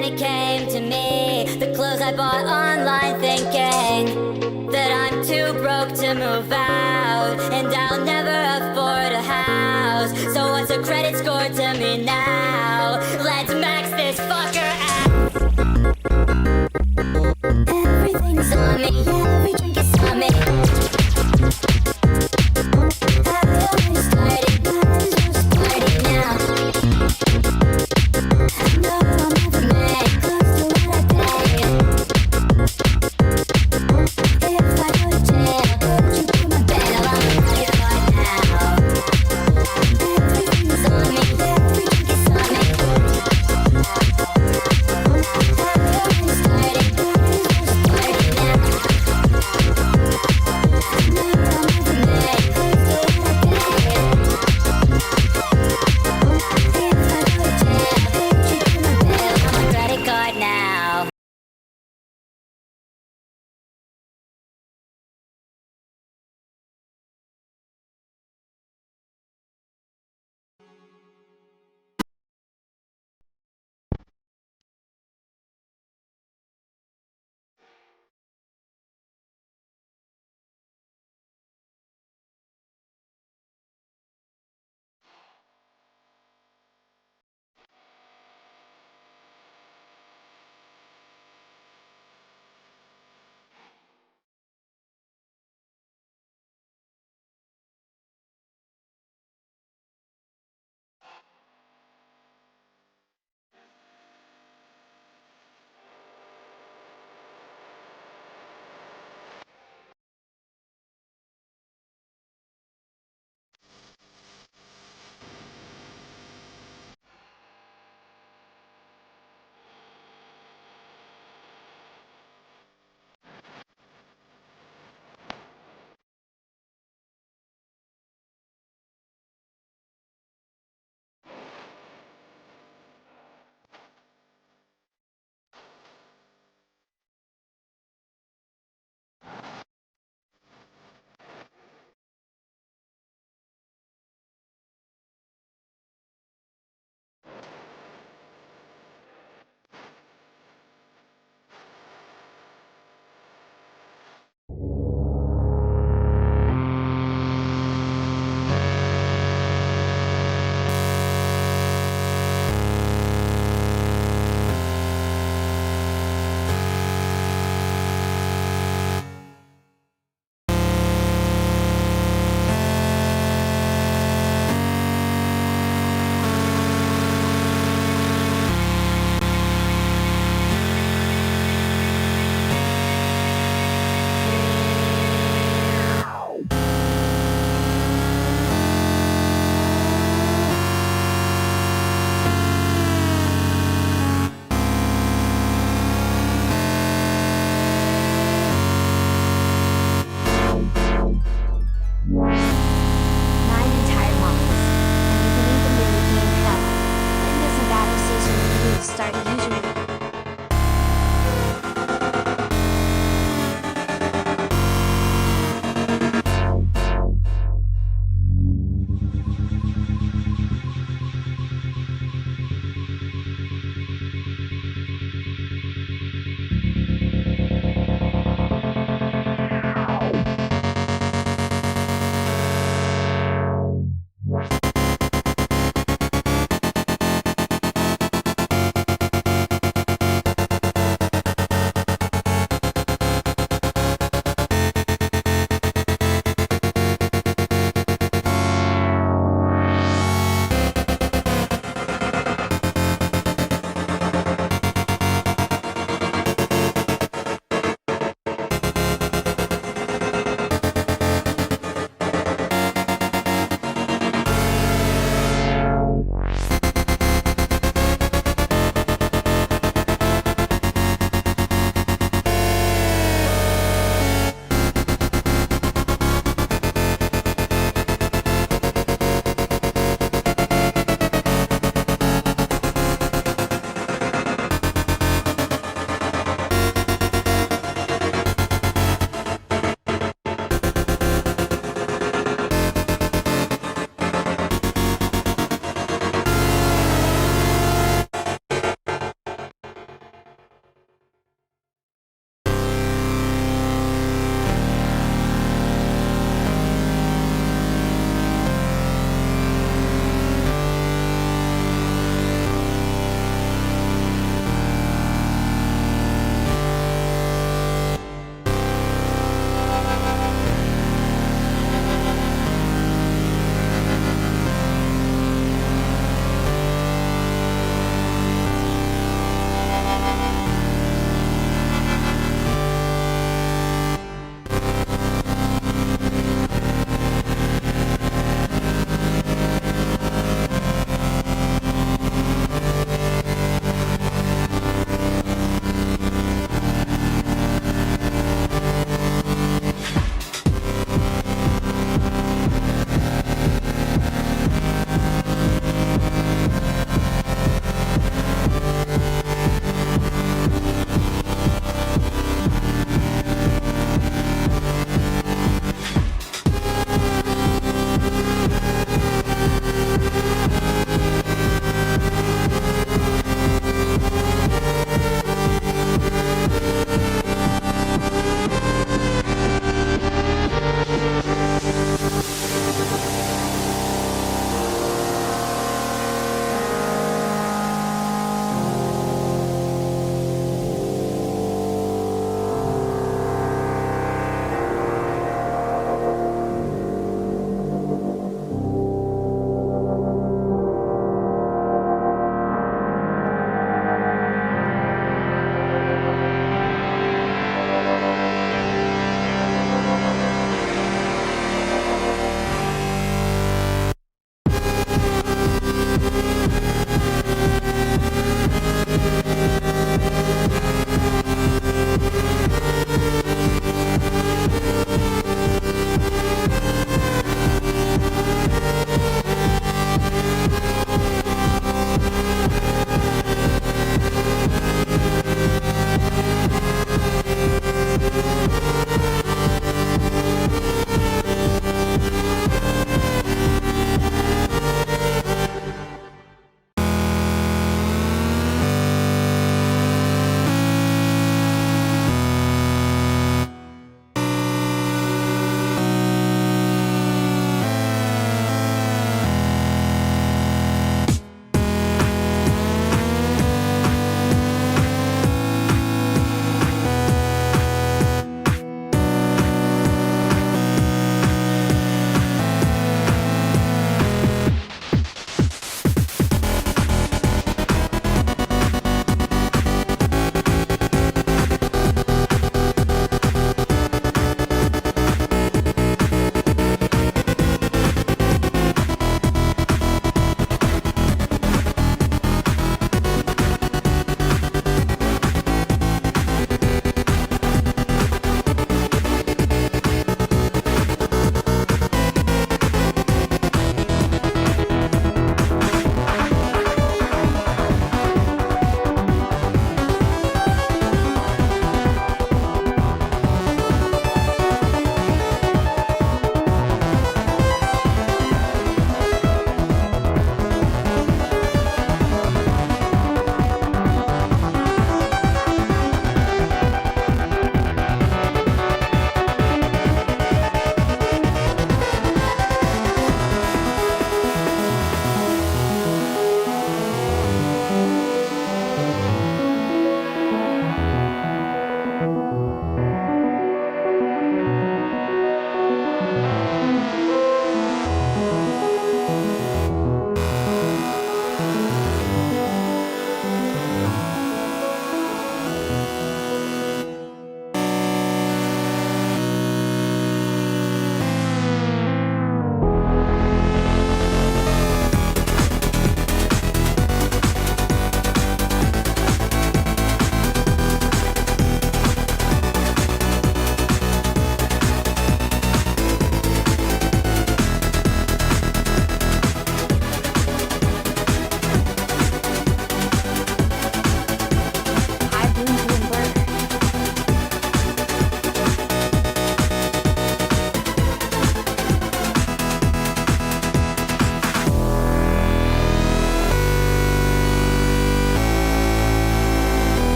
when it came to me. The clothes I bought online, thinking that I'm too broke to move out, and I'll never afford a house. So what's a credit score to me now? Let's max this fucker out. Everything's on me, every drink is on me. I'm starting, I'm just starting now. I know I'll never make close to what I pay. If I go to jail, could you put my bail on the credit card now? Everything's on me, every drink is on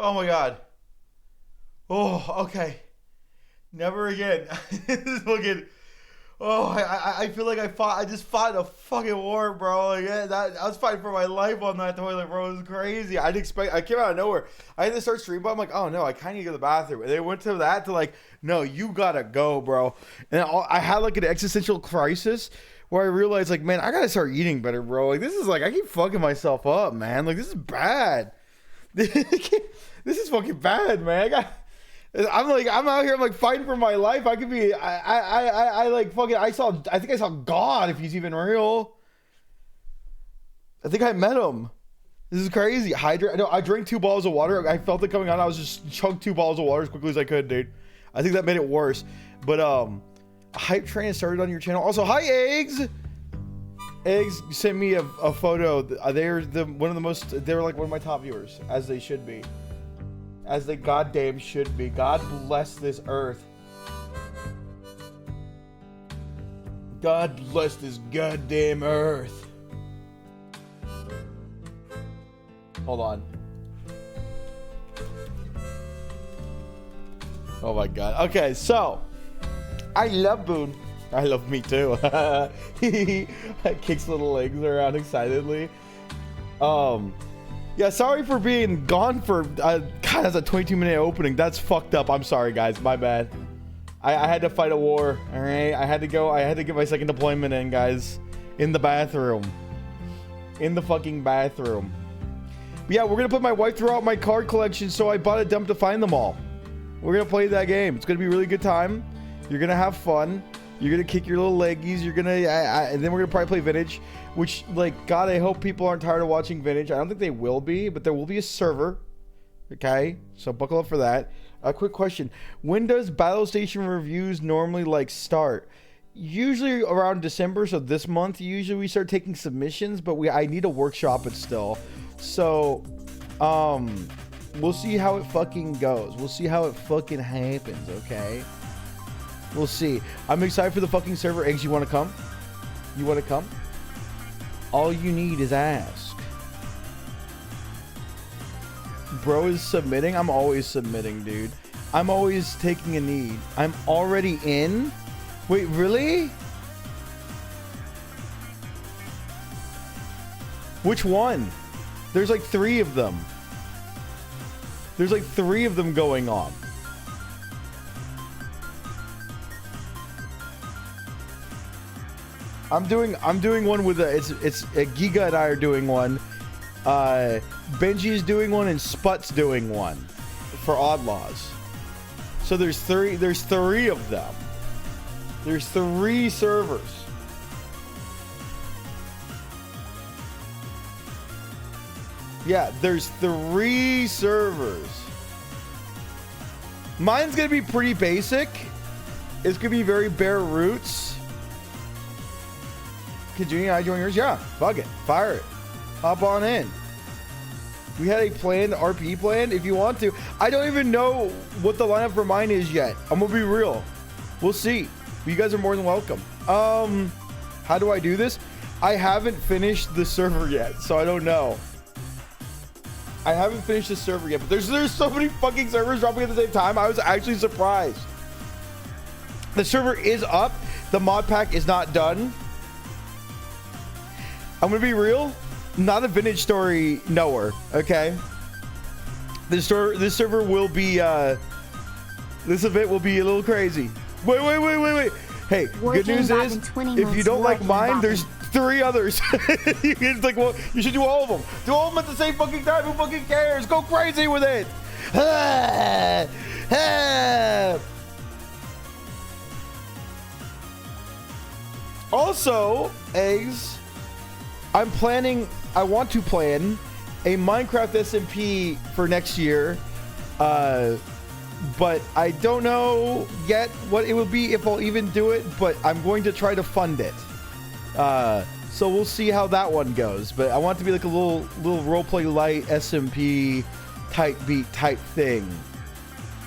Oh my god. Oh, okay. Never again. This is fucking. Oh, I feel like I just fought a fucking war, bro. Like, yeah, I was fighting for my life on that toilet, bro. It was crazy. I came out of nowhere. I had to start streaming, but I'm like, oh no, I kind of need to go to the bathroom. And they went to that to like, no, you gotta go, bro. And I had like an existential crisis where I realized, like, man, I gotta start eating better, bro. Like, this is like, I keep fucking myself up, man. Like, this is bad. This is fucking bad, man. I'm out here, I'm like fighting for my life. I could be, I like fucking, I think I saw God, if he's even real. I think I met him. This is crazy. I drank 2 bottles of water. I felt it coming on. I was just chugged 2 bottles of water as quickly as I could, dude. I think that made it worse. But, hype train started on your channel. Also, hi, Eggs. Eggs sent me a photo. They're one of my top viewers, as they should be. As they goddamn should be. God bless this earth. God bless this goddamn earth. Hold on. Oh my god. Okay, so I love BOON. I love me too. He kicks little legs around excitedly. Yeah, sorry for being gone for God, that's a 22-minute opening. That's fucked up. I'm sorry, guys. My bad. I had to fight a war. All right, I had to get my second deployment in, guys. In the bathroom. In the fucking bathroom. But yeah, we're gonna put my wife through out my card collection, so I bought a dump to find them all. We're gonna play that game. It's gonna be a really good time. You're gonna have fun. You're gonna kick your little leggies. You're gonna, and then we're gonna probably play Vintage. Which, like, God, I hope people aren't tired of watching Vintage. I don't think they will be, but there will be a server. Okay, so buckle up for that. A quick question: when does Battle Station reviews normally like start? Usually around December. So this month, usually we start taking submissions, but I need to workshop it still. So, we'll see how it fucking goes. We'll see how it fucking happens. Okay. We'll see. I'm excited for the fucking server. Eggs, you want to come? You want to come? All you need is ask. Bro is submitting. I'm always submitting, dude. I'm always taking a need. I'm already in. Wait, really? Which one? There's like 3 of them. There's like 3 of them going on. I'm doing one with it's Giga and I are doing one. Benji is doing one and Sput's doing one for Odd Laws. So there's 3 of them. There's 3 servers. Yeah, there's 3 servers. Mine's gonna be pretty basic. It's gonna be very bare roots. Could Junior and I join yours? Yeah, fuck it. Fire it. Hop on in. We had a planned RP plan if you want to. I don't even know what the lineup for mine is yet. I'm gonna be real. We'll see. But you guys are more than welcome. How do I do this? I haven't finished the server yet, so I don't know. I haven't finished the server yet, but there's so many fucking servers dropping at the same time. I was actually surprised. The server is up. The mod pack is not done. I'm gonna be real, not a vintage story knower, okay? This server will be, this event will be a little crazy. Wait. Hey, good news is, if you don't like mine, there's 3 others. It's like, well, you should do all of them. Do all of them at the same fucking time. Who fucking cares? Go crazy with it. Also, Eggs, I want to plan a Minecraft SMP for next year, but I don't know yet what it will be, if I'll even do it, but I'm going to try to fund it. So we'll see how that one goes, but I want it to be like a little roleplay light SMP type beat type thing.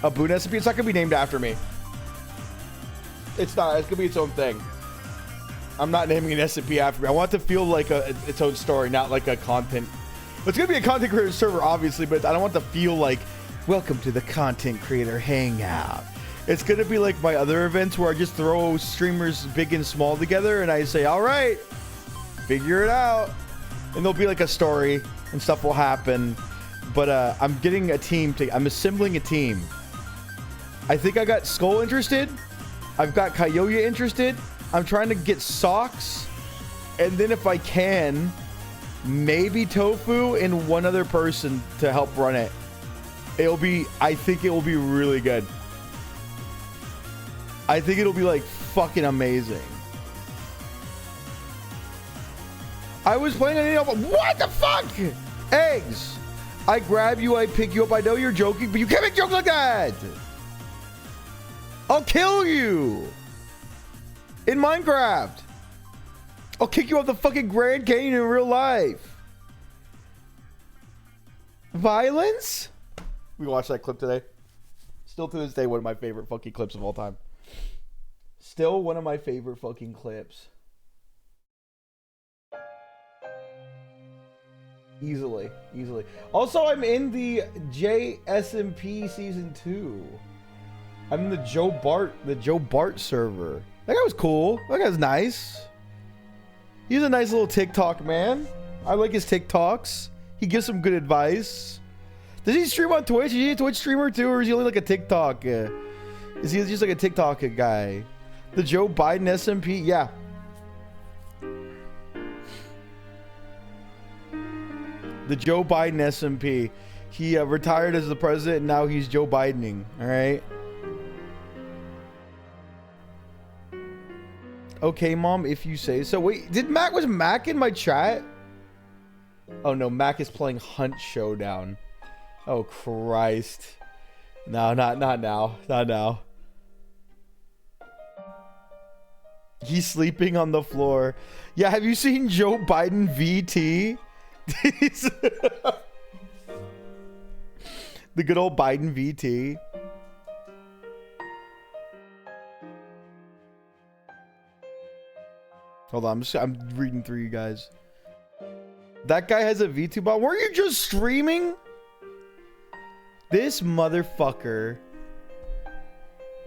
A BOON SMP, it's not going to be named after me. It's not, it's going to be its own thing. I'm not naming an SMP after me. I want it to feel like its own story, not like a content. It's going to be a content creator server, obviously, but I don't want it to feel like Welcome to the Content Creator Hangout. It's going to be like my other events where I just throw streamers big and small together and I say, all right, figure it out. And there'll be like a story and stuff will happen. But I'm getting a team. I'm assembling a team. I think I got Skull interested. I've got Kayoya interested. I'm trying to get Socks. And then if I can, maybe Tofu and one other person to help run it. I think it will be really good. I think it'll be like fucking amazing. I was playing on any. What the fuck? Eggs. I grab you, I pick you up. I know you're joking, but you can't make jokes like that. I'll kill you. In Minecraft. I'll kick you off the fucking Grand Canyon in real life. Violence? We watched that clip today. Still to this day, one of my favorite fucking clips of all time. Still one of my favorite fucking clips. Easily. Also, I'm in the JSMP Season 2. I'm in the Joe Bart server. That guy was cool. That guy's nice. He's a nice little TikTok man. I like his TikToks. He gives some good advice. Does he stream on Twitch? Is he a Twitch streamer too, or is he only like a TikTok? Is he just like a TikTok guy? The Joe Biden SMP? Yeah. The Joe Biden SMP. He retired as the president, and now he's Joe Bidening. All right. Okay, Mom, if you say so. Wait, was Mac in my chat? Oh no, Mac is playing Hunt Showdown. Oh Christ. No, not now. Not now. He's sleeping on the floor. Yeah, have you seen Joe Biden VT? The good old Biden VT. Hold on, I'm reading through you guys. That guy has a VTuber. Weren't you just streaming? This motherfucker.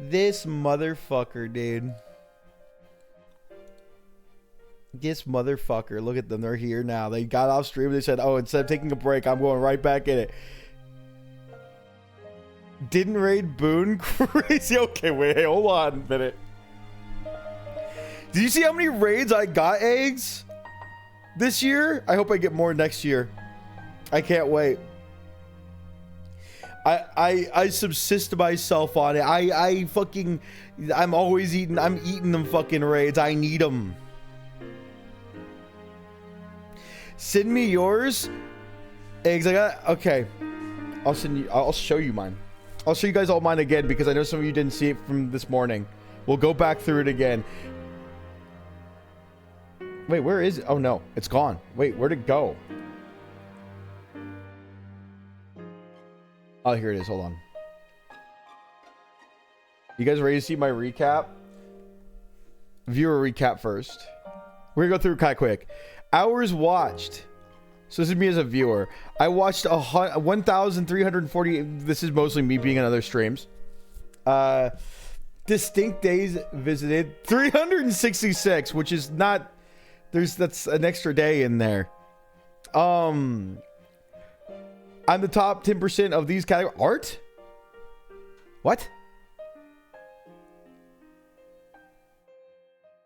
This motherfucker, dude. This motherfucker. Look at them. They're here now. They got off stream. They said, oh, instead of taking a break, I'm going right back in it. Didn't raid Boon? Crazy. Okay, wait. Hold on a minute. Did you see how many raids I got, Eggs? This year? I hope I get more next year. I can't wait. I subsist myself on it. I'm always eating. I'm eating them fucking raids. I need them. Send me yours. Eggs, okay. I'll show you mine. I'll show you guys all mine again because I know some of you didn't see it from this morning. We'll go back through it again. Wait, where is it? Oh no, it's gone. Wait, where'd it go? Oh, here it is. Hold on. You guys ready to see my recap? Viewer recap first. We're gonna go through kind of quick. Hours watched. So this is me as a viewer. I watched 1,340. This is mostly me being on other streams. Distinct days visited 366, which is not. That's an extra day in there. I'm the top 10% of these categories. Art? What?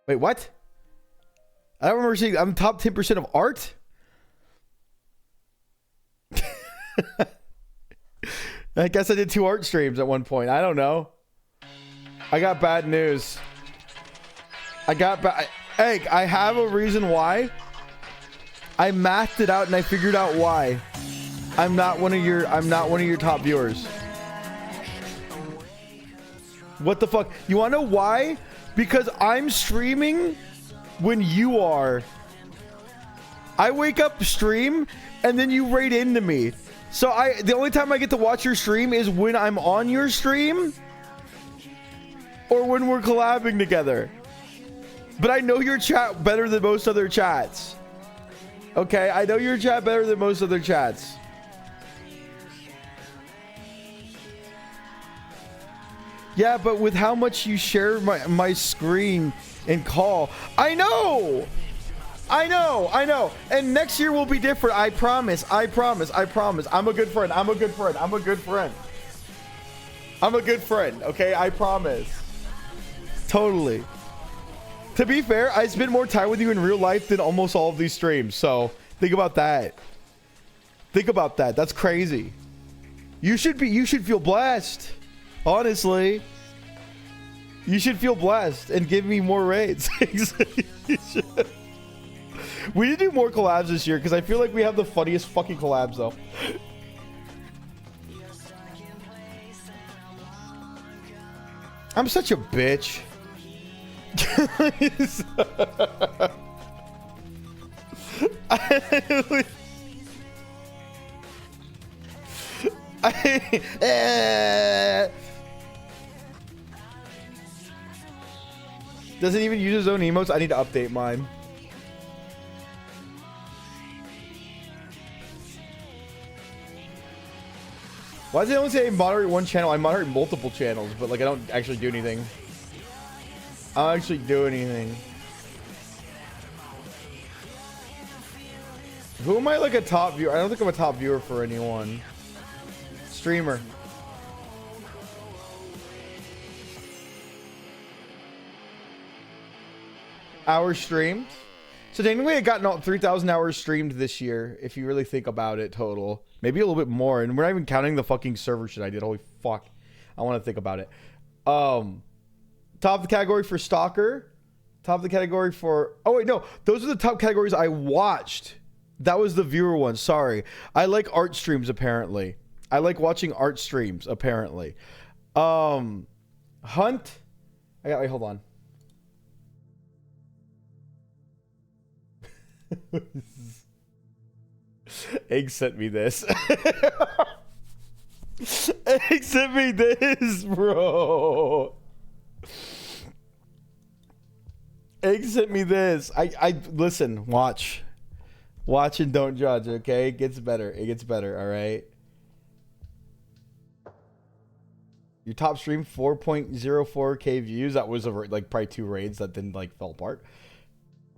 Wait, what? I don't remember seeing. I'm top 10% of art? I guess I did 2 art streams at one point. I don't know. I got bad news. Hey, I have a reason why. I mathed it out and I figured out why. I'm not one of your top viewers. What the fuck? You wanna know why? Because I'm streaming when you are. I wake up, stream, and then you raid into me. So the only time I get to watch your stream is when I'm on your stream or when we're collabing together. But I know your chat better than most other chats. Okay, I know your chat better than most other chats. Yeah, but with how much you share my screen and call, I know. And next year will be different. I promise. I'm a good friend. I'm a good friend. Okay, I promise. Totally. To be fair, I spend more time with you in real life than almost all of these streams. So think about that. That's crazy. You should feel blessed. Honestly, you should feel blessed and give me more raids. We need to do more collabs this year because I feel like we have the funniest fucking collabs though. I'm such a bitch. Doesn't even use his own emotes. I need to update mine. Why does it only say moderate one channel? I moderate multiple channels, but like I don't actually do anything. I don't actually do anything. Who am I like a top viewer? I don't think I'm a top viewer for anyone. Streamer. Hours streamed. So technically I got 3,000 hours streamed this year, if you really think about it total. Maybe a little bit more. And we're not even counting the fucking server shit I did. Holy fuck. I want to think about it. Top of the category for Stalker. Top of the category for... Oh, wait, no. Those are the top categories I watched. That was the viewer one. Sorry. I like art streams, apparently. I like watching art streams, apparently. Hunt. Wait, hold on. Egg sent me this. Egg sent me this, bro. Egg sent me this. I listen, watch and don't judge, okay? It gets better. All right. Your top stream 4.04k views. That was over like probably 2 raids that then like fell apart.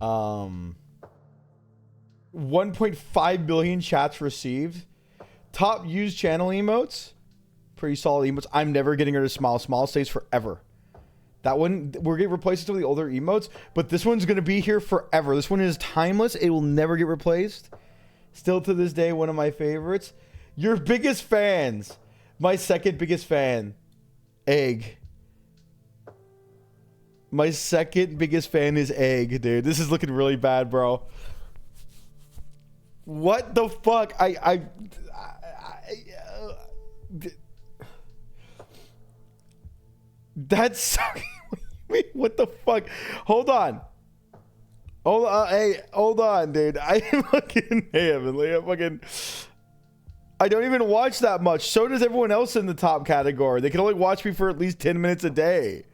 1.5 billion chats received. Top used channel emotes. Pretty solid emotes. I'm never getting rid of Smile. Smile stays forever. That one, we're going to replace it with the older emotes, but this one's going to be here forever. This one is timeless. It will never get replaced. Still to this day, one of my favorites. Your biggest fans. My second biggest fan. Egg. My second biggest fan is Egg, dude. This is looking really bad, bro. What the fuck? That's so... Wait, what the fuck? Hold on. Hey, hold on, dude. I fucking... Hey, Evan, I don't even watch that much. So does everyone else in the top category. They can only watch me for at least 10 minutes a day.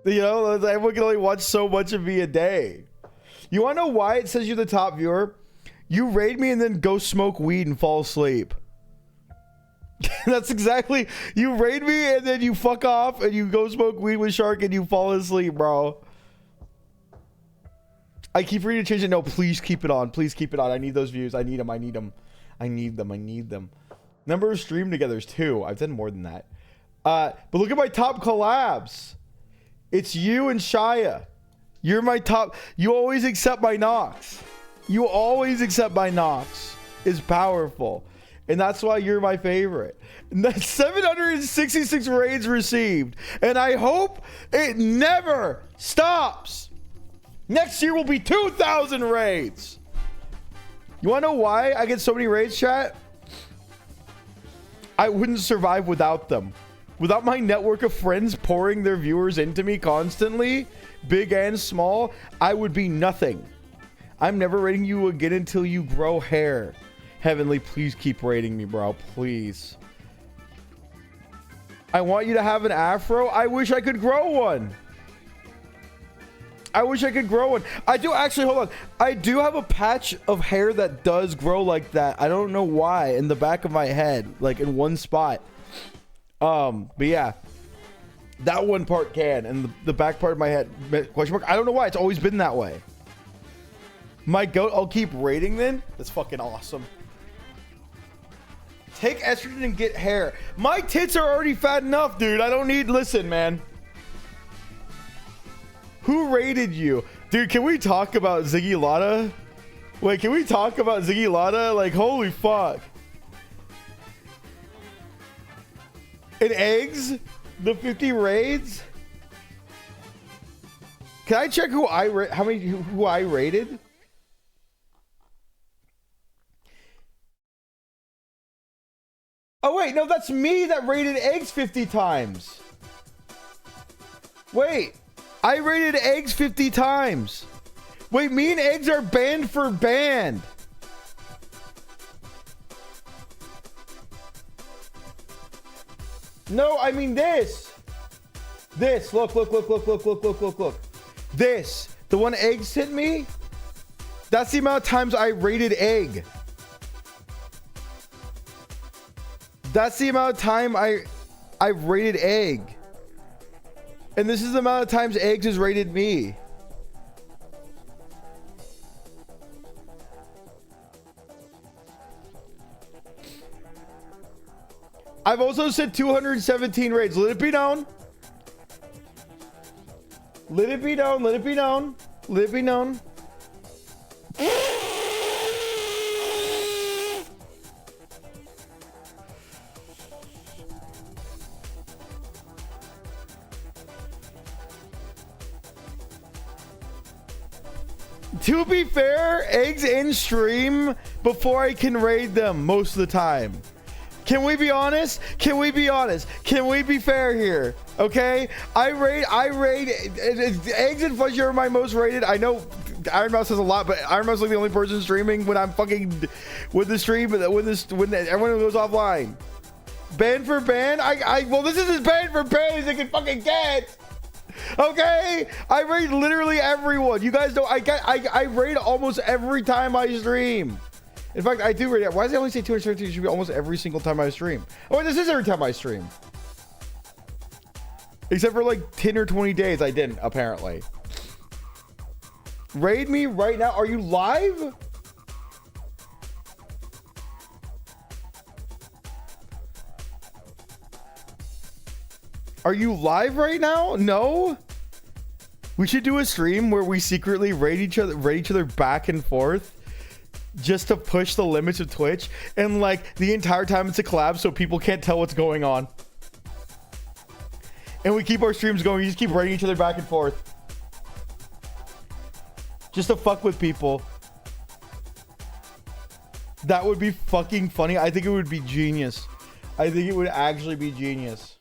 You know, everyone can only watch so much of me a day. You want to know why it says you're the top viewer? You raid me and then go smoke weed and fall asleep. That's exactly... You raid me and then you fuck off and you go smoke weed with Shark and you fall asleep, bro. I keep reading to change it. No, please keep it on. Please keep it on. I need those views. I need them. Number of stream togethers, 2. I've done more than that. But look at my top collabs. It's you and Shia. You're my top. You always accept my knocks. It's powerful. And that's why you're my favorite. And that's 766 raids received. And I hope it never stops. Next year will be 2,000 raids. You want to know why I get so many raids, chat? I wouldn't survive without them. Without my network of friends pouring their viewers into me constantly, big and small, I would be nothing. I'm never rating you again until you grow hair. Heavenly, please keep rating me, bro. Please. I want you to have an afro. I wish I could grow one. I wish I could grow one. I do actually, hold on. I do have a patch of hair that does grow like that. I don't know why, in the back of my head, like in one spot. But yeah, that one part can, and the back part of my head, question mark. I don't know why. It's always been that way. My goat, I'll keep rating then. That's fucking awesome. Take estrogen and get hair. My tits are already fat enough, dude. I don't need, listen, man. Who rated you? Dude, can we talk about Ziggy Lotta? Wait, can we talk about Ziggy Lotta? Like, holy fuck. And eggs? The 50 raids? Can I check who I rated? Oh wait, no, that's me that rated eggs 50 times. Wait, I rated eggs 50 times. Wait, me and eggs are banned for banned. No, I mean this. This, look. This, the one eggs hit me. That's the amount of times I rated egg. That's the amount of time I rated egg. And this is the amount of times eggs has rated me. I've also said 217 raids. Let it be known. Let it be known. Let it be known. Let it be known. To be fair, eggs in stream before I can raid them most of the time. Can we be honest? Can we be honest? Can we be fair here? Okay, I raid eggs and fudge are my most rated. I know Iron Mouse has a lot, but Iron Mouse is like the only person streaming when I'm fucking with the stream, when everyone goes offline. Ban for ban? Well, this is as ban for ban as it can fucking get. Okay, I raid literally everyone. You guys know I raid almost every time I stream. In fact, I do rate it. Why does it only say 217? It should be almost every single time I stream. Oh, this is every time I stream. Except for like 10 or 20 days I didn't, apparently. Raid me right now. Are you live? Are you live right now? No? We should do a stream where we secretly raid each other back and forth. Just to push the limits of Twitch, and like the entire time it's a collab so people can't tell what's going on, and we keep our streams going. We just keep raiding each other back and forth just to fuck with people. That would be fucking funny. I think it would be genius. I think it would actually be genius.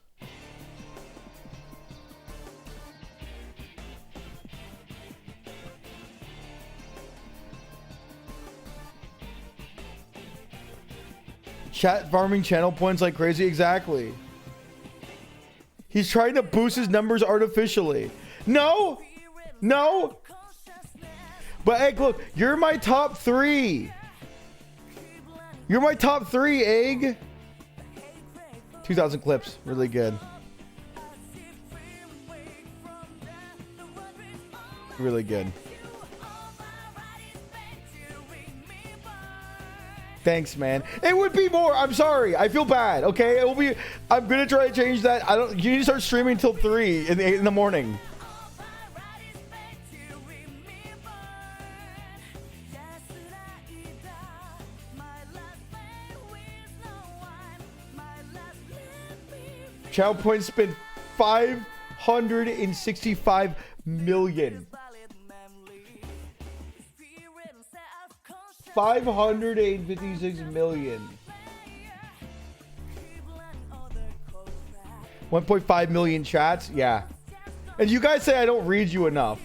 Chat farming channel points like crazy. Exactly. He's trying to boost his numbers artificially. No. But Egg, look, you're my top 3. You're my top 3, Egg. 2,000 clips. Really good. Really good. Thanks, man. It would be more. I'm sorry. I feel bad. Okay, it will be. I'm gonna try to change that. You need to start streaming till 3 in the morning. Channel points spent 565 million. 556 million. 1.5 million chats. Yeah. And you guys say I don't read you enough.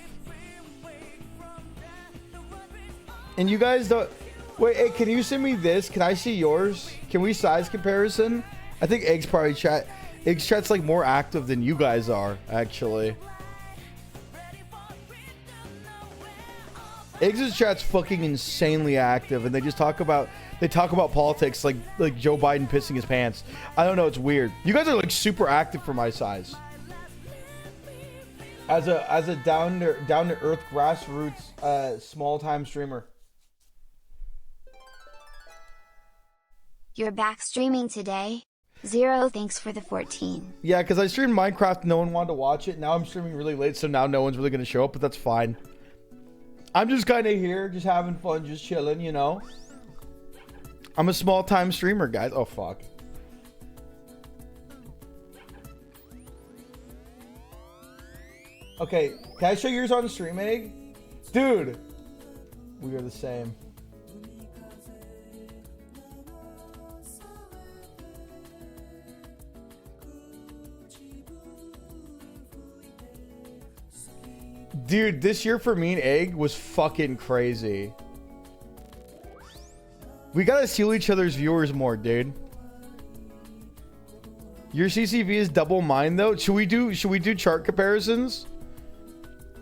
And you guys don't. Wait, hey, can you send me this? Can I see yours? Can we size comparison? I think Egg's probably chat. Egg's chat's like more active than you guys are, actually. Eggs' chat's fucking insanely active, and they talk about politics like Joe Biden pissing his pants. I don't know, it's weird. You guys are like super active for my size. As a down to earth grassroots small time streamer. You're back streaming today. Zero, thanks for the 14. Yeah, because I streamed Minecraft, no one wanted to watch it. Now I'm streaming really late, so now no one's really gonna show up, but that's fine. I'm just kind of here, just having fun, just chilling, you know. I'm a small time streamer, guys. Oh fuck. Okay, can I show yours on stream, Egg? Dude, we are the same. Dude, this year for me and Egg was fucking crazy. We gotta steal each other's viewers more, dude. Your CCV is double mine though. Should we do chart comparisons?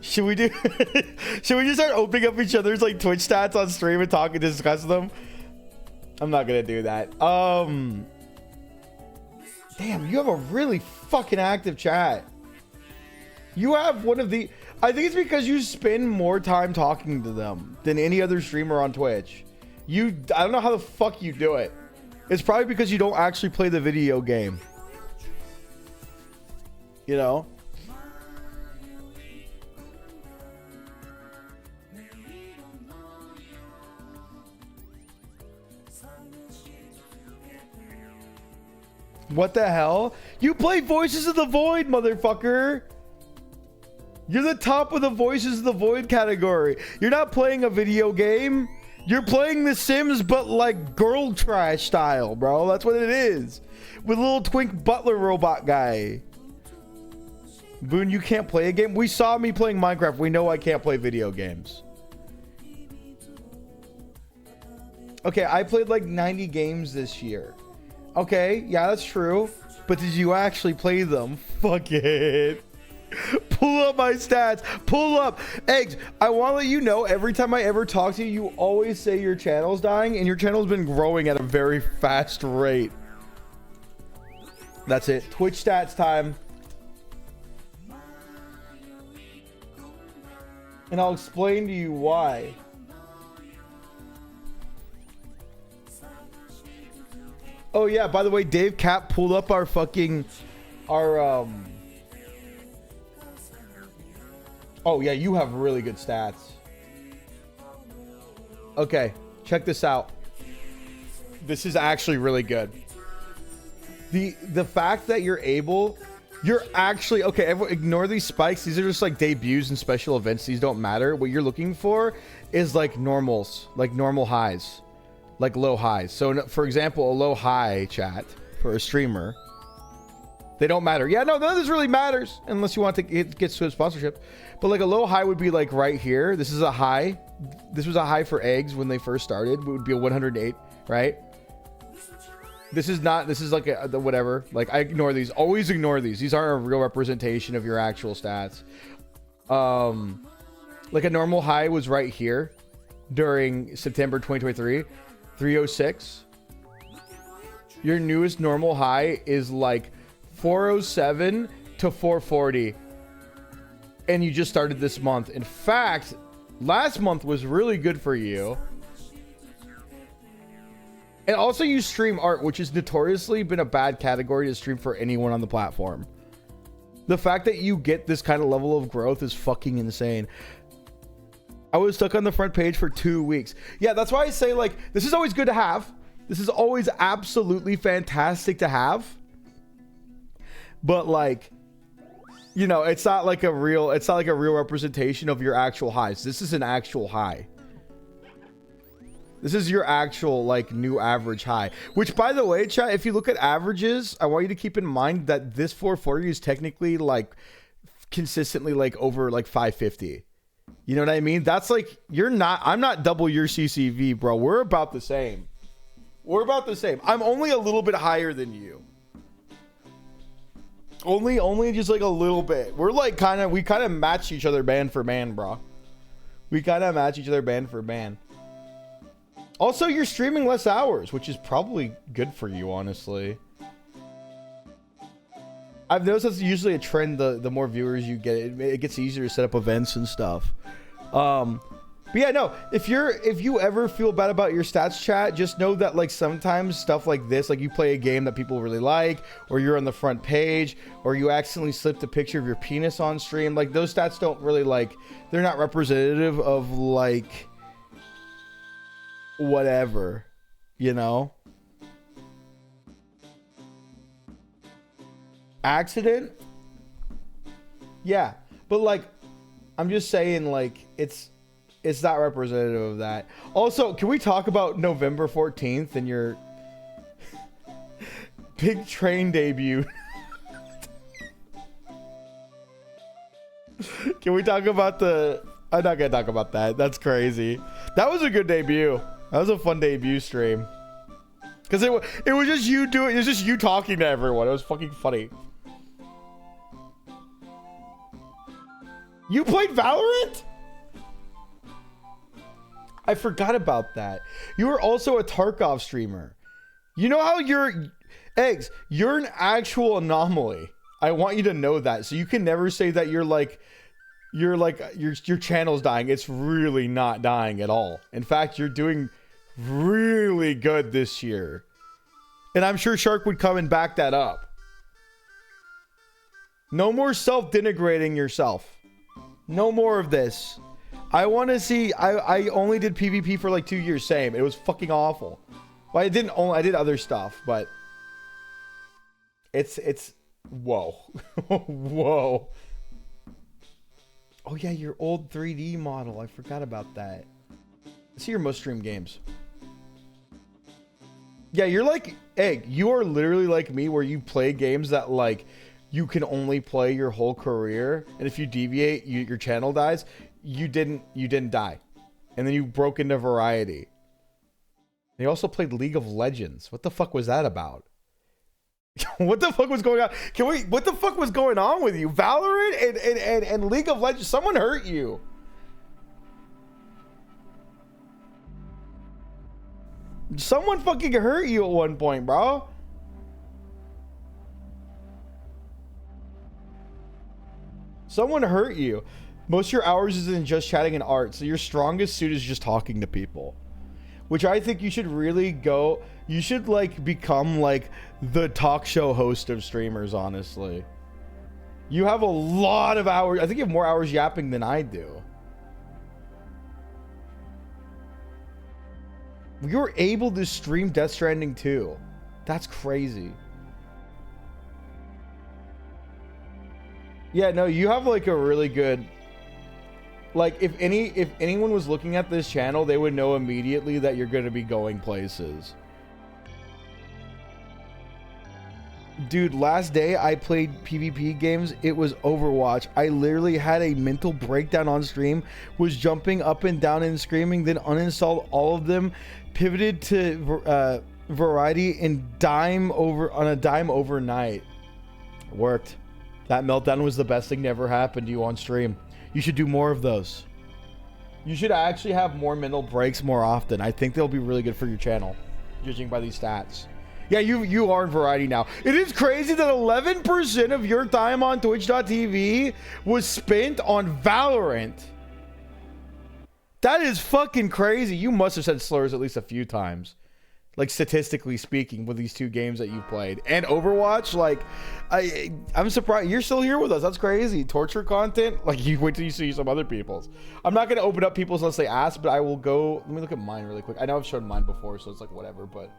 Should we just start opening up each other's like Twitch stats on stream and talk and discuss them? I'm not gonna do that. Damn, you have a really fucking active chat. You have one of the... I think it's because you spend more time talking to them than any other streamer on Twitch. I don't know how the fuck you do it. It's probably because you don't actually play the video game. You know? What the hell? You play Voices of the Void, motherfucker! You're the top of the Voices of the Void category. You're not playing a video game. You're playing The Sims, but like girl trash style, bro. That's what it is. With a little twink butler robot guy. Boon, you can't play a game? We saw me playing Minecraft. We know I can't play video games. Okay, I played like 90 games this year. Okay, yeah, that's true. But did you actually play them? Fuck it. Pull up my stats. Pull up. Eggs, I want to let you know, every time I ever talk to you, you always say your channel's dying, and your channel's been growing at a very fast rate. That's it. Twitch stats time. And I'll explain to you why. Oh yeah, by the way, Dave Cap pulled up our oh yeah, you have really good stats. Okay, check this out. This is actually really good. The fact that you're actually okay, everyone ignore these spikes. These are just like debuts and special events. These don't matter. What you're looking for is like normals, like normal highs. Like low highs. So for example, a low high chat for a streamer, they don't matter. Yeah, no, none of this really matters unless you want to get to a sponsorship. But like a low high would be like right here. This is a high. This was a high for Eggs when they first started. It would be a 108, right? This is not. This is like the whatever. Like I ignore these. Always ignore these. These aren't a real representation of your actual stats. Like a normal high was right here during September 2023. 306. Your newest normal high is like 407 to 440, and you just started this month. In fact, last month was really good for you. And also you stream art, which has notoriously been a bad category to stream for anyone on the platform. The fact that you get this kind of level of growth is fucking insane. I was stuck on the front page for 2 weeks. Yeah, that's why I say, like, this is always good to have. This is always absolutely fantastic to have. But, like, you know, it's not like a real representation of your actual highs. This is an actual high. This is your actual, like, new average high. Which, by the way, chat, if you look at averages, I want you to keep in mind that this 440 is technically, like, consistently, like, over, like, 550. You know what I mean? That's like, I'm not double your CCV, bro. We're about the same. We're about the same. I'm only a little bit higher than you. Only just like a little bit. We're like we kind of match each other man for man, bro. We kind of match each other band for band. Also, you're streaming less hours, which is probably good for you, honestly. I've noticed that's usually a trend. The more viewers you get, it gets easier to set up events and stuff. But yeah, no, if you ever feel bad about your stats, chat, just know that like sometimes stuff like this, like you play a game that people really like, or you're on the front page, or you accidentally slipped a picture of your penis on stream, like those stats don't really like, they're not representative of like whatever, you know? Accident? Yeah, but like I'm just saying, like it's not representative of that. Also, can we talk about November 14th and your big train debut? Can we talk about the... I'm not gonna talk about that. That's crazy. That was a good debut. That was a fun debut stream. Because it was just you doing... It was just you talking to everyone. It was fucking funny. You played Valorant? I forgot about that. You were also a Tarkov streamer. You know how you're... Eggs, you're an actual anomaly. I want you to know that. So you can never say that you're like... Your channel's dying. It's really not dying at all. In fact, you're doing really good this year. And I'm sure Shark would come and back that up. No more self-denigrating yourself. No more of this. I want to see... I only did PvP for like 2 years. Same. It was fucking awful. Well, I did other stuff, but... It's... Whoa. Whoa. Oh yeah, your old 3D model. I forgot about that. I see your most streamed games. Yeah, you're like... Egg, you are literally like me where you play games that like... You can only play your whole career. And if you deviate, your channel dies. You didn't die. And then you broke into variety. They also played League of Legends. What the fuck was that about? What the fuck was going on? What the fuck was going on with you? Valorant and League of Legends. Someone hurt you. Someone fucking hurt you at one point, bro. Someone hurt you. Most of your hours is in just chatting and art. So your strongest suit is just talking to people. Which I think you should really go... You should, like, become, like, the talk show host of streamers, honestly. You have a lot of hours. I think you have more hours yapping than I do. You were able to stream Death Stranding 2. That's crazy. Yeah, no, you have, like, a really good... Like, if anyone was looking at this channel, they would know immediately that you're going to be going places. Dude, last day I played PvP games. It was Overwatch. I literally had a mental breakdown on stream, was jumping up and down and screaming, then uninstalled all of them, pivoted to variety and on a dime overnight. Worked. That meltdown was the best thing that ever happened to you on stream. You should do more of those. You should actually have more mental breaks more often. I think they'll be really good for your channel, judging by these stats. Yeah, you are in variety now. It is crazy that 11% of your time on Twitch.tv was spent on Valorant. That is fucking crazy. You must have said slurs at least a few times. Like, statistically speaking, with these two games that you played. And Overwatch, like, I'm surprised. You're still here with us. That's crazy. Torture content? Like, you wait till you see some other people's. I'm not going to open up people's unless they ask, but I will go... Let me look at mine really quick. I know I've shown mine before, so it's like, whatever, but...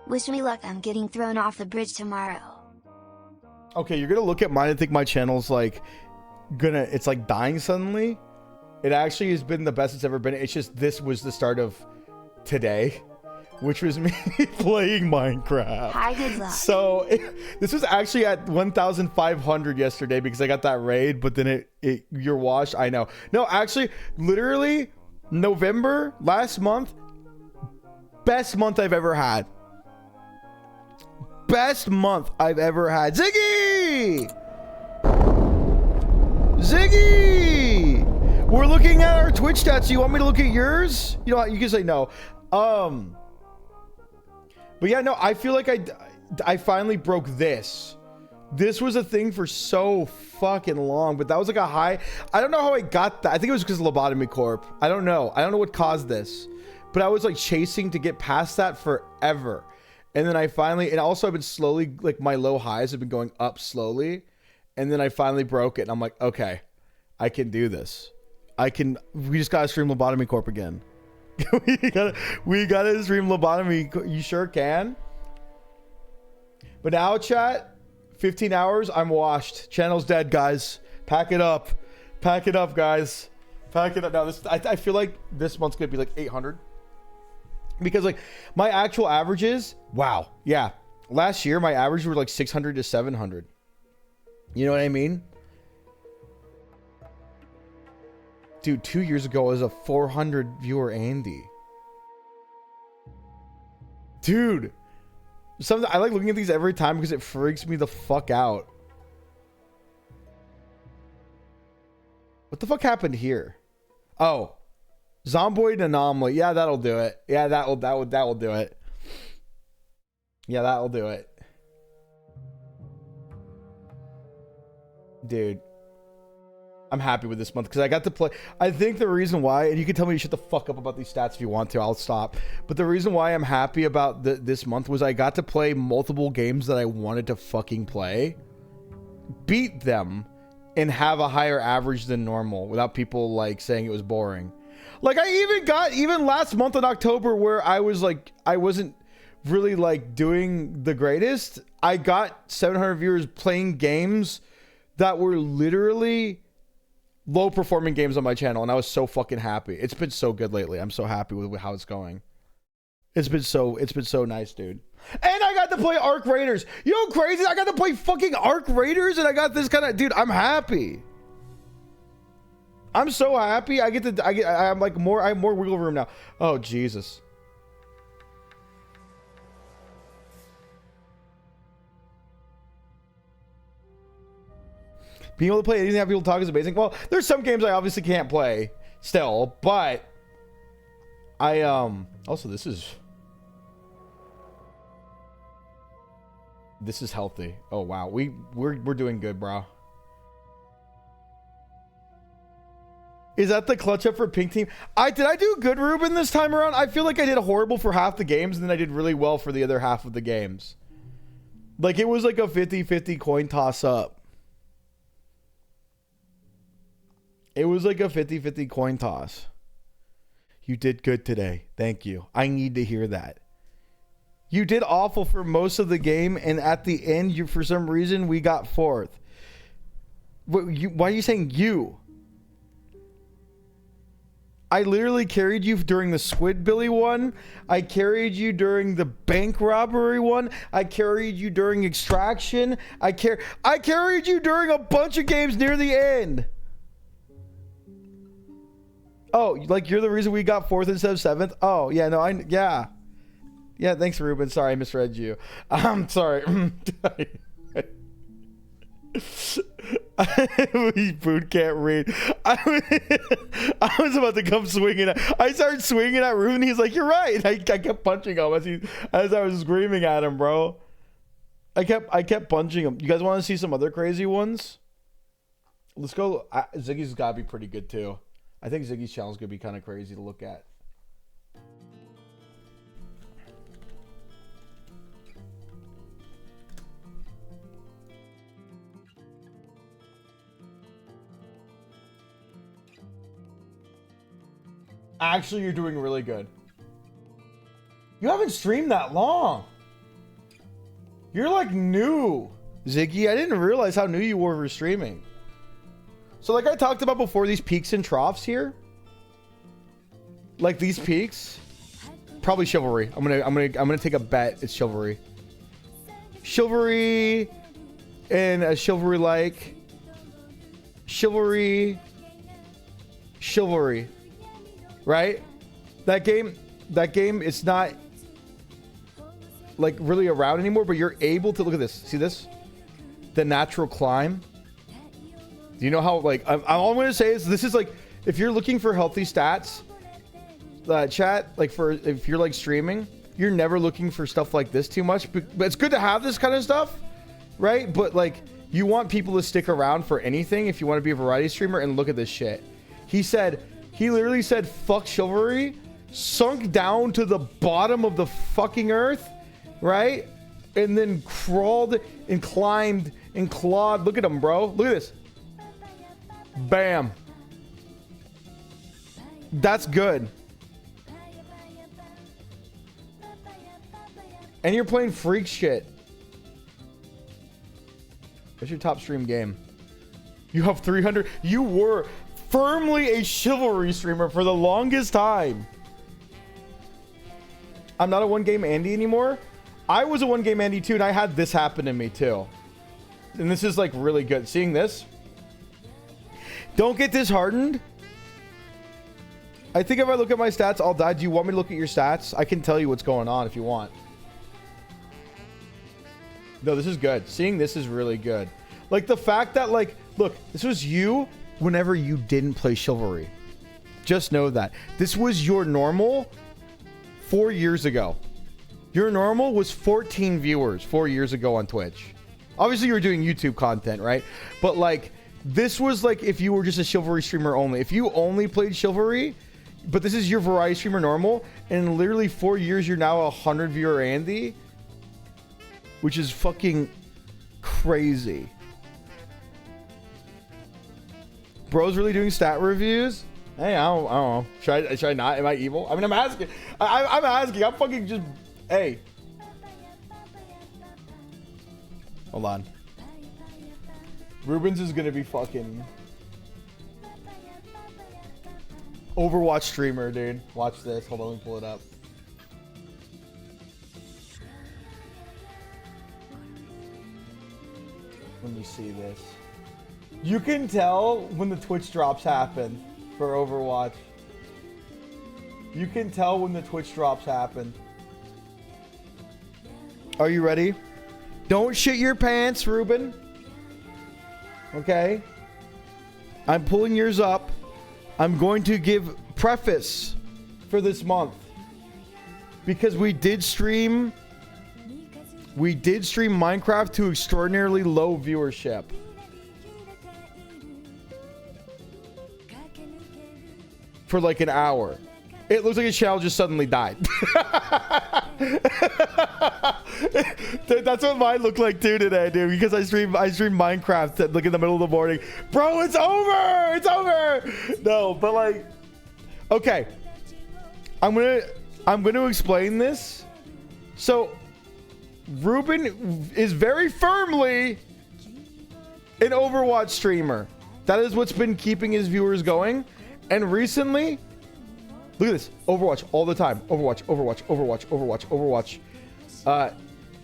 Wish me luck, I'm getting thrown off the bridge tomorrow. Okay, you're going to look at mine and think my channel's, like, it's, like, dying suddenly. It actually has been the best it's ever been. It's just this was the start of today, which was me playing Minecraft. Hi, good luck. So this was actually at 1,500 yesterday because I got that raid, but then you're washed. I know. No, actually, literally November last month, best month I've ever had. best month I've ever had. Ziggy! Ziggy! We're looking at our Twitch stats. Do you want me to look at yours? You know what? You can say no. But yeah, no, I feel like I finally broke this. This was a thing for so fucking long, but that was like a high. I don't know how I got that. I think it was because of Lobotomy Corp. I don't know. I don't know what caused this, but I was like chasing to get past that forever. And then I finally, and also I've been slowly, like my low highs have been going up slowly. And then I finally broke it. And I'm like, okay, I can do this. We just got to stream Lobotomy Corp again. we gotta stream Lobotomy. You sure can. But now, chat, 15 hours, I'm washed. Channel's dead, guys. Pack it up. Pack it up, guys. Pack it up. Now, I feel like this month's gonna be like 800. Because like my actual averages, wow. Yeah. Last year, my average were like 600 to 700. You know what I mean? Dude, 2 years ago, I was a 400 viewer Andy. Dude. I like looking at these every time because it freaks me the fuck out. What the fuck happened here? Oh. Zomboid Anomaly. Yeah, that'll do it. Yeah, that will do it. Yeah, that'll do it. Dude. I'm happy with this month because I got to play. I think the reason why, and you can tell me to shut the fuck up about these stats if you want to, I'll stop. But the reason why I'm happy about this month was I got to play multiple games that I wanted to fucking play, beat them, and have a higher average than normal without people like saying it was boring. Like I even got, even last month in October where I was like, I wasn't really like doing the greatest. I got 700 viewers playing games that were literally low performing games on my channel, and I was so fucking happy. It's been so good lately. I'm so happy with how it's going. It's been so nice, dude. And I got to play Arc Raiders. You know, crazy. I got to play fucking Arc Raiders, and I got this kind of, dude. I'm happy. I'm so happy. I'm like more. I have more wiggle room now. Oh Jesus. Being able to play anything that people talk is amazing. Well, there's some games I obviously can't play still, but I also this is healthy. Oh wow, we're doing good, bro. Is that the clutch up for pink team? Did I do good, Ruben, this time around? I feel like I did horrible for half the games and then I did really well for the other half of the games. Like it was like a 50-50 coin toss up. It was like a 50-50 coin toss. You did good today. Thank you. I need to hear that. You did awful for most of the game, and at the end, for some reason, we got fourth. Why are you saying you? I literally carried you during the Squidbilly one. I carried you during the bank robbery one. I carried you during Extraction. I carried you during a bunch of games near the end. Oh, like you're the reason we got fourth instead of seventh? Oh, yeah, no, yeah. Yeah, thanks, Ruben. Sorry, I misread you. I'm sorry. Boot can't read. I was about to come swinging. I started swinging at Ruben. He's like, "You're right." I kept punching him as I was screaming at him, bro. I kept punching him. You guys want to see some other crazy ones? Let's go. Ziggy's got to be pretty good too. I think Ziggy's channel is going to be kind of crazy to look at. Actually, you're doing really good. You haven't streamed that long. You're like new, Ziggy. I didn't realize how new you were for streaming. So like I talked about before, these peaks and troughs here, like these peaks, probably Chivalry. I'm gonna take a bet it's Chivalry. Chivalry and a Chivalry like Chivalry, right? That game, it's not like really around anymore, but you're able to look at this. See this? The natural climb. Do you know how, like, all I'm going to say is this is like, if you're looking for healthy stats, chat, like for, if you're like streaming, you're never looking for stuff like this too much, but it's good to have this kind of stuff, right? But like, you want people to stick around for anything if you want to be a variety streamer, and look at this shit. He literally said, fuck chivalry, sunk down to the bottom of the fucking earth, right? And then crawled and climbed and clawed. Look at him, bro. Look at this. Bam. That's good. And you're playing freak shit. What's your top stream game? You have 300. You were firmly a chivalry streamer for the longest time. I'm not a one game Andy anymore. I was a one game Andy too, and I had this happen to me too. And this is like really good. Seeing this. Don't get disheartened. I think if I look at my stats, I'll die. Do you want me to look at your stats? I can tell you what's going on if you want. No, this is good. Seeing this is really good. Like the fact that, like, look, this was you whenever you didn't play chivalry. Just know that. This was your normal 4 years ago. Your normal was 14 viewers 4 years ago on Twitch. Obviously, you were doing YouTube content, right? But, like, this was like if you were just a chivalry streamer only. If you only played chivalry, but this is your variety streamer normal, and in literally 4 years, you're now a 100 viewer Andy, which is fucking crazy. Bro's really doing stat reviews? Hey, I don't know. Should I not? Am I evil? I mean, I'm asking. I'm asking. I'm fucking just... Hey. Hold on. Rubens is gonna be fucking... Overwatch streamer, dude. Watch this. Hold on, let me pull it up. Let me see this. You can tell when the Twitch drops happen for Overwatch. You can tell when the Twitch drops happen. Are you ready? Don't shit your pants, Ruben. Okay? I'm pulling yours up. I'm going to give preface for this month. Because we did stream Minecraft to extraordinarily low viewership. For like an hour. It looks like a channel just suddenly died. That's what mine looked like too today, dude. Because I stream Minecraft at like in the middle of the morning. Bro, it's over! It's over! No, but like, okay. I'm gonna explain this. So Ruben is very firmly an Overwatch streamer. That is what's been keeping his viewers going. And recently, look at this. Overwatch all the time. Overwatch, Overwatch, Overwatch, Overwatch, Overwatch.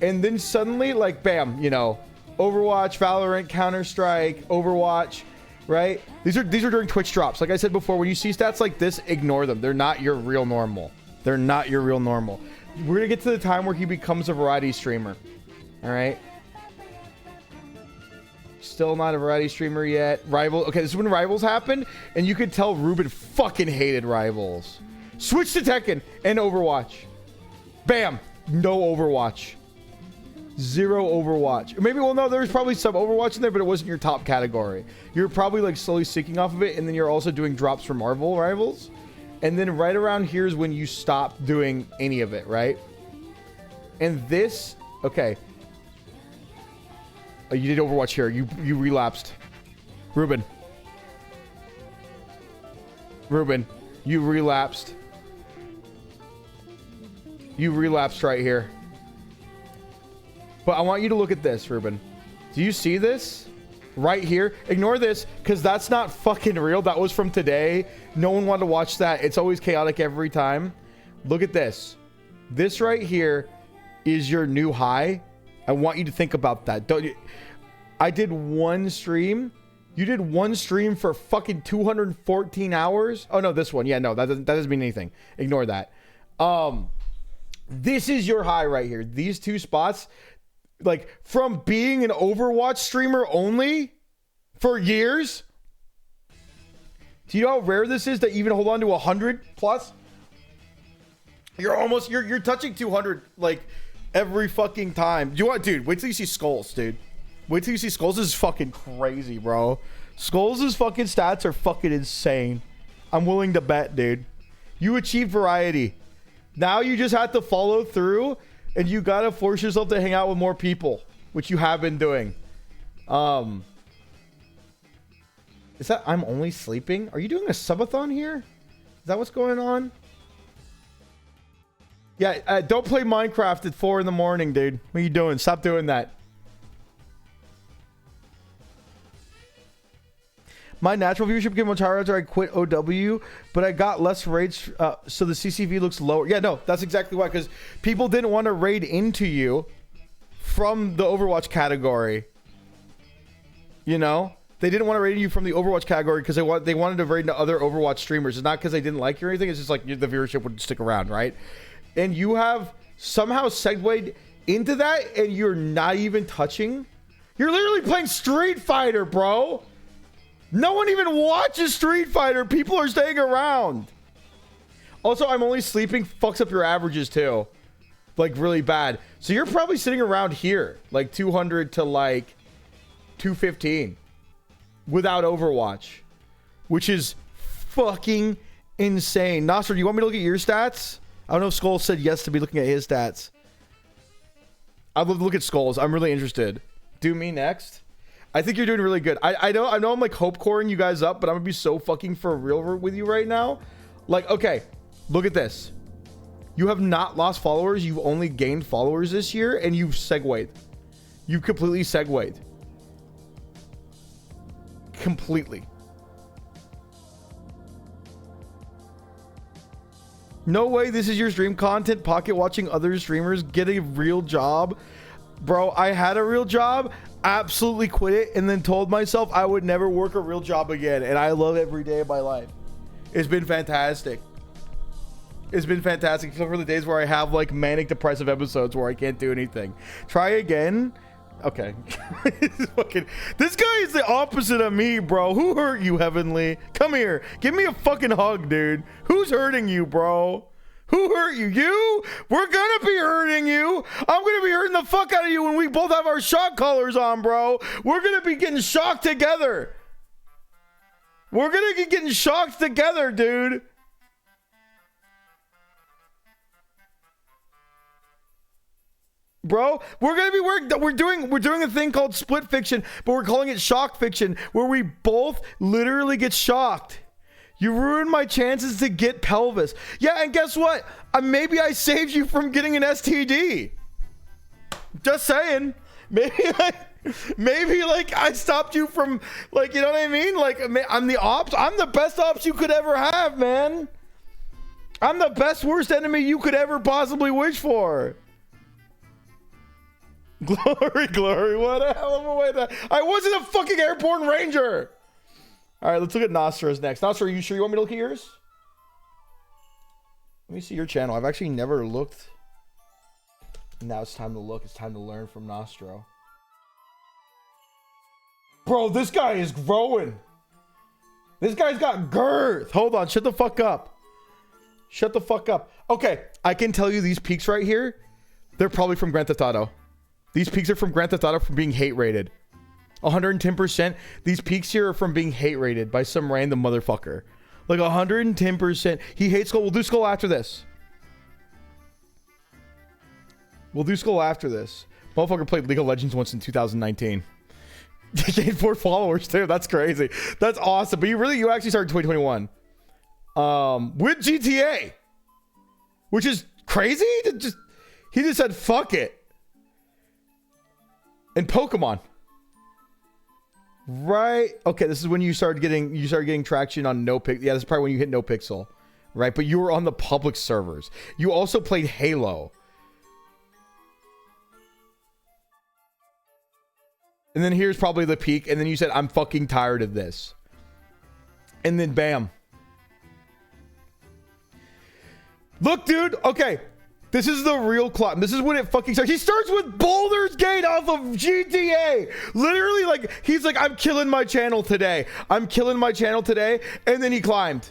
And then suddenly, like, bam, you know, Overwatch, Valorant, Counter-Strike, Overwatch, right? These are during Twitch drops. Like I said before, when you see stats like this, ignore them. They're not your real normal. They're not your real normal. We're going to get to the time where he becomes a variety streamer. All right? Still not a variety streamer yet. Rival. Okay, this is when Rivals happened, and you could tell Ruben fucking hated Rivals. Switch to Tekken and Overwatch. Bam. No Overwatch. Zero Overwatch. Maybe, well, no, there's probably some Overwatch in there, but it wasn't your top category. You're probably like slowly seeking off of it, and then you're also doing drops for Marvel Rivals. And then right around here is when you stop doing any of it, right? And this, okay. Oh, you did Overwatch here. You relapsed. Ruben, you relapsed. You relapsed right here. But I want you to look at this, Ruben. Do you see this? Right here. Ignore this, because that's not fucking real. That was from today. No one wanted to watch that. It's always chaotic every time. Look at this. This right here is your new high. I want you to think about that. Don't you? I did one stream. You did one stream for fucking 214 hours. Oh no, this one. Yeah, no, that doesn't mean anything. Ignore that. This is your high right here. These two spots, like from being an Overwatch streamer only for years. Do you know how rare this is to even hold on to 100 plus? You're touching 200 like every fucking time. Dude, wait till you see Skulls, dude. Wait till you see Skulls. This is fucking crazy, bro. Skulls' fucking stats are fucking insane. I'm willing to bet, dude. You achieved variety. Now you just have to follow through, and you gotta force yourself to hang out with more people, which you have been doing. Is that I'm only sleeping? Are you doing a subathon here? Is that what's going on? Yeah, don't play Minecraft at 4 in the morning, dude. What are you doing? Stop doing that. My natural viewership became much higher after I quit OW, but I got less raids, so the CCV looks lower. Yeah, no, that's exactly why, because people didn't want to raid into you from the Overwatch category. You know? They didn't want to raid you from the Overwatch category because they wanted to raid into other Overwatch streamers. It's not because they didn't like you or anything. It's just like the viewership would stick around, right? And you have somehow segued into that, and you're not even touching. You're literally playing Street Fighter, bro. No one even watches Street Fighter. People are staying around. Also, I'm only sleeping fucks up your averages too. Like really bad. So you're probably sitting around here. Like 200 to like 215. Without Overwatch. Which is fucking insane. Nostra, do you want me to look at your stats? I don't know if Skull said yes to be looking at his stats. I'd love to look at Skulls. I'm really interested. Do me next. I think you're doing really good. I know I'm like hope coring you guys up, but I'm gonna be so fucking for real with you right now. Like, okay, look at this. You have not lost followers. You've only gained followers this year, and you've segued. You completely segued. Completely. No way this is your stream content. Pocket watching other streamers. Get a real job. Bro, I had a real job. Absolutely quit it and then told myself I would never work a real job again, and I love every day of my life. It's been fantastic. It's been fantastic, except for the days where I have like manic depressive episodes where I can't do anything. Try again. Okay. This guy is the opposite of me, bro. Who hurt you, Heavenly? Come here. Give me a fucking hug, dude. Who's hurting you, bro? Who hurt you? You? We're gonna be hurting you. I'm gonna be hurting the fuck out of you when we both have our shock collars on, bro. We're gonna be getting shocked together. We're gonna be getting shocked together, dude. Bro, we're doing a thing called split fiction, but we're calling it shock fiction, where we both literally get shocked. You ruined my chances to get pelvis. Yeah, and guess what? Maybe I saved you from getting an STD. Just saying. Maybe like I stopped you from, like, you know what I mean? Like, I'm the ops. I'm the best ops you could ever have, man. I'm the best worst enemy you could ever possibly wish for. Glory. What a hell of a way to... I wasn't a fucking airborne ranger. All right, let's look at Nostra's next. Nostra, are you sure you want me to look at yours? Let me see your channel. I've actually never looked. Now it's time to look. It's time to learn from Nostro. Bro, this guy is growing. This guy's got girth. Hold on. Shut the fuck up. Shut the fuck up. Okay, I can tell you these peaks right here, they're probably from Grand Theft Auto. These peaks are from Grand Theft Auto from being hate rated. 110%. These peaks here are from being hate rated by some random motherfucker. Like 110%. He hates Skull. We'll do Skull after this. We'll do Skull after this. Motherfucker played League of Legends once in 2019. He gained 4 followers too. That's crazy. That's awesome. But you actually started 2021. With GTA. Which is crazy. He just said fuck it. And Pokemon. Right. Okay, this is when you started getting traction on NoPixel. Yeah, this is probably when you hit NoPixel. Right? But you were on the public servers. You also played Halo. And then here's probably the peak. And then you said, I'm fucking tired of this. And then bam. Look, dude. Okay. This is the real climb. This is when it fucking starts. He starts with Boulder's Gate off of GTA. Literally, like, he's like, I'm killing my channel today. I'm killing my channel today. And then he climbed.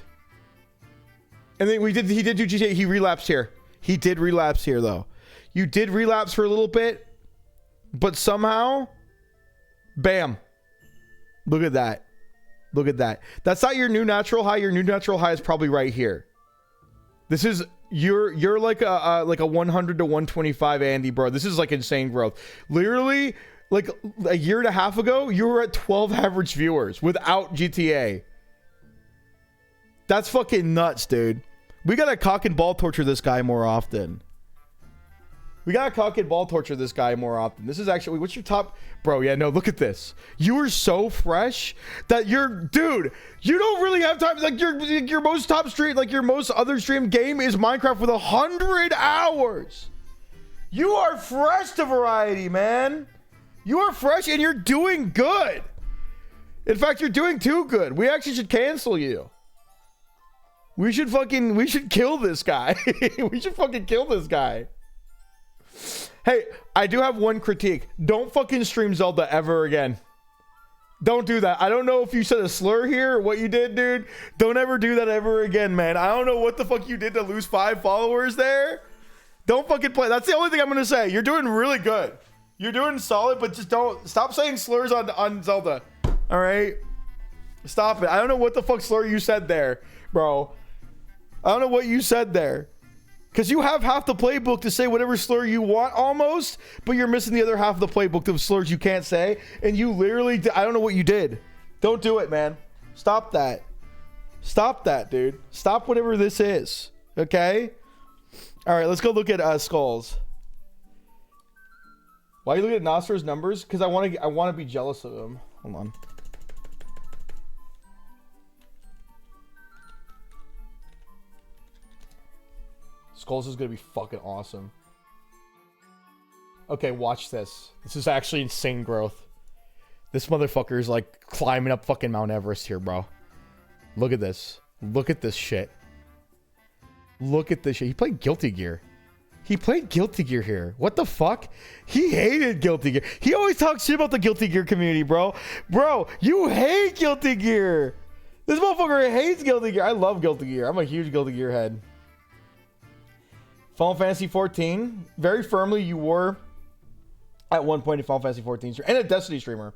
And then he did do GTA. He relapsed here. He did relapse here, though. You did relapse for a little bit. But somehow, bam. Look at that. Look at that. That's not your new natural high. Your new natural high is probably right here. This is you're like a 100 to 125 Andy, bro. This is like insane growth. Literally, like a year and a half ago, you were at 12 average viewers without GTA. That's fucking nuts, dude. We gotta cock and ball torture this guy more often. We gotta cock and ball torture this guy more often. This is actually, what's your top? Bro, yeah, no, look at this. You are so fresh that dude, you don't really have time. Like your most top stream, like your most other stream game is Minecraft with 100 hours. You are fresh to variety, man. You are fresh and you're doing good. In fact, you're doing too good. We actually should cancel you. We should kill this guy. We should fucking kill this guy. Hey, I do have one critique. Don't fucking stream Zelda ever again. Don't do that. I don't know if you said a slur here or what you did, dude. Don't ever do that ever again, man. I don't know what the fuck you did to lose 5 followers there. Don't fucking play. That's the only thing I'm going to say. You're doing really good. You're doing solid, but just stop saying slurs on Zelda. All right? Stop it. I don't know what the fuck slur you said there, bro. I don't know what you said there. Because you have half the playbook to say whatever slur you want almost, but you're missing the other half of the playbook of slurs you can't say. And you literally, I don't know what you did. Don't do it, man. Stop that. Stop that, dude. Stop whatever this is. Okay? All right, let's go look at skulls. Why are you looking at Nasser's numbers? Because I want to be jealous of him. Hold on. Skulls is gonna be fucking awesome. Okay, watch this. This is actually insane growth. This motherfucker is like climbing up fucking Mount Everest here, bro. Look at this. Look at this shit. Look at this shit. He played Guilty Gear. He played Guilty Gear here. What the fuck? He hated Guilty Gear. He always talks shit about the Guilty Gear community, bro. Bro, you hate Guilty Gear. This motherfucker hates Guilty Gear. I love Guilty Gear. I'm a huge Guilty Gear head. Final Fantasy 14. Very firmly, you were at one point a Final Fantasy 14 streamer and a Destiny streamer.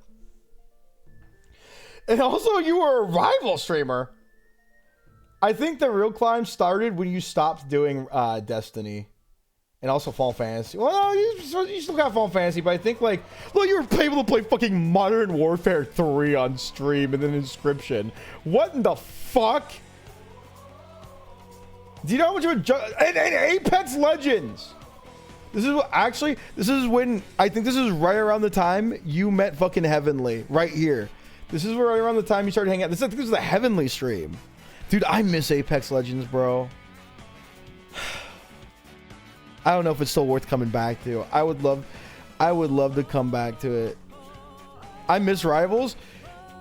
And also, you were a rival streamer. I think the real climb started when you stopped doing Destiny. And also Final Fantasy. Well, you still got Final Fantasy, but I think, like, look, you were able to play fucking Modern Warfare 3 on stream and then Inscription. What in the fuck? Do you know how much of a... And Apex Legends! This is what... Actually, this is when... I think this is right around the time you met fucking Heavenly. Right here. This is right around the time you started hanging out. I think this is the Heavenly stream. Dude, I miss Apex Legends, bro. I don't know if it's still worth coming back to. I would love to come back to it. I miss Rivals.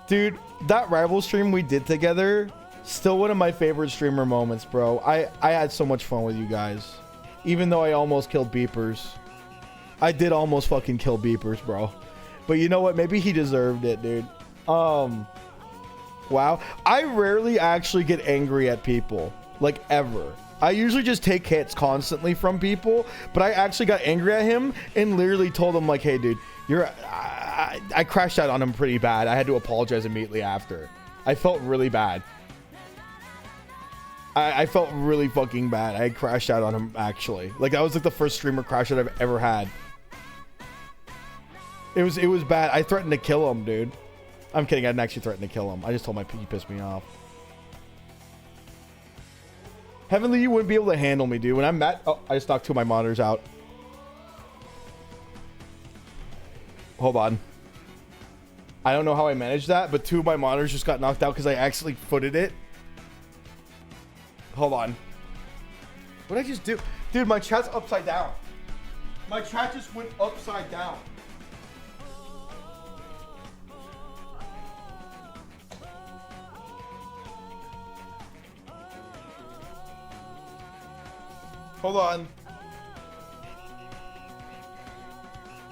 Dude, that Rivals stream we did together... Still one of my favorite streamer moments, bro. I had so much fun with you guys. Even though I almost killed Beepers. I did almost fucking kill Beepers, bro. But you know what? Maybe he deserved it, dude. Wow. I rarely actually get angry at people. Like, ever. I usually just take hits constantly from people. But I actually got angry at him and literally told him, like, hey, dude, I crashed out on him pretty bad. I had to apologize immediately after. I felt really bad. I felt really fucking bad. I crashed out on him, actually. Like, that was like the first streamer crash that I've ever had. It was bad. I threatened to kill him, dude. I'm kidding. I didn't actually threaten to kill him. I just told he pissed me off. Heavenly, you wouldn't be able to handle me, dude. When I'm mad... Oh, I just knocked 2 of my monitors out. Hold on. I don't know how I managed that, but 2 of my monitors just got knocked out because I actually footed it. Hold on. What did I just do? Dude, my chat's upside down. My chat just went upside down. Hold on.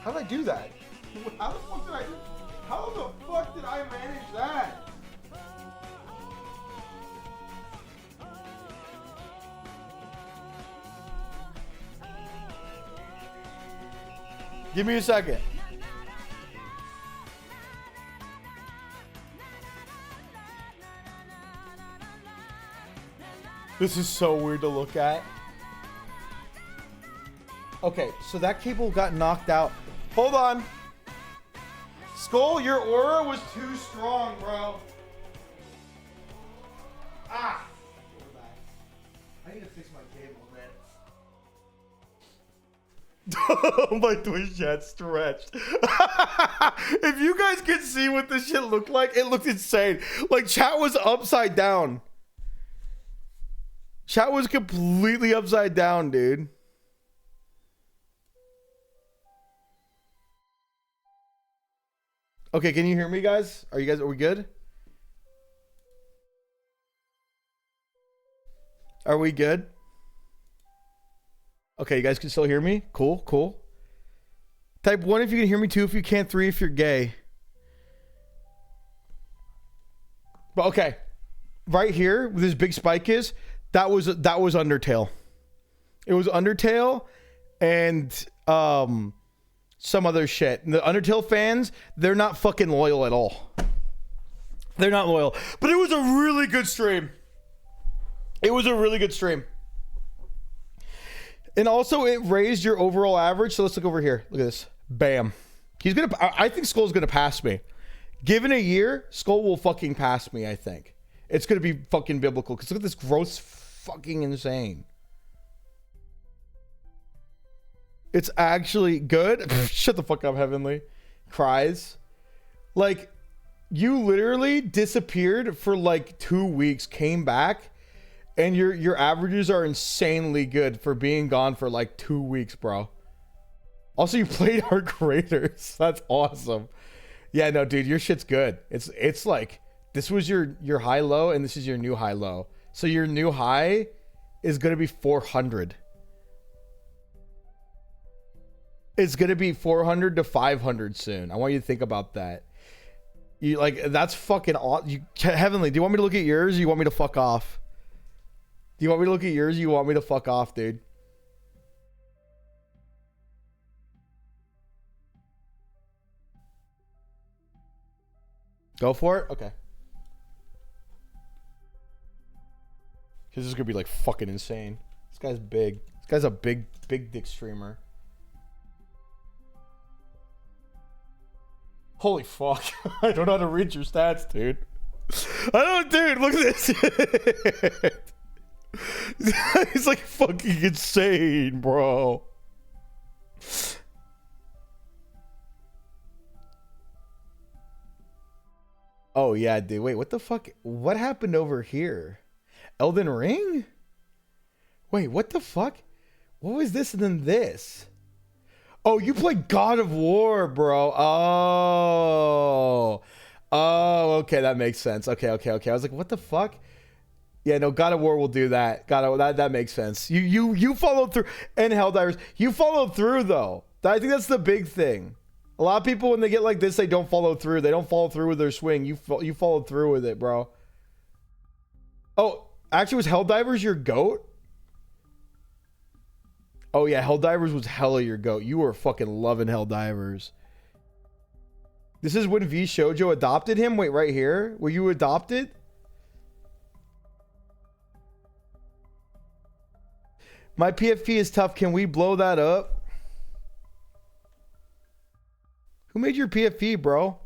How did I do that? How the fuck did I do? How the fuck did I manage that? Give me a second. This is so weird to look at. Okay, so that cable got knocked out. Hold on. Skull, your aura was too strong, bro. Ah! I need to fix my cable, man. My Twitch chat stretched. If you guys could see what this shit looked like, it looked insane. Like, chat was upside down. Chat was completely upside down, dude. Okay, can you hear me, guys? Are we good? Are we good? Okay, you guys can still hear me? Cool, cool. Type 1 if you can hear me, 2 if you can't, 3 if you're gay. But okay. Right here, where this big spike is, that was Undertale. It was Undertale and some other shit. And the Undertale fans, they're not fucking loyal at all. They're not loyal. But it was a really good stream. It was a really good stream. And also it raised your overall average. So let's look over here. Look at this. Bam. I think Skull's gonna pass me. Given a year, Skull will fucking pass me, I think. It's gonna be fucking biblical. Because look at this growth, fucking insane. It's actually good. Shut the fuck up, Heavenly. Cries. Like, you literally disappeared for like 2 weeks, came back, and your averages are insanely good for being gone for like 2 weeks, bro. Also, you played our creators. That's awesome. Yeah, no, dude, your shit's good. It's like, this was your high low, and this is your new high low. So your new high is gonna be 400. It's gonna be 400 to 500 soon. I want you to think about that. You like, that's fucking awesome. Heavenly, do you want me to look at yours? Or you want me to fuck off? Do you want me to look at yours? Or you want me to fuck off, dude? Go for it. Okay. This is gonna be like fucking insane. This guy's big. This guy's a big dick streamer. Holy fuck. I don't know how to read your stats, dude. I don't, dude, look at this. He's like fucking insane, bro. Oh yeah, dude. Wait, what the fuck? What happened over here? Elden Ring? Wait, what the fuck? What was this and then this? Oh, you played God of War, bro. Oh, okay, that makes sense. Okay. I was like, what the fuck? Yeah, no, God of War will do that. That makes sense. You followed through, and Helldivers, you followed through though. I think that's the big thing. A lot of people, when they get like this, they don't follow through. They don't follow through with their swing. You followed through with it, bro. Oh, actually, was Helldivers your GOAT? Oh yeah, Helldivers was hella your GOAT. You were fucking loving Helldivers. This is when V Shoujo adopted him? Wait, right here? Were you adopted? My PFP is tough. Can we blow that up? Who made your PFP, bro?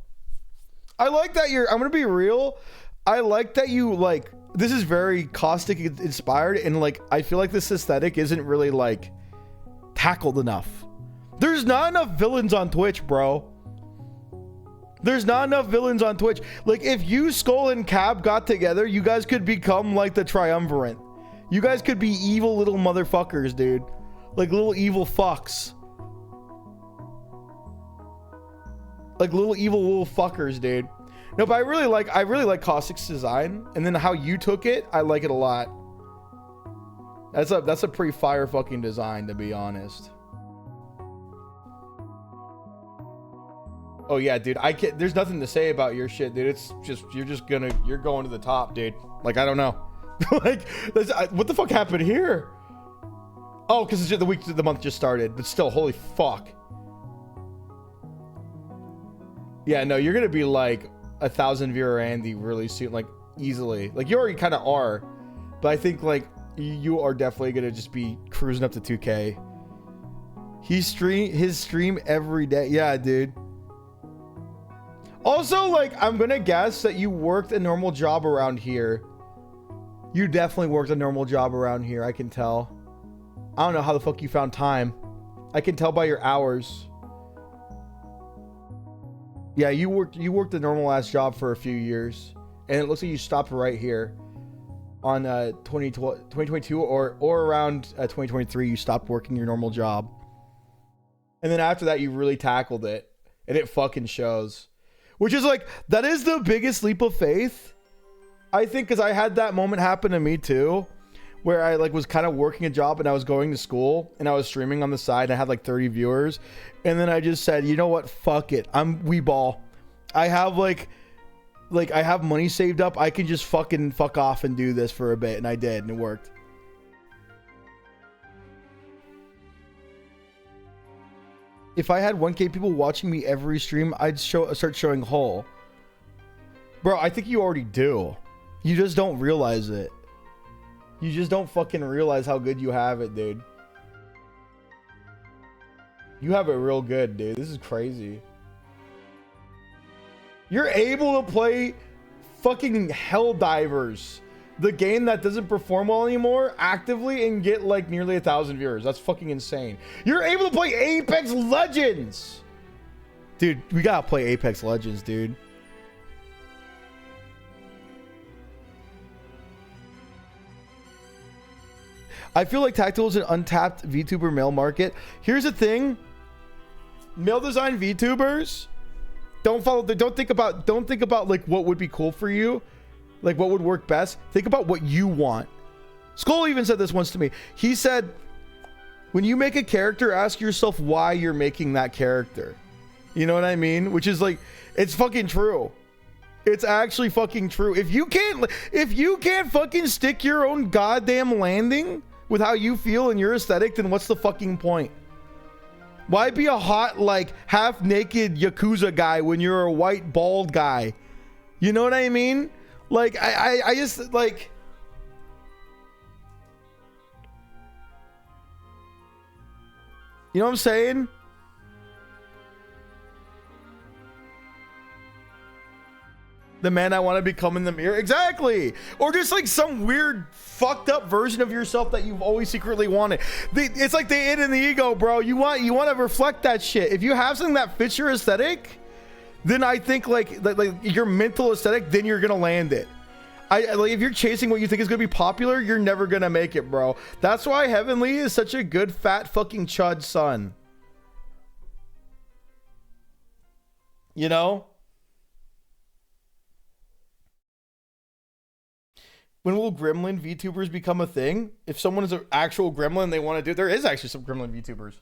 I like that I'm gonna be real. I like that you, like, this is very caustic inspired, and like, I feel like this aesthetic isn't really like tackled enough. There's not enough villains on Twitch, bro. There's not enough villains on Twitch. Like, if you, Skull, and Cab got together, you guys could become like the Triumvirate. You guys could be evil little motherfuckers, dude. Like little evil fucks. Like little evil little fuckers, dude. No, but I really like Caustic's design, and then how you took it, I like it a lot. That's a pretty fire fucking design, to be honest. Oh yeah, dude. I can't. There's nothing to say about your shit, dude. It's just you're going to the top, dude. Like I don't know. Like what the fuck happened here? Oh, because the month just started. But still, holy fuck. Yeah, no, you're gonna be like 1,000 viewer Andy really soon, like easily. Like you already kind of are, but I think like you are definitely gonna just be cruising up to 2K. His stream every day. Yeah, dude. Also, like, I'm gonna guess that you worked a normal job around here. You definitely worked a normal job around here, I can tell. I don't know how the fuck you found time. I can tell by your hours. Yeah, you worked a normal ass job for a few years. And it looks like you stopped right here. On 2022 or around 2023, you stopped working your normal job. And then after that, you really tackled it. And it fucking shows. Which is like, that is the biggest leap of faith. I think because I had that moment happen to me too. Where I like was kind of working a job and I was going to school. And I was streaming on the side and I had like 30 viewers. And then I just said, you know what? Fuck it. We ball. I have like I have money saved up. I can just fucking fuck off and do this for a bit. And I did. And it worked. If I had 1K people watching me every stream, I'd start showing whole. Bro, I think you already do. You just don't realize it. You just don't fucking realize how good you have it, dude. You have it real good, dude. This is crazy. You're able to play fucking Helldivers, the game that doesn't perform well anymore, actively and get like nearly 1,000 viewers. That's fucking insane. You're able to play Apex Legends. Dude, we gotta play Apex Legends, dude. I feel like Tactical is an untapped VTuber male market. Here's the thing. Male design VTubers don't think about like what would be cool for you. Like what would work best. Think about what you want. Skull even said this once to me. He said, when you make a character, ask yourself why you're making that character. You know what I mean? Which is like, it's fucking true. It's actually fucking true. If you can't fucking stick your own goddamn landing with how you feel and your aesthetic, then what's the fucking point? Why be a hot, like, half-naked Yakuza guy when you're a white, bald guy? You know what I mean? Like, I just, like... You know what I'm saying? The man I want to become in the mirror. Exactly. Or just like some weird fucked up version of yourself that you've always secretly wanted. It's like the id and the ego, bro. You want to reflect that shit. If you have something that fits your aesthetic, then I think like your mental aesthetic, then you're going to land it. Like if you're chasing what you think is going to be popular, you're never going to make it, bro. That's why Heavenly is such a good fat fucking chud son. You know? When will gremlin VTubers become a thing? If someone is an actual gremlin, they want to do it. There is actually some gremlin VTubers.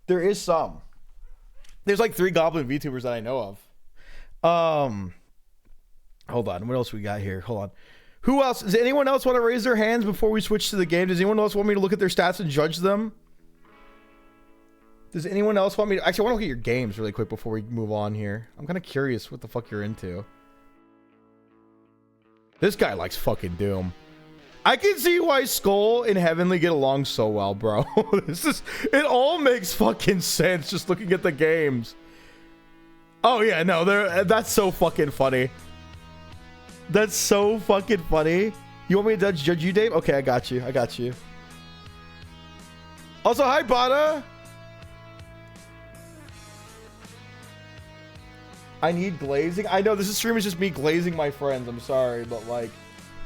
There is some. There's like 3 goblin VTubers that I know of. Hold on. What else we got here? Hold on. Who else? Does anyone else want to raise their hands before we switch to the game? Does anyone else want me to look at their stats and judge them? Does anyone else want me to... Actually, I want to look at your games really quick before we move on here. I'm kind of curious what the fuck you're into. This guy likes fucking Doom. I can see why Skull and Heavenly get along so well, bro. It all makes fucking sense just looking at the games. Oh yeah, no, that's so fucking funny. That's so fucking funny. You want me to judge you, Dave? Okay, I got you. Also, hi, Bada. I need glazing. I know this stream is just me glazing my friends. I'm sorry, but like,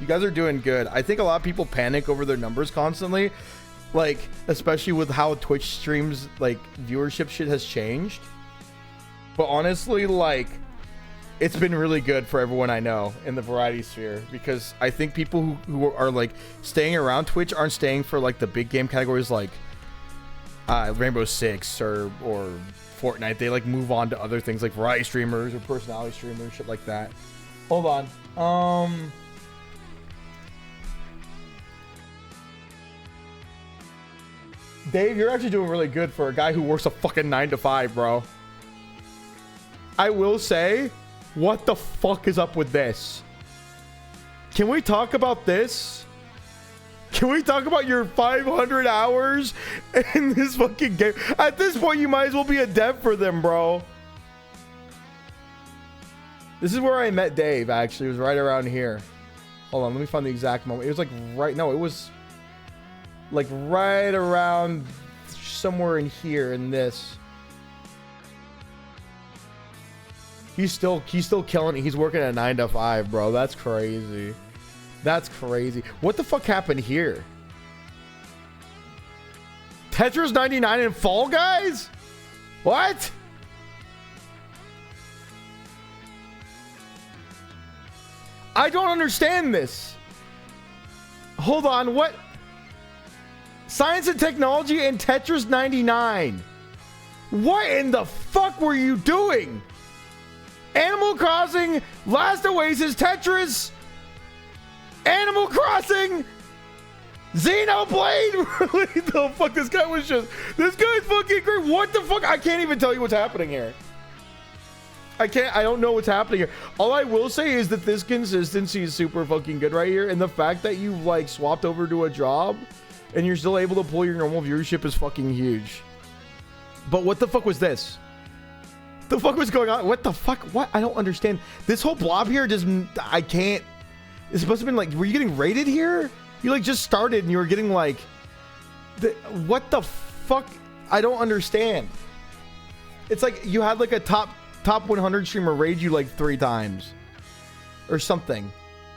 you guys are doing good. I think a lot of people panic over their numbers constantly, like especially with how Twitch streams like viewership shit has changed. But honestly, like, it's been really good for everyone I know in the variety sphere, because I think people who are like staying around Twitch aren't staying for like the big game categories like Rainbow Six or Fortnite, they like move on to other things like variety streamers or personality streamers, shit like that. Hold on. Dave, you're actually doing really good for a guy who works a fucking 9 to 5, bro. I will say, what the fuck is up with this? Can we talk about this? Can we talk about your 500 hours in this fucking game? At this point, you might as well be a dev for them, bro. This is where I met Dave, actually. It was right around here. Hold on, let me find the exact moment. It was like right... No, it was... like right around somewhere in here in this. He's still killing it. He's working at 9 to 5, bro. That's crazy. That's crazy. What the fuck happened here? Tetris 99 and Fall Guys? What? I don't understand this. Hold on, what? Science and Technology and Tetris 99. What in the fuck were you doing? Animal Crossing, Last Oasis, Tetris, Animal Crossing, Xenoblade. Really, the fuck? This guy's fucking great. What the fuck? I can't even tell you what's happening here. I don't know what's happening here. All I will say is that this consistency is super fucking good right here. And the fact that you like swapped over to a job and you're still able to pull your normal viewership is fucking huge. But what the fuck was this? The fuck was going on? What the fuck? What? I don't understand. This whole blob here just... I can't... It's supposed to have been like... Were you getting rated here? You like just started and you were getting like... What the fuck? I don't understand. It's like you had like a top 100 streamer raid you like 3 times. Or something.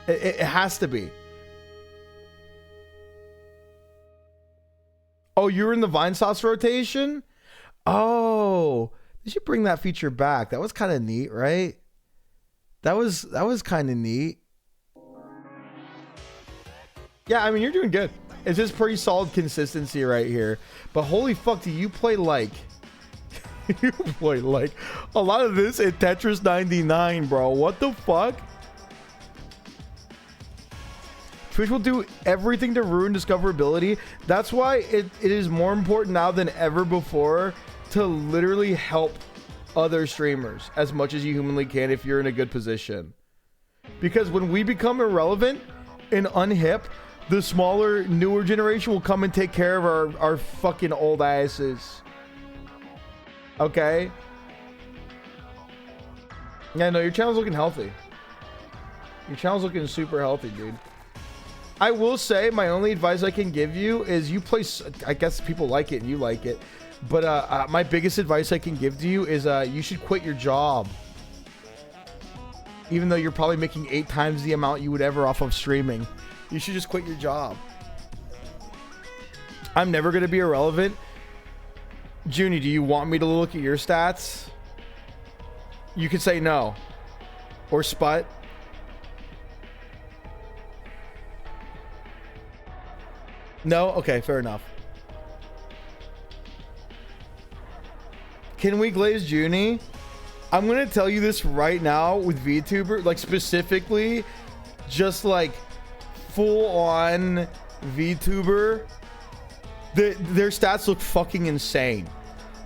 It has to be. Oh, you were in the Vine Sauce rotation? Oh, they should bring that feature back. That was kind of neat, right? That was kind of neat. Yeah, I mean, you're doing good. It's just pretty solid consistency right here. But holy fuck, do you play like... you play like a lot of this in Tetris 99, bro. What the fuck? Twitch will do everything to ruin discoverability. That's why it is more important now than ever before to literally help other streamers as much as you humanly can if you're in a good position. Because when we become irrelevant and unhip, the smaller, newer generation will come and take care of our fucking old asses. Okay? Yeah, no, your channel's looking healthy. Your channel's looking super healthy, dude. I will say my only advice I can give you is you play... I guess people like it and you like it. But my biggest advice I can give to you is you should quit your job. Even though you're probably making 8 times the amount you would ever off of streaming. You should just quit your job. I'm never going to be irrelevant. Junie, do you want me to look at your stats? You could say no. Or Sput. No? Okay, fair enough. Can we glaze Junie? I'm going to tell you this right now with VTuber, like specifically, just like full on VTuber, their stats look fucking insane.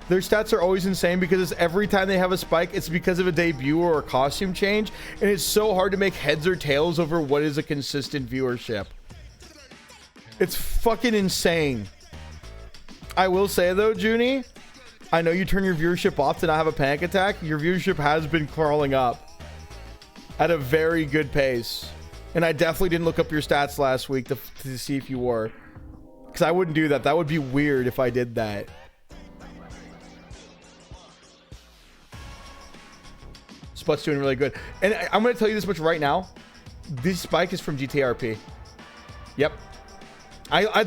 Their stats are always insane because every time they have a spike, it's because of a debut or a costume change. And it's so hard to make heads or tails over what is a consistent viewership. It's fucking insane. I will say though, Junie, I know you turn your viewership off to not have a panic attack. Your viewership has been crawling up at a very good pace. And I definitely didn't look up your stats last week to see if you were. Because I wouldn't do that. That would be weird if I did that. Sput's doing really good. And I'm going to tell you this much right now. This spike is from GTRP. Yep.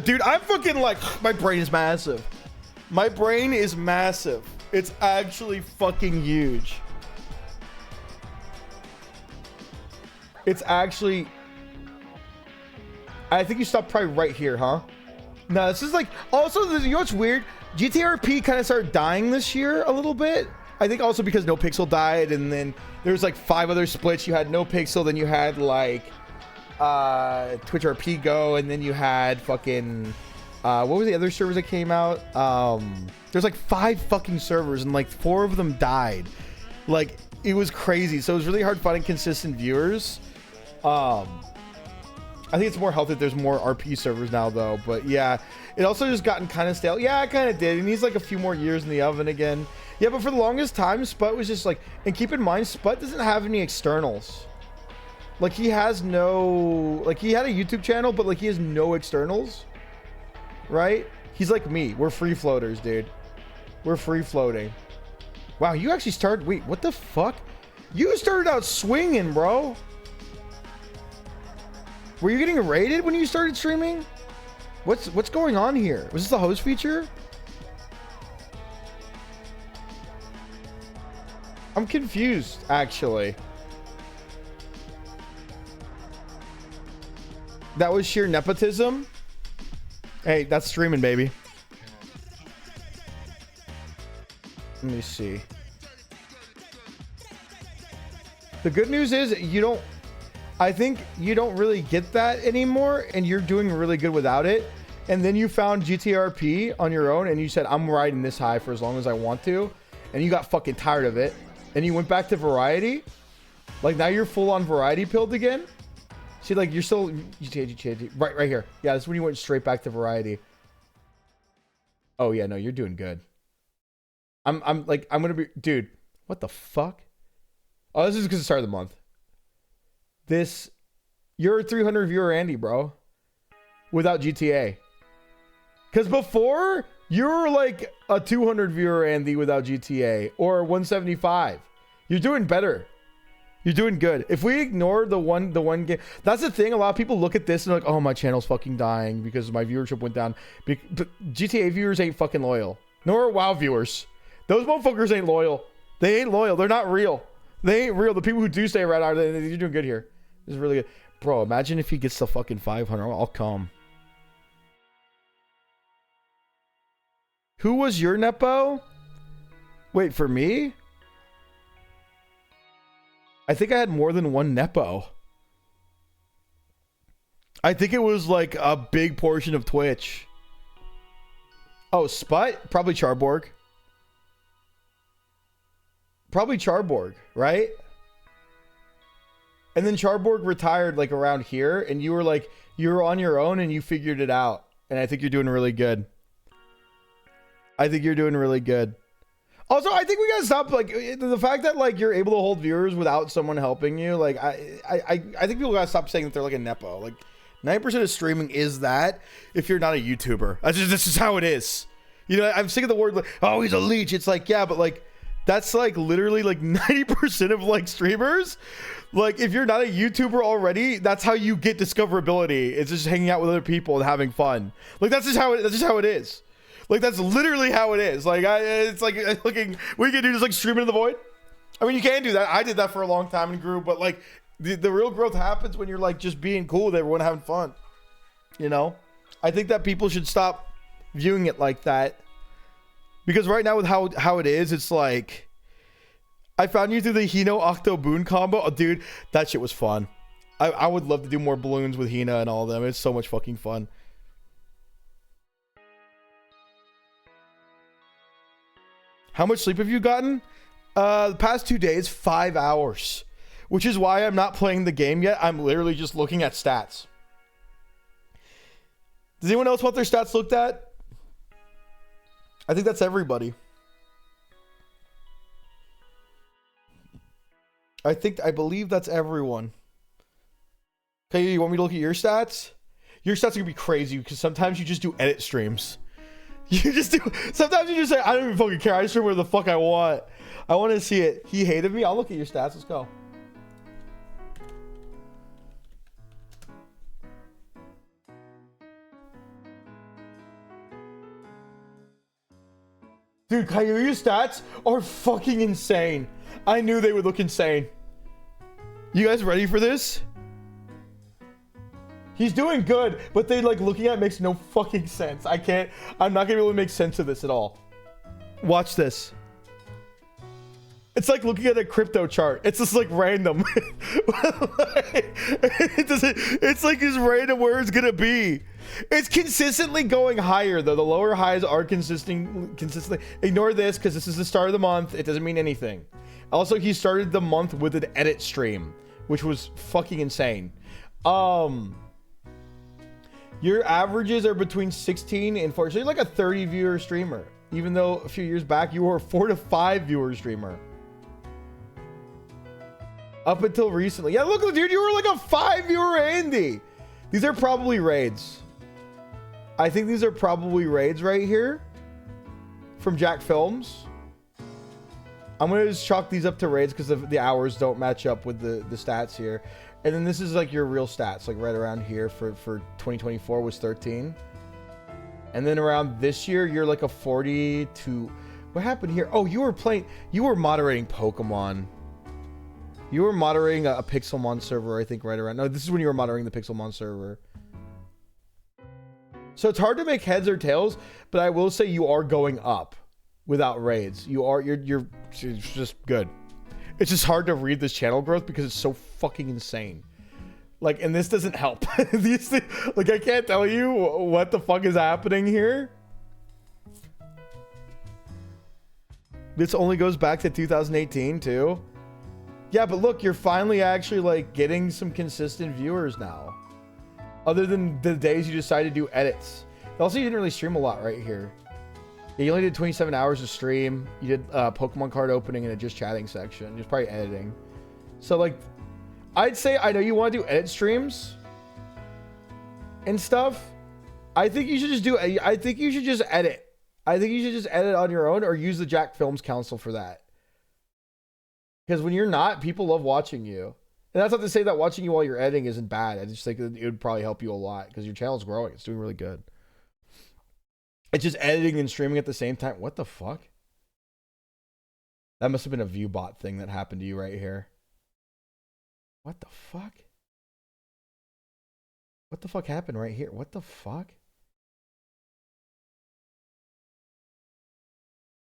Dude, I'm fucking like... My brain is massive. My brain is massive. It's actually fucking huge. It's actually... I think you stopped probably right here, huh? No, this is like also you know what's weird? GTRP kind of started dying this year a little bit. I think also because No Pixel died, and then there's like 5 other splits. You had No Pixel, then you had like Twitch RP Go, and then you had fucking what were the other servers that came out? There's like 5 fucking servers, and like 4 of them died. Like it was crazy. So it was really hard finding consistent viewers. I think it's more healthy that there's more RP servers now though, but yeah, it also just gotten kind of stale. Yeah, it kind of did. It needs like a few more years in the oven again. Yeah, but for the longest time, Sput was just like, and keep in mind, Sput doesn't have any externals. Like he has no, like he had a YouTube channel, but like he has no externals, right? He's like me. We're free floaters, dude. We're free floating. Wow, you actually started, wait, what the fuck? You started out swinging, bro. Were you getting raided when you started streaming? What's going on here? Was this the host feature? I'm confused, actually. That was sheer nepotism? Hey, that's streaming, baby. Let me see. The good news is I think you don't really get that anymore, and you're doing really good without it. And then you found GTRP on your own, and you said, I'm riding this high for as long as I want to. And you got fucking tired of it. And you went back to variety. Like, now you're full on variety pilled again. See, like, you're still... Right here. Yeah, that's when you went straight back to variety. Oh, yeah, no, you're doing good. I'm gonna be... Dude, what the fuck? Oh, this is because it started the month. You're a 300 viewer Andy, bro, without GTA. Because before you were like a 200 viewer Andy without GTA, or 175. You're doing better. You're doing good. If we ignore the one game, that's the thing. A lot of people look at this and they're like, oh, my channel's fucking dying because my viewership went down. But GTA viewers ain't fucking loyal. Nor are WoW viewers. Those motherfuckers ain't loyal. They ain't loyal. They're not real. They ain't real. The people who do stay around are, you're doing good here. This is really good. Bro, imagine if he gets to fucking 500. I'll come. Who was your Nepo? Wait, for me? I think I had more than one Nepo. I think it was like a big portion of Twitch. Oh, Sput? Probably Charborg. Probably Charborg, right? And then Charborg retired like around here, and you were like, you were on your own and you figured it out. And I think you're doing really good. I think you're doing really good. Also, I think we gotta stop like the fact that like you're able to hold viewers without someone helping you. Like I think people gotta stop saying that they're like a Nepo. Like 90% of streaming is that if you're not a YouTuber. That's just how it is. You know, I'm sick of the word like, oh, he's a leech. It's like, yeah, but like that's like literally like 90% of like streamers. Like if you're not a YouTuber already, that's how you get discoverability. It's just hanging out with other people and having fun. Like that's just how it is. Like that's literally how it is. Like it's like looking. We can do just like streaming in the void. I mean, you can do that. I did that for a long time and grew, but like the real growth happens when you're like just being cool with everyone, having fun. You know, I think that people should stop viewing it like that, because right now with how it is, it's like I found you through the Hino Octo BOON combo. Oh, dude, that shit was fun. I would love to do more balloons with Hina and all of them. It's so much fucking fun. How much sleep have you gotten? The past 2 days, 5 hours. Which is why I'm not playing the game yet. I'm literally just looking at stats. Does anyone else want their stats looked at? I think that's everybody. I believe that's everyone. Okay, you want me to look at your stats? Your stats are gonna be crazy because sometimes you just do edit streams. You just do. Sometimes you just say, I don't even fucking care. I just stream where the fuck I want. I want to see it. He hated me. I'll look at your stats. Let's go. Dude, Kayuya's stats are fucking insane. I knew they would look insane. You guys ready for this? He's doing good, but they like looking at it makes no fucking sense. I'm not gonna be able to make sense of this at all. Watch this. It's like looking at a crypto chart. It's just like random. It's like just random where it's gonna be. It's consistently going higher though. The lower highs are consistently. Ignore this because this is the start of the month. It doesn't mean anything. Also, he started the month with an edit stream, which was fucking insane. Your averages are between 16 and 4. So you're like a 30 viewer streamer. Even though a few years back you were a 4 to 5 viewer streamer. Up until recently. Yeah, look, dude, you were like a 5 viewer Andy. These are probably raids. I think these are probably raids right here. From Jack Films. I'm going to just chalk these up to raids because the hours don't match up with the stats here. And then this is like your real stats, like right around here for 2024 was 13. And then around this year, you're like a 42. What happened here? Oh, you were moderating Pokemon. You were moderating a Pixelmon server, I think, right around. No, this is when you were moderating the Pixelmon server. So it's hard to make heads or tails, but I will say you are going up without raids. You're just good. It's just hard to read this channel growth because it's so fucking insane. Like, and this doesn't help. These things, like, I can't tell you what the fuck is happening here. This only goes back to 2018 too. Yeah, but look, you're finally actually like getting some consistent viewers now. Other than the days you decided to do edits. Also, you didn't really stream a lot right here. Yeah, you only did 27 hours of stream. You did Pokemon card opening and a just chatting section. Just probably editing. So like, I'd say, I know you want to do edit streams and stuff. I think you should just do, I think you should just edit. I think you should just edit on your own or use the Jack Films Council for that. Because when you're not, people love watching you. And that's not to say that watching you while you're editing isn't bad. I just think it would probably help you a lot because your channel's growing. It's doing really good. It's just editing and streaming at the same time. What the fuck? That must have been a ViewBot thing that happened to you right here. What the fuck? What the fuck happened right here? What the fuck?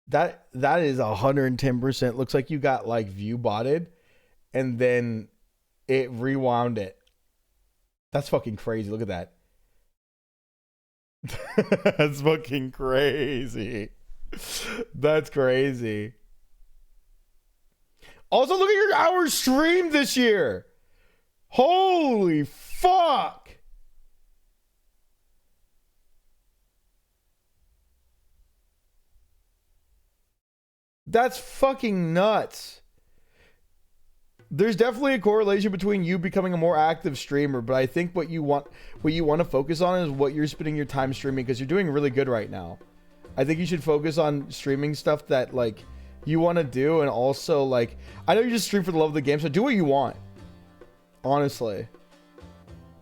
That is 110%. Looks like you got like ViewBotted and then it rewound it. That's fucking crazy. Look at that. That's fucking crazy. That's crazy. Also, look at your hours streamed this year. Holy fuck. That's fucking nuts. There's definitely a correlation between you becoming a more active streamer, but I think what you want to focus on is what you're spending your time streaming because you're doing really good right now. I think you should focus on streaming stuff that like you want to do, and also like I know you just stream for the love of the game, so do what you want. Honestly,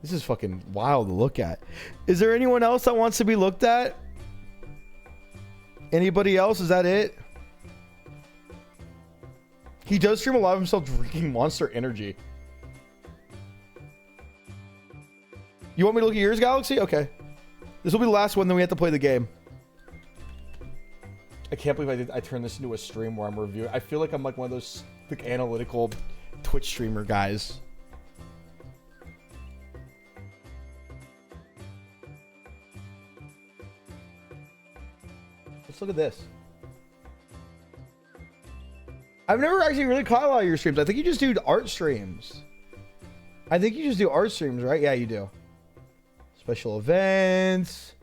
this is fucking wild to look at. Is there anyone else that wants to be looked at? Anybody else? Is that it? He does stream a lot of himself drinking Monster Energy. You want me to look at yours, Galaxy? Okay. This will be the last one, then we have to play the game. I can't believe I turned this into a stream where I'm reviewing. I feel like I'm like one of those like analytical Twitch streamer guys. Let's look at this. I've never actually really caught a lot of your streams. I think you just do art streams. I think you just do art streams, right? Yeah, you do. Special events.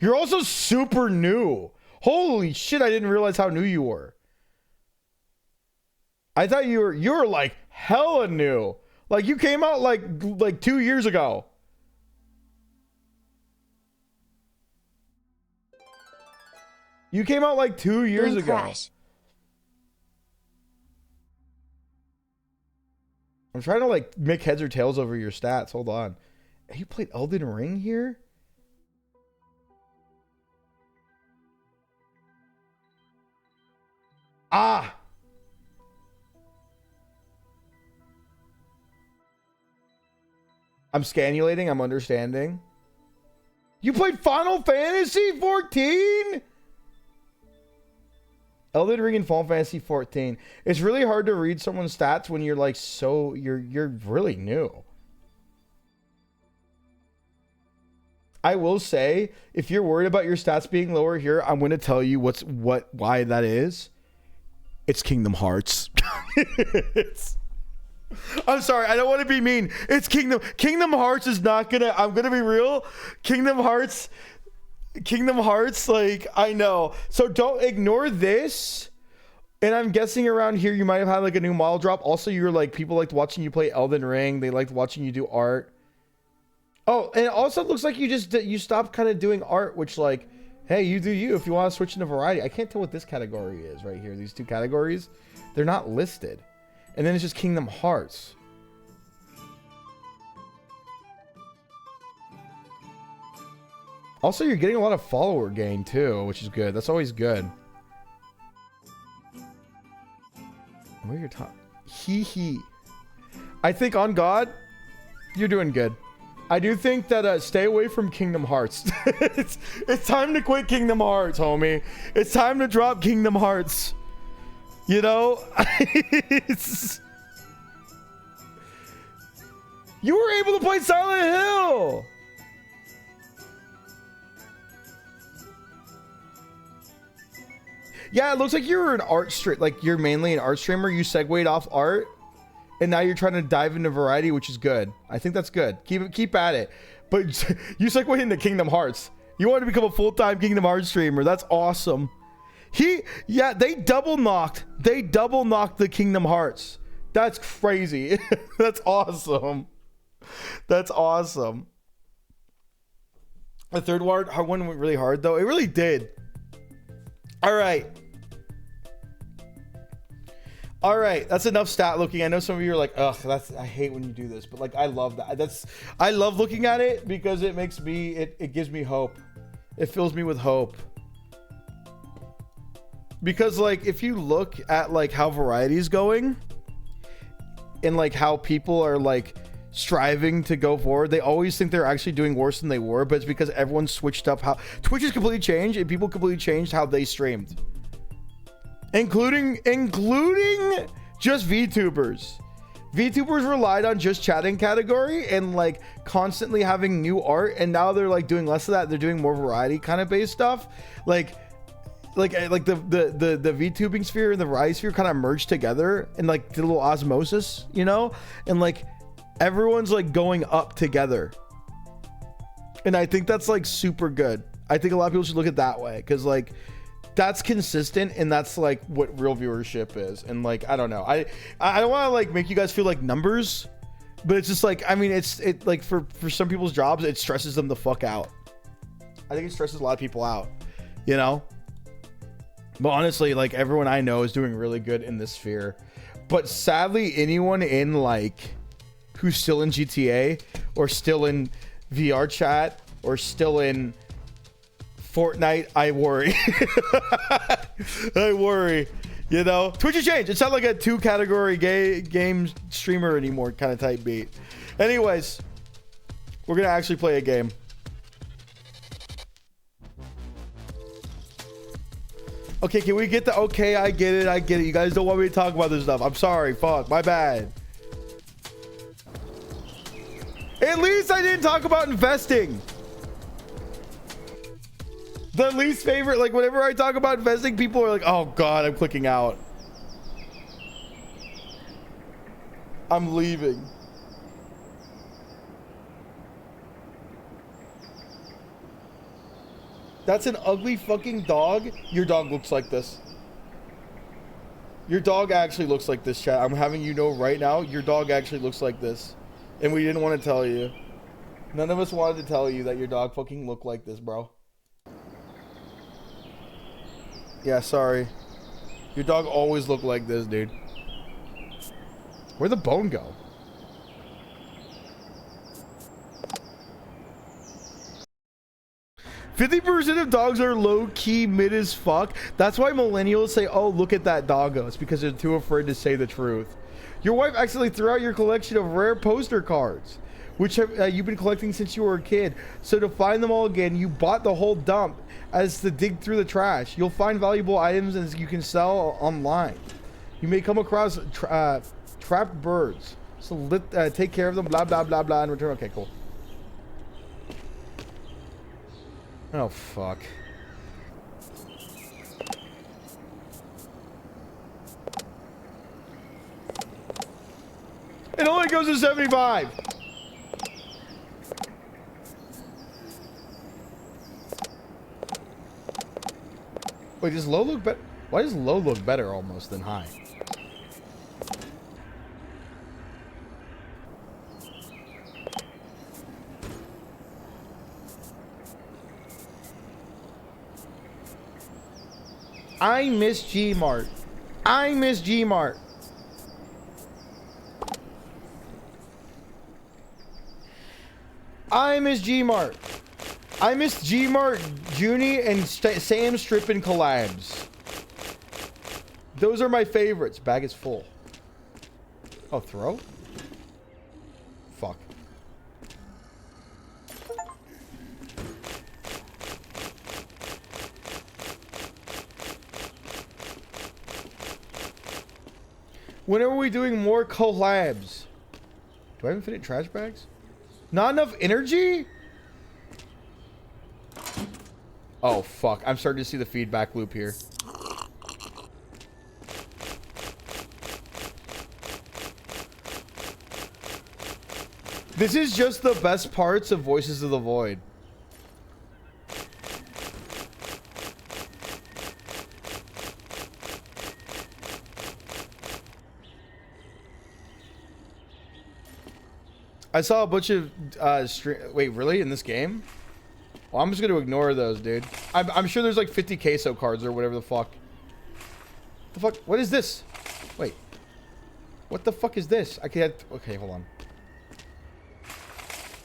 You're also super new. Holy shit, I didn't realize how new you were. I thought you were like hella new. Like you came out like 2 years ago. You came out like 2 years ago. Crash. I'm trying to like make heads or tails over your stats. Hold on. You played Elden Ring here? Ah! I'm scanulating. I'm understanding. You played Final Fantasy 14? Elden Ring and Final Fantasy 14. It's really hard to read someone's stats when you're like you're really new. I will say, if you're worried about your stats being lower here, I'm going to tell you why that is. It's Kingdom Hearts. I'm sorry, I don't want to be mean. It's Kingdom Hearts is not gonna, I'm gonna be real. Kingdom Hearts, like, I know. So don't ignore this. And I'm guessing around here you might have had like a new model drop. Also, you're like, people liked watching you play Elden Ring. They liked watching you do art. Oh, and it also looks like you stopped kind of doing art, which, like, hey, you do you. If you want to switch into variety, I can't tell what this category is right here. These two categories, they're not listed. And then it's just Kingdom Hearts. Also, you're getting a lot of follower gain too, which is good. That's always good. Where are your top? Hee. I think on God, you're doing good. I do think that stay away from Kingdom Hearts. it's time to quit Kingdom Hearts, homie. It's time to drop Kingdom Hearts. You know? You were able to play Silent Hill. Yeah, it looks like you're an art stream, like you're mainly an art streamer. You segued off art. And now you're trying to dive into variety, which is good. I think that's good. Keep at it. But you segued into Kingdom Hearts. You want to become a full-time Kingdom Hearts streamer. That's awesome. They double knocked the Kingdom Hearts. That's crazy. That's awesome. That's awesome. The third one went really hard though. It really did. All right. All right, that's enough stat looking. I know some of you are like, ugh, I hate when you do this, but like, I love that. I love looking at it because it makes me, it gives me hope. It fills me with hope. Because like, if you look at like how variety is going and like how people are like striving to go forward, they always think they're actually doing worse than they were, but it's because everyone switched up how Twitch has completely changed and people completely changed how they streamed. Including just VTubers. VTubers relied on just chatting category and like constantly having new art, and now they're like doing less of that. They're doing more variety kind of based stuff. Like the VTubing sphere and the variety sphere kind of merged together and like did a little osmosis, you know? And like everyone's like going up together. And I think that's like super good. I think a lot of people should look at it that way, because like that's consistent and that's like what real viewership is. And like, I don't know, I don't want to like make you guys feel like numbers, but it's just like, I mean, it like for some people's jobs, it stresses them the fuck out. I think it stresses a lot of people out, you know? But honestly, like everyone I know is doing really good in this sphere. But sadly, anyone in like who's still in GTA or still in VR chat or still in Fortnite, I worry. I worry. You know, Twitch has changed. It's not like a 2-category game streamer anymore kind of type beat. Anyways, we're gonna actually play a game. Okay, can we get the okay? I get it. You guys don't want me to talk about this stuff. I'm sorry. Fuck, my bad. At least I didn't talk about investing. The least favorite, like whenever I talk about investing, people are like, oh God, I'm clicking out. I'm leaving. That's an ugly fucking dog. Your dog looks like this. Your dog actually looks like this, chat. I'm having you know right now, your dog actually looks like this. And we didn't want to tell you. None of us wanted to tell you that your dog fucking looked like this, bro. Yeah, sorry. Your dog always looked like this, dude. Where'd the bone go? %50 of dogs are low-key mid as fuck. That's why millennials say, oh, look at that doggo. It's because they're too afraid to say the truth. Your wife accidentally threw out your collection of rare poster cards. which have, you've been collecting since you were a kid. So to find them all again, you bought the whole dump as to dig through the trash. You'll find valuable items as you can sell online. You may come across trapped birds. So take care of them, blah, blah, blah, blah, and return. Okay, cool. Oh, fuck. It only goes to 75. Wait, does low look better? Why does low look better almost than high? I miss G-Mart. I miss G-Mart. I miss G-Mart. I miss G-Mart, Junie, and Sam Strippin collabs. Those are my favorites. Bag is full. Oh, throw? Fuck. When are we doing more collabs? Do I have infinite trash bags? Not enough energy? Oh, fuck. I'm starting to see the feedback loop here. This is just the best parts of Voices of the Void. I saw a bunch of wait, really? In this game? Well, I'm just gonna ignore those, dude. I'm sure there's like 50 queso cards or whatever the fuck. The fuck? What is this? Wait. What the fuck is this? I can't. Okay, hold on.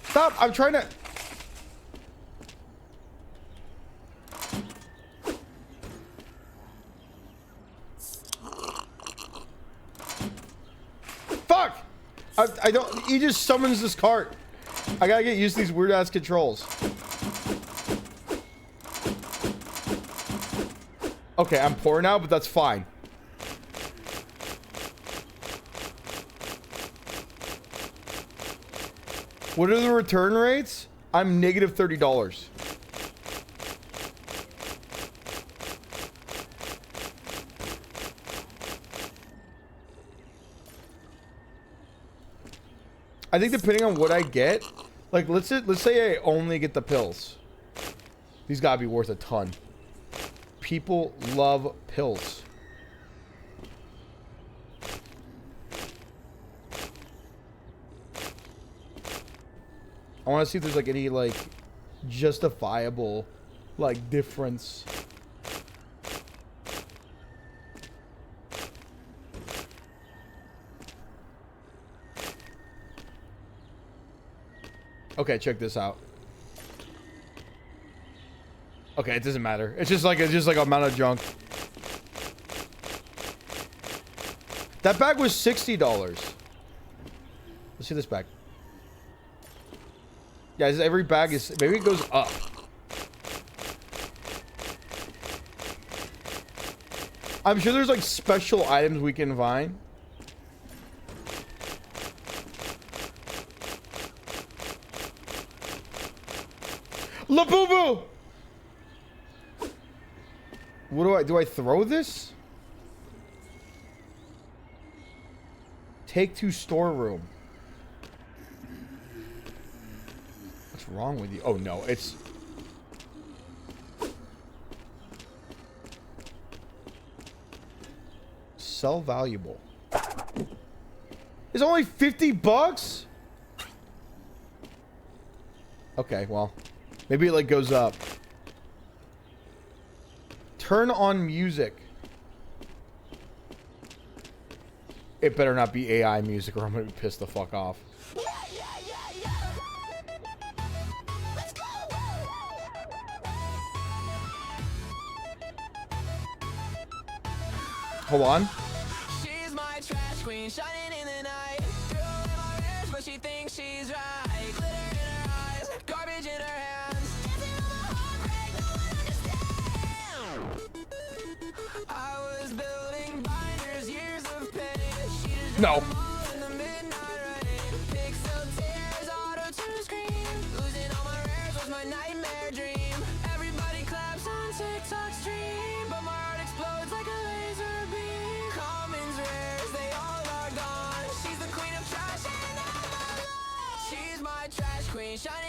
Stop! I'm trying to. Fuck! I don't. He just summons this cart. I gotta get used to these weird ass controls. Okay, I'm poor now, but that's fine. What are the return rates? I'm negative $30. I think depending on what I get, like let's say I only get the pills. These gotta be worth a ton. People love pills. I want to see if there's like any like justifiable like difference. Okay, check this out. Okay, it doesn't matter. It's just like amount of junk. That bag was $60. Let's see this bag. Yeah, every bag is... Maybe it goes up. I'm sure there's like special items we can find. Labubu! What do I throw this? Take to storeroom. What's wrong with you? Oh no, it's... Sell valuable. It's only 50 bucks? Okay, well, maybe it like goes up. Turn on music. It better not be AI music or I'm gonna be pissed the fuck off. Hold on. She's my trash queen, shining in the night. Girl in my ears, but she thinks she's right. No.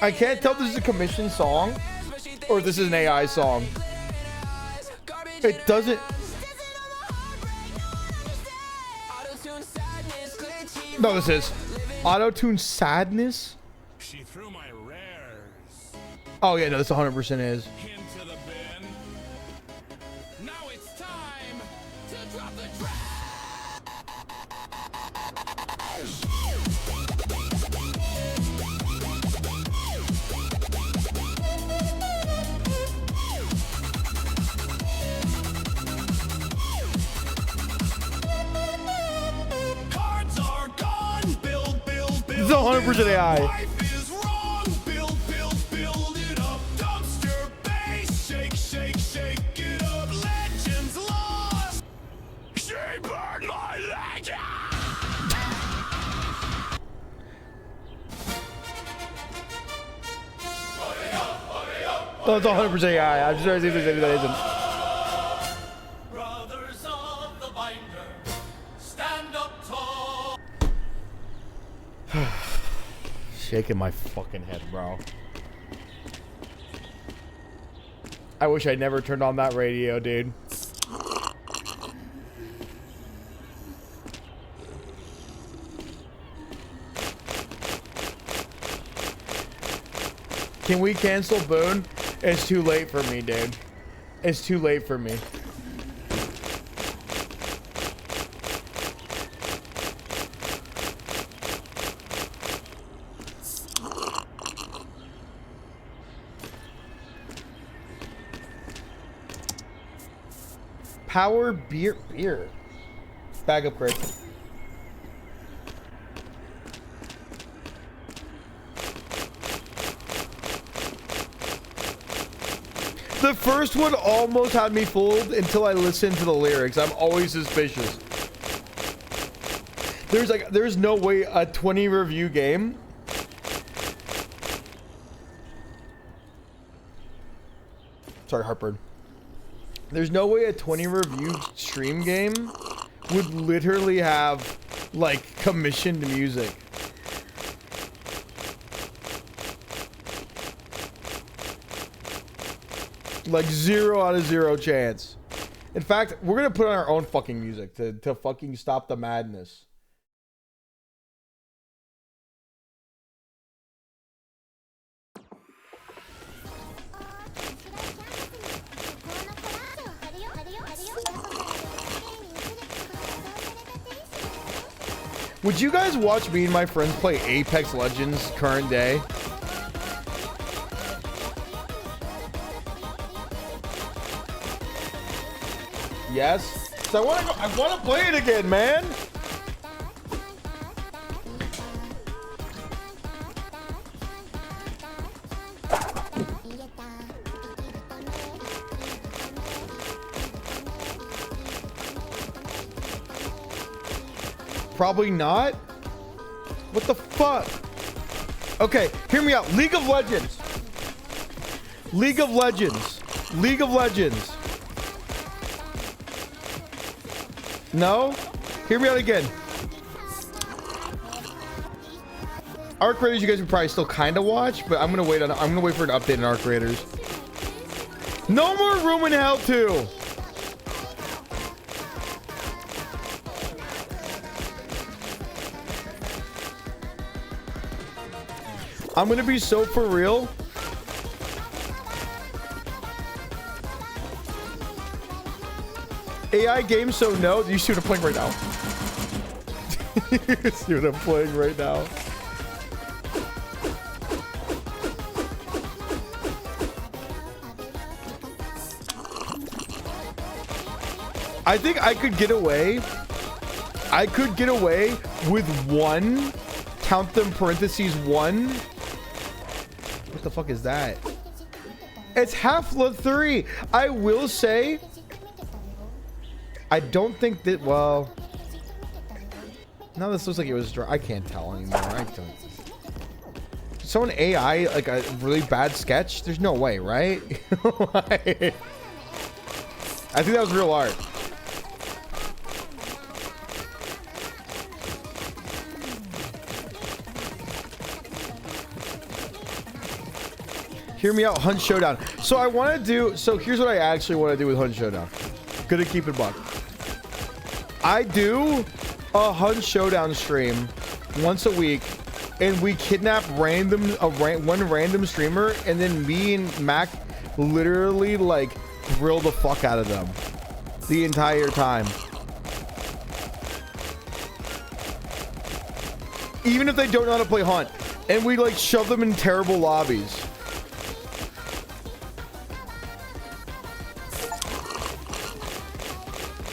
I can't tell if this is a commissioned song or this is an AI song. It doesn't. No, this is auto-tune sadness. She threw my rares. Oh yeah, no, this 100% is. Into the bin. Now it's time to drop the trash. Cards are gone. Build, build, build. This is 100% AI. Life is wrong. Build, build, build it up. Dumpster base. Shake, shake, shake it up. Legends lost. She burned my legend. Oh, it's 100% AI. I'm just trying to see if there's anything that isn't. Brothers of the binder, stand up tall. Shaking my fucking head, bro. I wish I never turned on that radio, dude. Can we cancel BOON? It's too late for me, dude. It's too late for me. Power beer. Bag upgrade. The first one almost had me fooled until I listened to the lyrics. I'm always suspicious. There's no way a 20 review game. Sorry, heartburn. There's no way a 20 review stream game would literally have like commissioned music. Like 0 out of 0 chance. In fact, we're gonna put on our own fucking music to fucking stop the madness. Would you guys watch me and my friends play Apex Legends current day? Yes. So I want to play it again, man. Probably not. What the fuck? Okay, hear me out. League of Legends. League of Legends. League of Legends. No? Hear me out again. Arc Raiders, you guys would probably still kind of watch, but I'm gonna wait for an update in Arc Raiders. No more Room in Hell 2. I'm gonna be so for real. AI games, so no. You see what I'm playing right now. You see what I'm playing right now. I think I could get away. I could get away with one. Count them parentheses 1. What the fuck is that? It's Half-Life 3. I will say, I don't think that, well, Now this looks like it was dry. I can't tell anymore. I don't. Someone AI like a really bad sketch? There's no way, right? I think that was real art. Hear me out, Hunt Showdown. So I want to do. So here's what I actually want to do with Hunt Showdown. Gonna keep it buck. I do a Hunt Showdown stream once a week, and we kidnap one random streamer, and then me and Mac literally like grill the fuck out of them the entire time. Even if they don't know how to play Hunt, and we like shove them in terrible lobbies.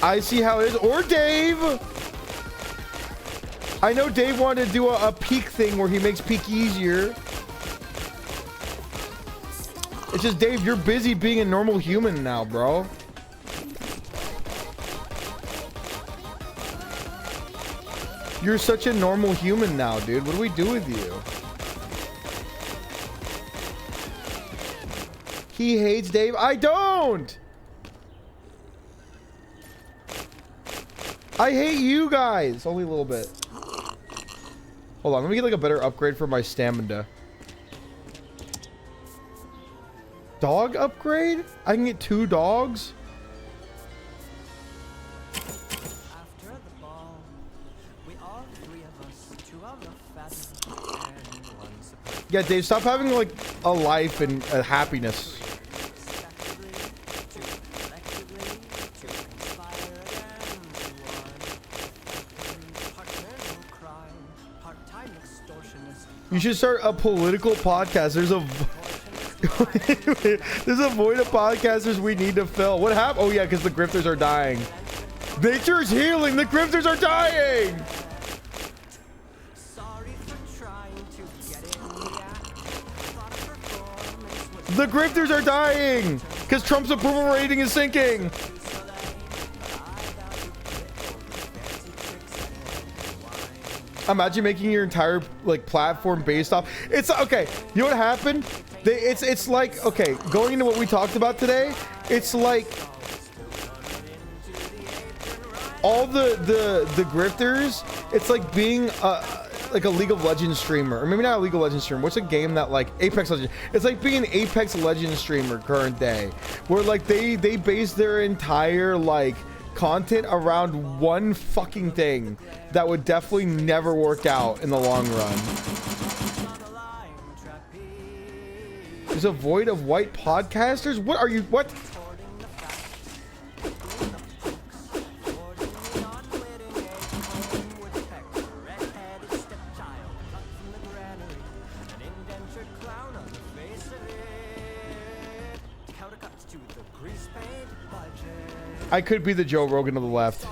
I see how it is. Or Dave. I know Dave wanted to do a peak thing where he makes peak easier. It's just, Dave, you're busy being a normal human now, bro. You're such a normal human now, dude. What do we do with you? He hates Dave. I don't. I hate you guys. Only a little bit. Hold on. Let me get like a better upgrade for my stamina. Dog upgrade? I can get 2 dogs? After the ball, we all 3 of us, 2 of the fat and 1 surprise. Yeah, Dave, stop having like a life and a happiness. You should start a political podcast. There's a void of podcasters we need to fill. What happened? Oh yeah, because the grifters are dying. Nature's healing. The grifters are dying. The grifters are dying because Trump's approval rating is sinking. Imagine making your entire like platform based off. It's okay. You know what happened? It's like, okay, going into what we talked about today. It's like all the grifters. It's like being like a League of Legends streamer, or maybe not a League of Legends streamer. What's a game that like Apex Legends? It's like being an Apex Legends streamer current day, where like they base their entire like content around one fucking thing that would definitely never work out in the long run. There's a void of white podcasters? What are you? What? I could be the Joe Rogan of the left.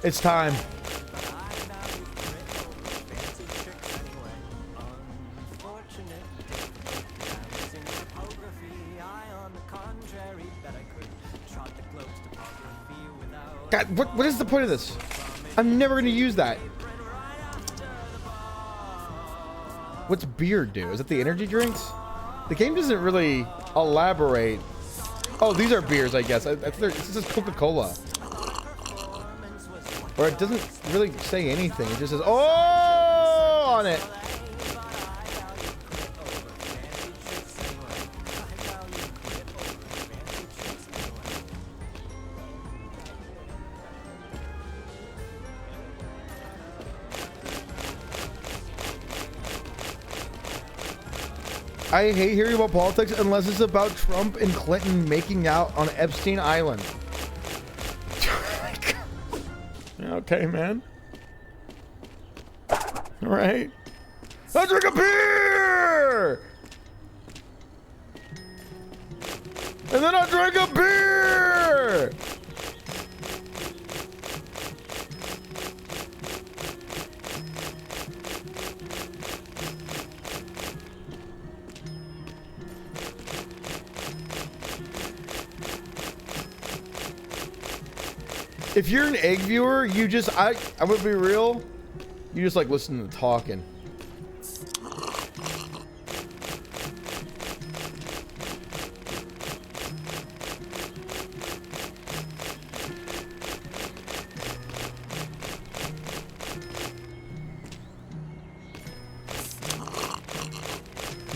It's time. God, what is the point of this? I'm never going to use that. What's beer do? Is it the energy drinks? The game doesn't really elaborate. Oh, these are beers, I guess. This is Coca-Cola. Or it doesn't really say anything. It just says, oh, on it. I hate hearing about politics unless it's about Trump and Clinton making out on Epstein Island. Okay, man. All right. Let's drink a beer! And then I'll drink a beer! If you're an egg viewer, you just, I'm gonna be real, you just like listen to talking.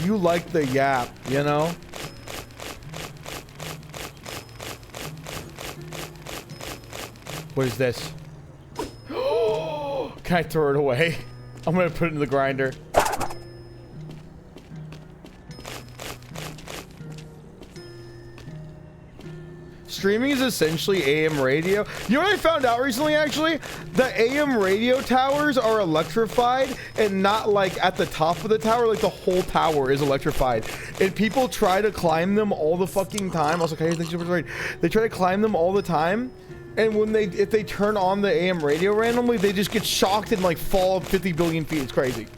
You like the yap, you know? What is this? Can I throw it away? I'm gonna put it in the grinder. Streaming is essentially AM radio. You know what I found out recently, actually? The AM radio towers are electrified and not like at the top of the tower. Like the whole tower is electrified. And people try to climb them all the fucking time. Also, they try to climb them all the time. And when if they turn on the AM radio randomly, they just get shocked and like fall up 50 billion feet. It's crazy.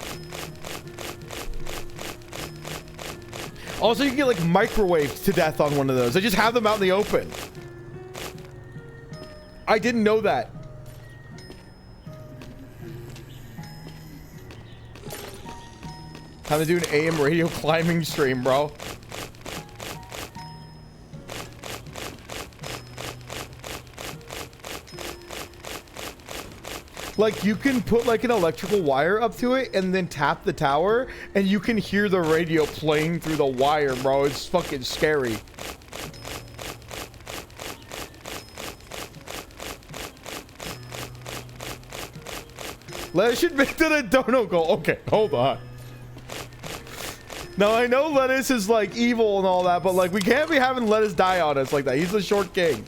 Also, you can get like microwaved to death on one of those. They just have them out in the open. I didn't know that. Time to do an AM radio climbing stream, bro. Like, you can put like an electrical wire up to it and then tap the tower and you can hear the radio playing through the wire, bro. It's fucking scary. Lettuce should make that a dono goal. Okay, hold on. Now, I know Lettuce is like evil and all that, but like, we can't be having Lettuce die on us like that. He's the short king.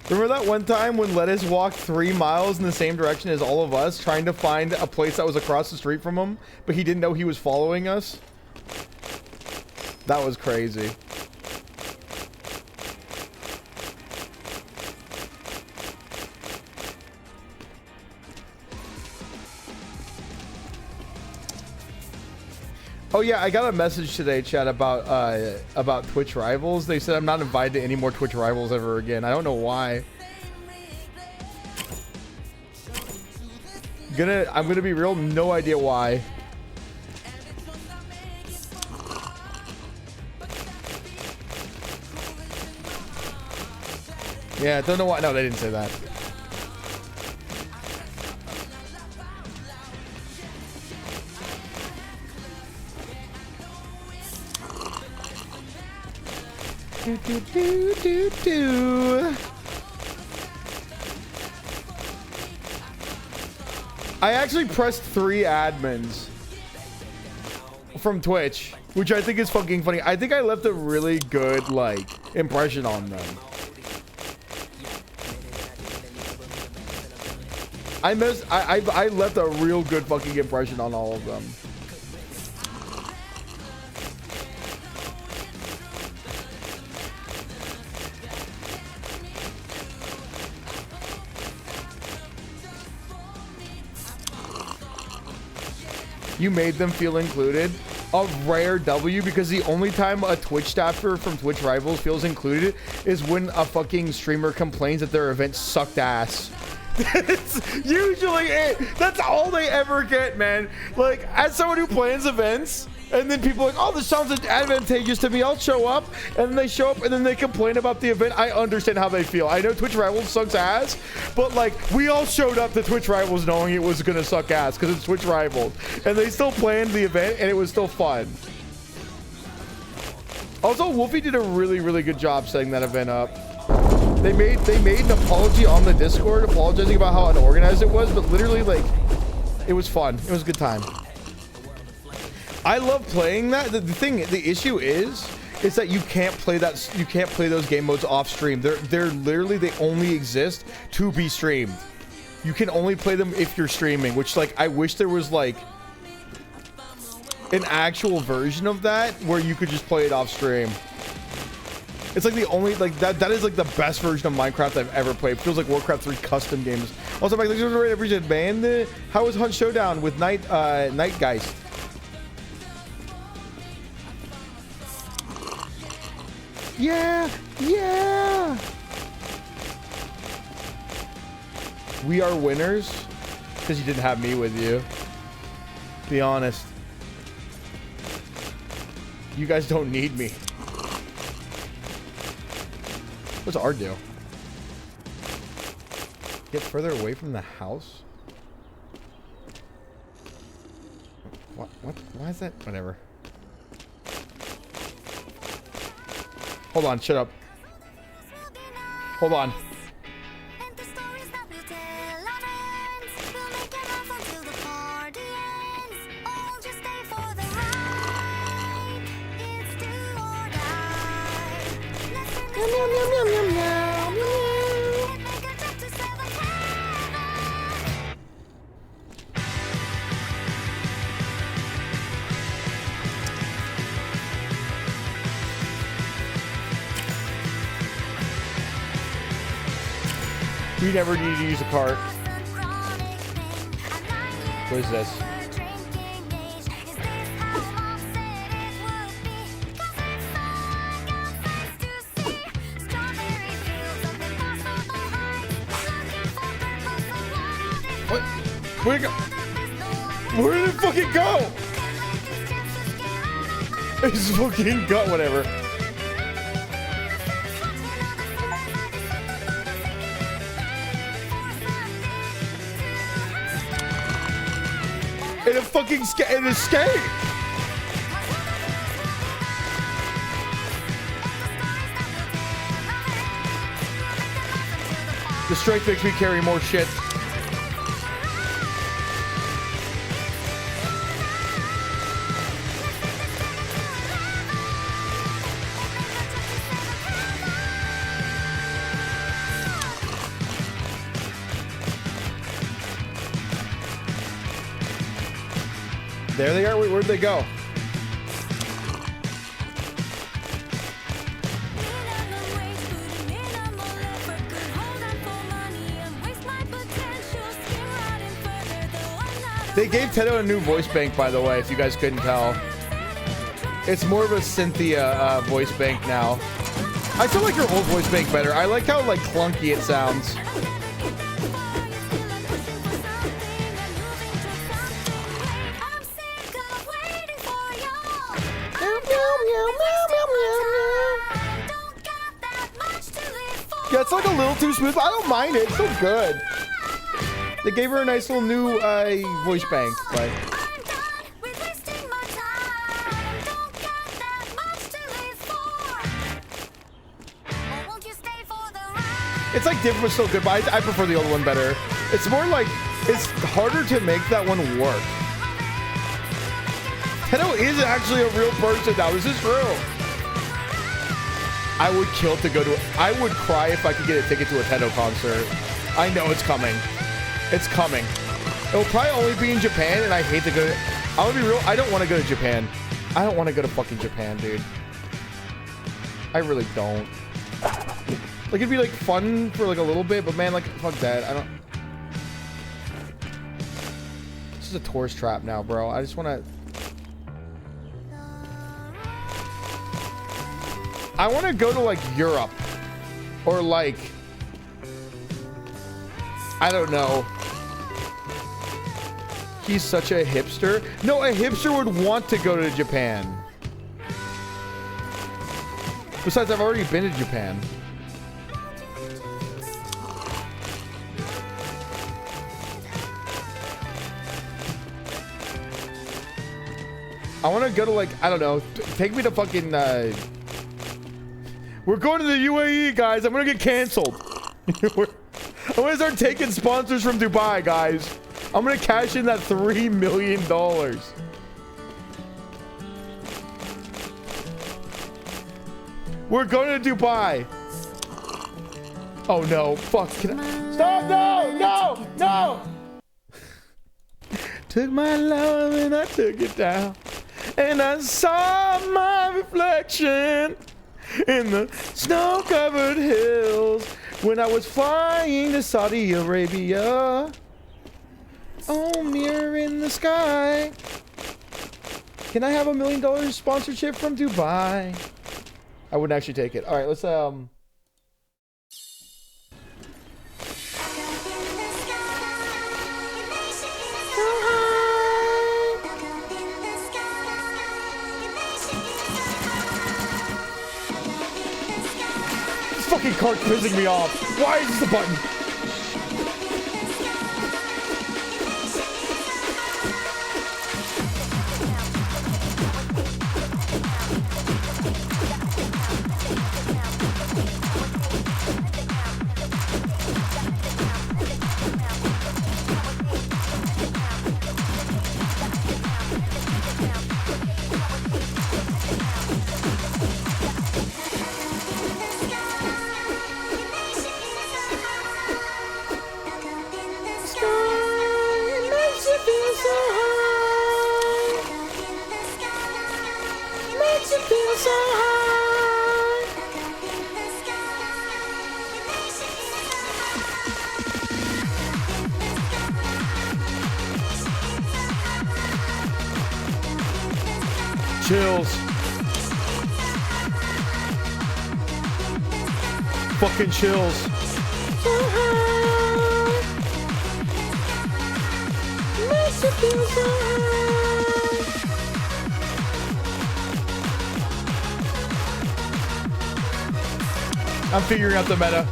Remember that one time when Lettuce walked 3 miles in the same direction as all of us, trying to find a place that was across the street from him, but he didn't know he was following us? That was crazy. Oh yeah, I got a message today, chat, about Twitch Rivals. They said I'm not invited to any more Twitch Rivals ever again. I don't know why. I'm gonna be real, no idea why. Yeah, don't know why. No, they didn't say that. I actually pressed 3 admins from Twitch, which I think is fucking funny. I think I left a really good like impression on them. I left a real good fucking impression on all of them. You made them feel included. A rare W, because the only time a Twitch staffer from Twitch Rivals feels included is when a fucking streamer complains that their event sucked ass. That's usually it. That's all they ever get, man. Like, as someone who plans events, and then people are like, oh, this sounds advantageous to me, I'll show up. And then they show up and then they complain about the event. I understand how they feel. I know Twitch Rivals sucks ass, but like, we all showed up to Twitch Rivals knowing it was gonna suck ass because it's Twitch Rivals. And they still planned the event and it was still fun. Also, Wolfie did a really, really good job setting that event up. They made an apology on the Discord apologizing about how unorganized it was, but literally, like, it was fun. It was a good time. I love playing that. The issue is that you can't play that. You can't play those game modes off stream. They're literally, they only exist to be streamed. You can only play them if you're streaming, which, like, I wish there was like an actual version of that where you could just play it off stream. It's like the only, like, that is like the best version of Minecraft I've ever played. It feels like Warcraft 3 custom games. Also, Mike, thanks for the raid. I appreciate it, man. How was Hunt Showdown with Nightgeist? Yeah, yeah. We are winners because you didn't have me with you. Be honest. You guys don't need me. What's R do? Get further away from the house? What? Why is that? Whatever. Hold on, shut up. Hold on. We never need to use a cart. What is this? What? Where'd it go? Where did it fucking go? It's fucking got whatever. In a fucking in a skate. The strength makes me carry more shit. There they are. Wait, where'd they go? They gave Tedo a new voice bank, by the way, if you guys couldn't tell. It's more of a Cynthia voice bank now. I still like your old voice bank better. I like how like clunky it sounds. Yeah, it's like a little too smooth. I don't mind it. It's so good. They gave her a nice little new voice bank. Like, it's like different but still good, but I prefer the old one better. It's more like, it's harder to make that one work. Tedo is actually a real person now. This is true. I would kill to go to, I would cry if I could get a ticket to a Tedo concert. I know it's coming. It's coming. It'll probably only be in Japan, and I hate to go to, I'm gonna be real, I don't want to go to Japan. I don't want to go to fucking Japan, dude. I really don't. Like, it'd be like fun for like a little bit, but man, like, fuck that. I don't. This is a tourist trap now, bro. I just want to. I want to go to like Europe or like, I don't know. He's such a hipster. No, a hipster would want to go to Japan. Besides, I've already been to Japan. I want to go to like, I don't know, take me to fucking, we're going to the UAE, guys. I'm going to get canceled. I'm going to start taking sponsors from Dubai, guys. I'm going to cash in that $3 million. We're going to Dubai. Oh, no. Fuck. Can I? Stop. No, no, no. Took my love and I took it down. And I saw my reflection in the snow-covered hills when I was flying to Saudi Arabia. Oh, mirror in the sky. Can I have $1 million sponsorship from Dubai? I wouldn't actually take it. All right, let's card pissing me off? Why is this a button? Chills. Fucking chills. I'm figuring out the meta.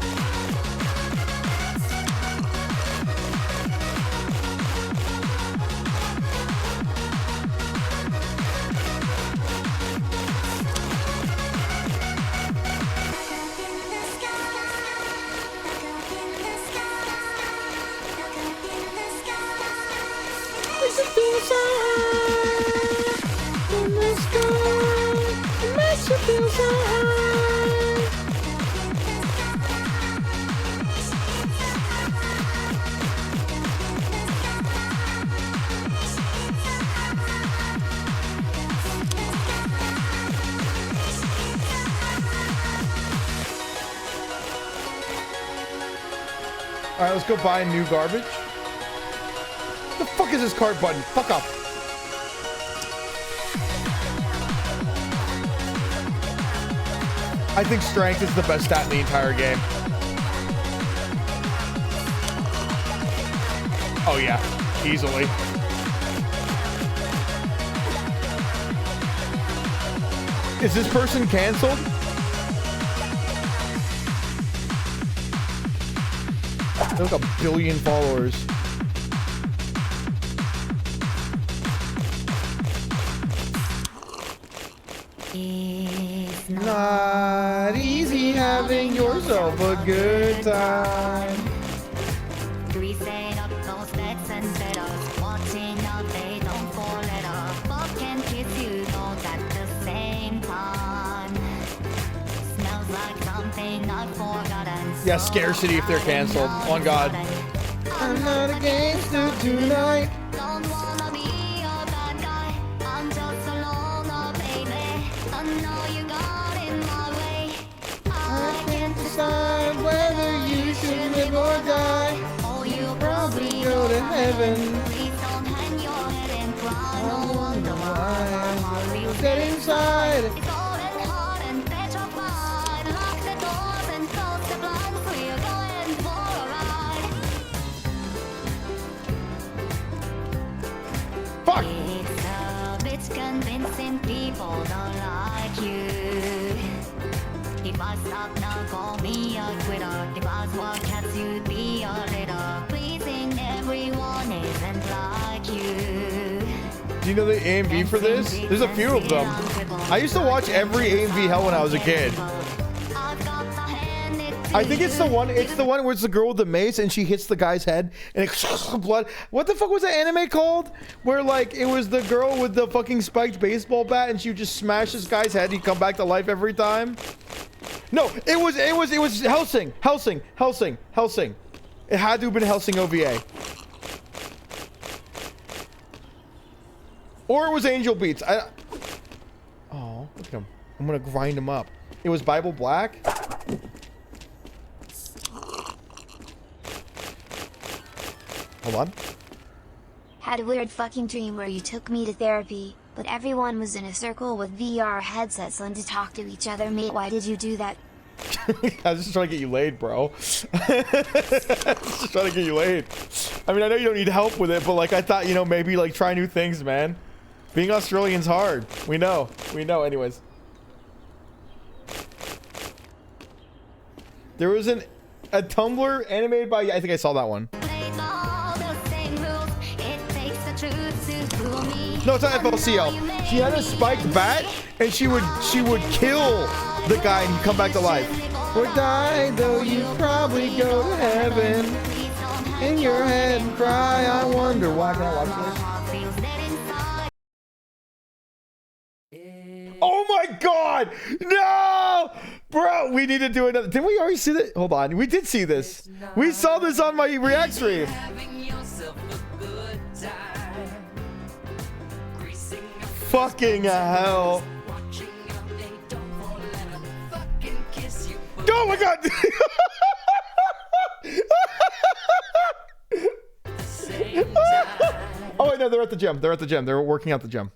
All right, let's go buy new garbage. The fuck is this card button? Fuck up. I think strength is the best stat in the entire game. Oh yeah, easily. Is this person canceled? They have like 1 billion followers. It's Not easy having yourself a good time. We set up those bets and setups, watching out they don't fall at all. Fuck and kiss you both at the same time. Smells like something I've forgotten. Yeah, scarcity if they're canceled. On God. I'm not against it tonight. Don't wanna be your bad guy. I'm just a loner, baby. I know you got in my way. I can't Decide whether you should live or die. Oh, you probably Go to heaven. Please don't hang your head and cry. No wonder why my heart feels Get inside. It's cold and hard and petrified. Lock the doors and close the blinds. We're going for a ride. Fuck. It's a bitch convincing people don't like you. If I stop now, call me a quitter. If I swore cats, you'd be a litter. Pleasing everyone isn't like you. Do you know the A and B for this? There's a few of them. I used to watch every A and B Hell when I was a kid. I think it's the one. It's the one where it's the girl with the mace and she hits the guy's head and it blood. What the fuck was that anime called? Where like it was the girl with the fucking spiked baseball bat and she would just smash this guy's head. He'd come back to life every time. No, it was Helsing. It had to have been Helsing OVA. Or it was Angel Beats. Oh, look at him. I'm gonna grind him up. It was Bible Black. Hold on. Had a weird fucking dream where you took me to therapy, but everyone was in a circle with VR headsets on to talk to each other. Mate, why did you do that? I was just trying to get you laid, bro. Just trying to get you laid. I mean, I know you don't need help with it, but like I thought, you know, maybe like try new things, man. Being Australian's hard. We know. Anyways. There was a Tumblr animated by, I think I saw that one. No, it's not FLCL. She had a spiked bat, and she would kill the guy and he'd come back to life. Or die, though you probably go to heaven. In your head and cry, I wonder why. Can I watch this? Oh my god! No! Bro, we need to do another. Didn't we already see that? Hold on. We did see this. We saw this on my React stream. Fucking hell. Oh my god! Oh wait, no, they're at the gym. They're at the gym. They're working out the gym.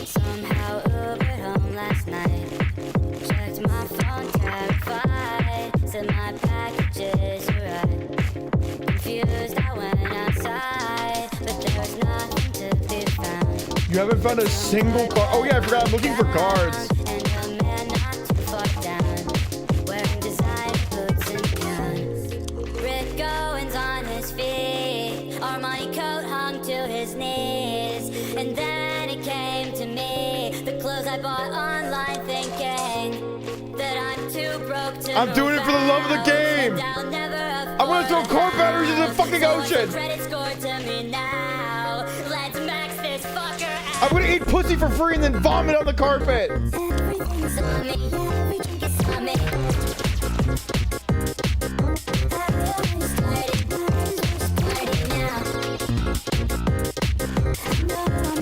Somehow Ubered home last night. Checked my phone, terrified. Said my packages arrived. Confused, I went outside, but there was nothing to be found. You haven't found a single card. Oh yeah, I forgot. I'm looking for cards. And a man not too far down, wearing designer boots and guns. Rick Owens on his feet, Armani coat hung to his knees. And then it came to me, the clothes I bought online, thinking that I'm too broke to. I'm doing it for the love of the game. I want to throw car batteries in the fucking ocean. Let's max this fucker out. I'm gonna eat pussy for free and then vomit on the carpet. Everything's on me, every drink is on me.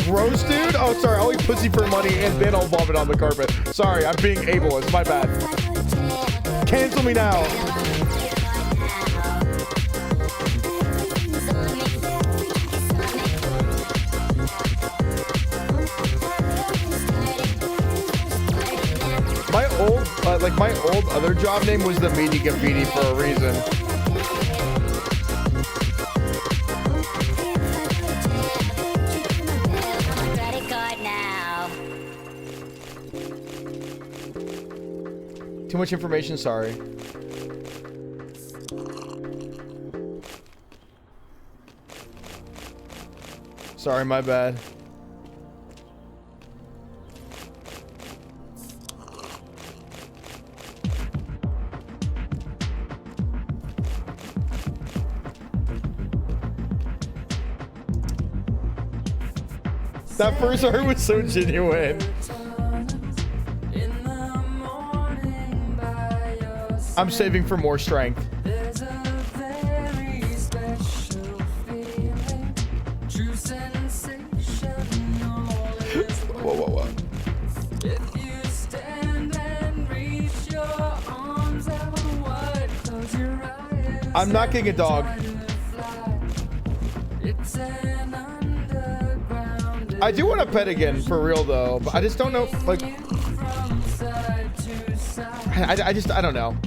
Gross ableist, dude? Oh, sorry. I'll eat pussy for money and then I'll vomit on the carpet. Sorry, I'm being ableist. My bad. Cancel me now. My old other job name was the Meaty Graffiti for a reason. Credit card now. Too much information, sorry. Sorry, my bad. That first art was so genuine. I'm saving for more strength. Whoa, whoa, whoa. I'm not getting a dog. I do want to pet again, for real though, but I just don't know, like, I don't know.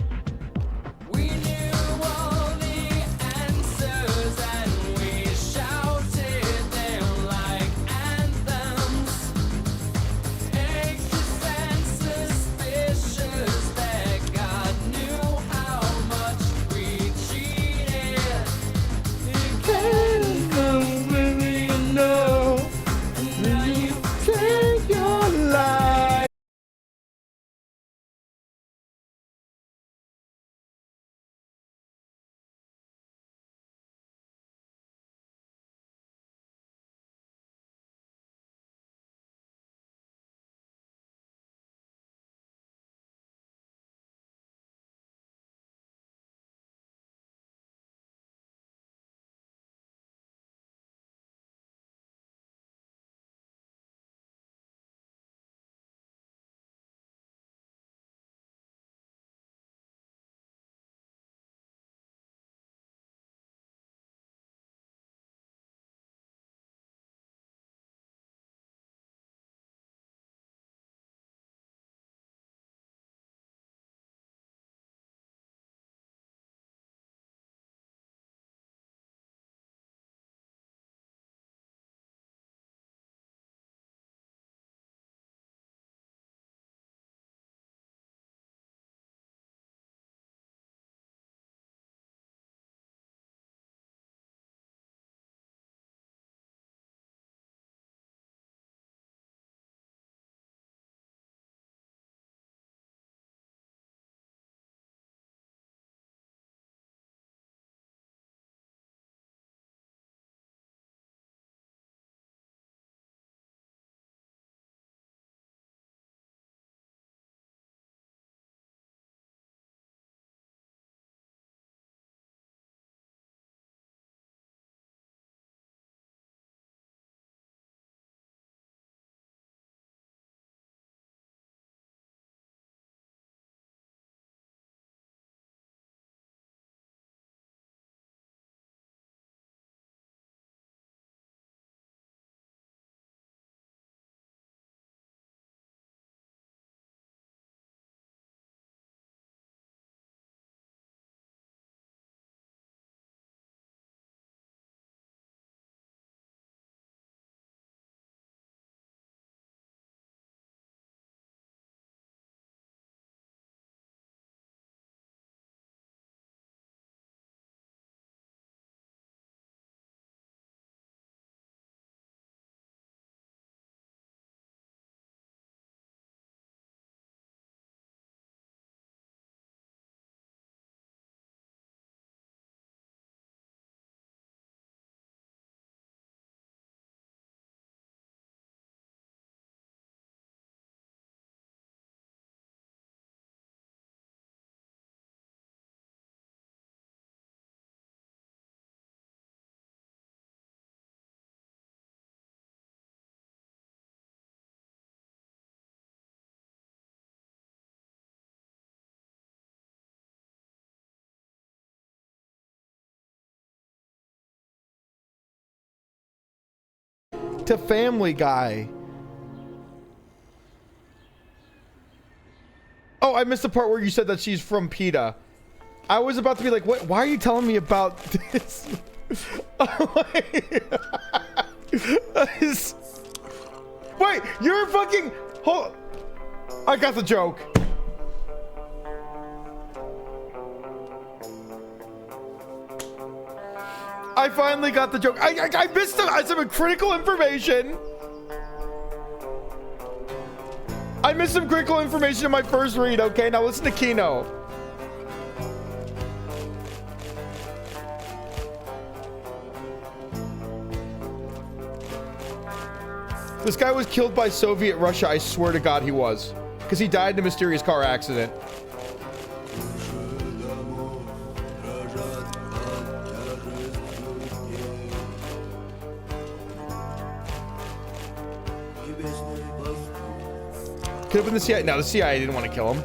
to Family Guy. Oh, I missed the part where you said that she's from PETA. I was about to be like, what? Why are you telling me about this? Wait, you're fucking... Hold... I got the joke. I finally got the joke. I missed some critical information. I missed some critical information in my first read. Okay, now listen to Kino. This guy was killed by Soviet Russia. I swear to God he was. Because he died in a mysterious car accident. Could have been the CIA. No, the CIA didn't want to kill him.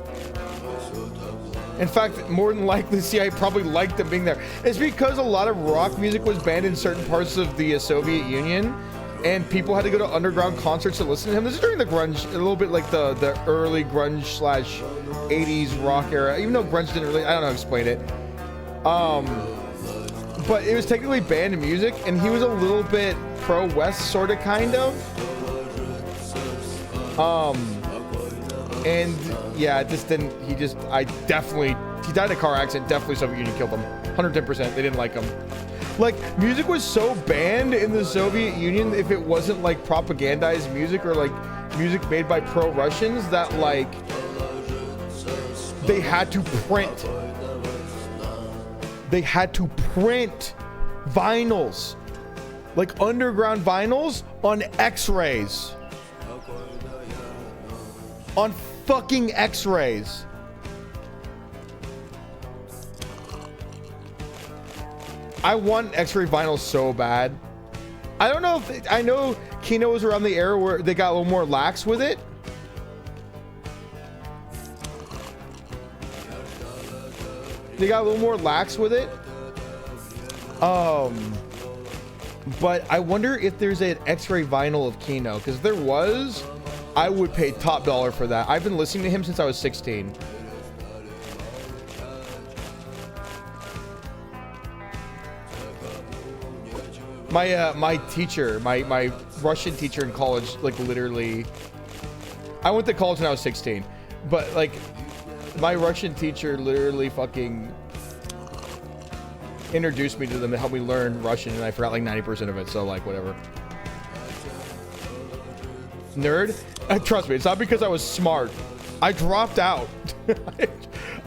In fact, more than likely, the CIA probably liked him being there. It's because a lot of rock music was banned in certain parts of the Soviet Union, and people had to go to underground concerts to listen to him. This is during the grunge, a little bit like the early grunge slash 80s rock era. Even though grunge didn't really, I don't know how to explain it. But it was technically banned in music, and he was a little bit pro-West, sort of, kind of. And yeah, it just didn't, he died in a car accident. Definitely Soviet Union killed him. 110%. They didn't like him. Like, music was so banned in the Soviet Union if it wasn't like propagandized music or like music made by pro-Russians that like they had to print vinyls, like underground vinyls on X-rays. On fucking X-rays. I want X-ray vinyl so bad. I don't know if I know Kino was around the era where they got a little more lax with it. They got a little more lax with it. But I wonder if there's an X-ray vinyl of Kino, because if there was, I would pay top dollar for that. I've been listening to him since I was 16. My teacher, my Russian teacher in college, like literally, I went to college when I was 16, but like my Russian teacher literally fucking introduced me to them to help me learn Russian, and I forgot like 90% of it, so like whatever. Nerd? Trust me, it's not because I was smart. I dropped out.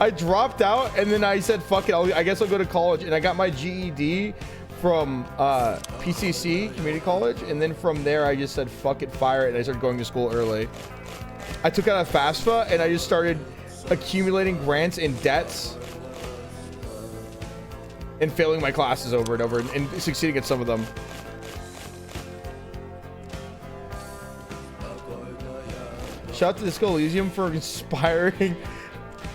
I dropped out, and then I said, fuck it, I guess I'll go to college, and I got my GED from PCC, community college, and then from there I just said, fuck it, fire it, and I started going to school early. I took out a FAFSA, and I just started accumulating grants and debts, and failing my classes over and over, and succeeding at some of them. Shout out to Disco Elysium for inspiring.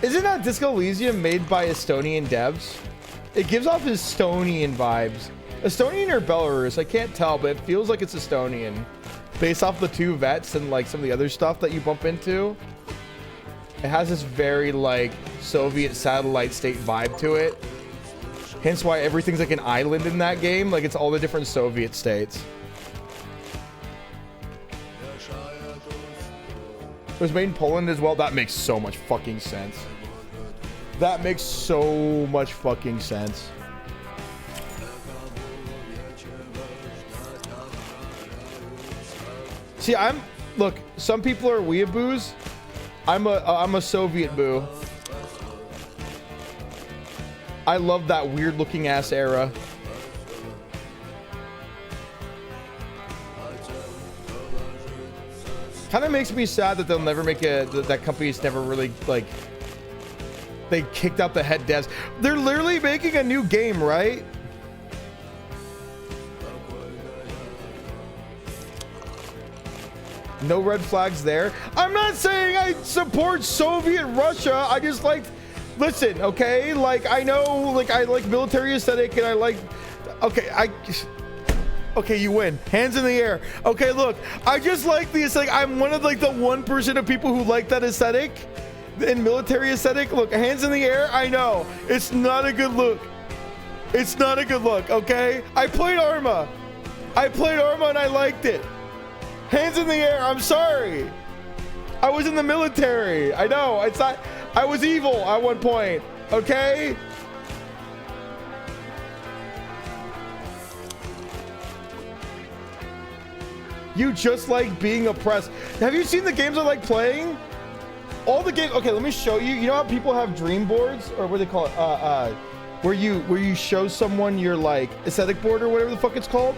Isn't that Disco Elysium made by Estonian devs? It gives off Estonian vibes. Estonian or Belarus, I can't tell, but it feels like it's Estonian. Based off the two vets and like some of the other stuff that you bump into. It has this very like Soviet satellite state vibe to it. Hence why everything's like an island in that game. Like it's all the different Soviet states. It was made in Poland as well. That makes so much fucking sense. That makes so much fucking sense. See, look, some people are weeaboos. I'm a Soviet boo. I love that weird looking ass era. Kind of makes me sad that they'll never make that company's never really like, they kicked out the head devs. They're literally making a new game, right? No red flags there. I'm not saying I support Soviet Russia. I just like, listen, okay? Like, I know, like, I like military aesthetic and I like, okay, Okay, you win. Hands in the air. Okay, look, I just like the aesthetic. I'm one of like the 1% of people who like that aesthetic, in military aesthetic. Look, hands in the air. I know it's not a good look. It's not a good look. Okay, I played Arma. And I liked it. Hands in the air. I'm sorry. I was in the military. I know. It's not. I was evil at one point. Okay. You just like being oppressed. Have you seen the games I like playing? All the games. Okay, let me show you. You know how people have dream boards, or what do they call it? Where you show someone your like aesthetic board or whatever the fuck it's called.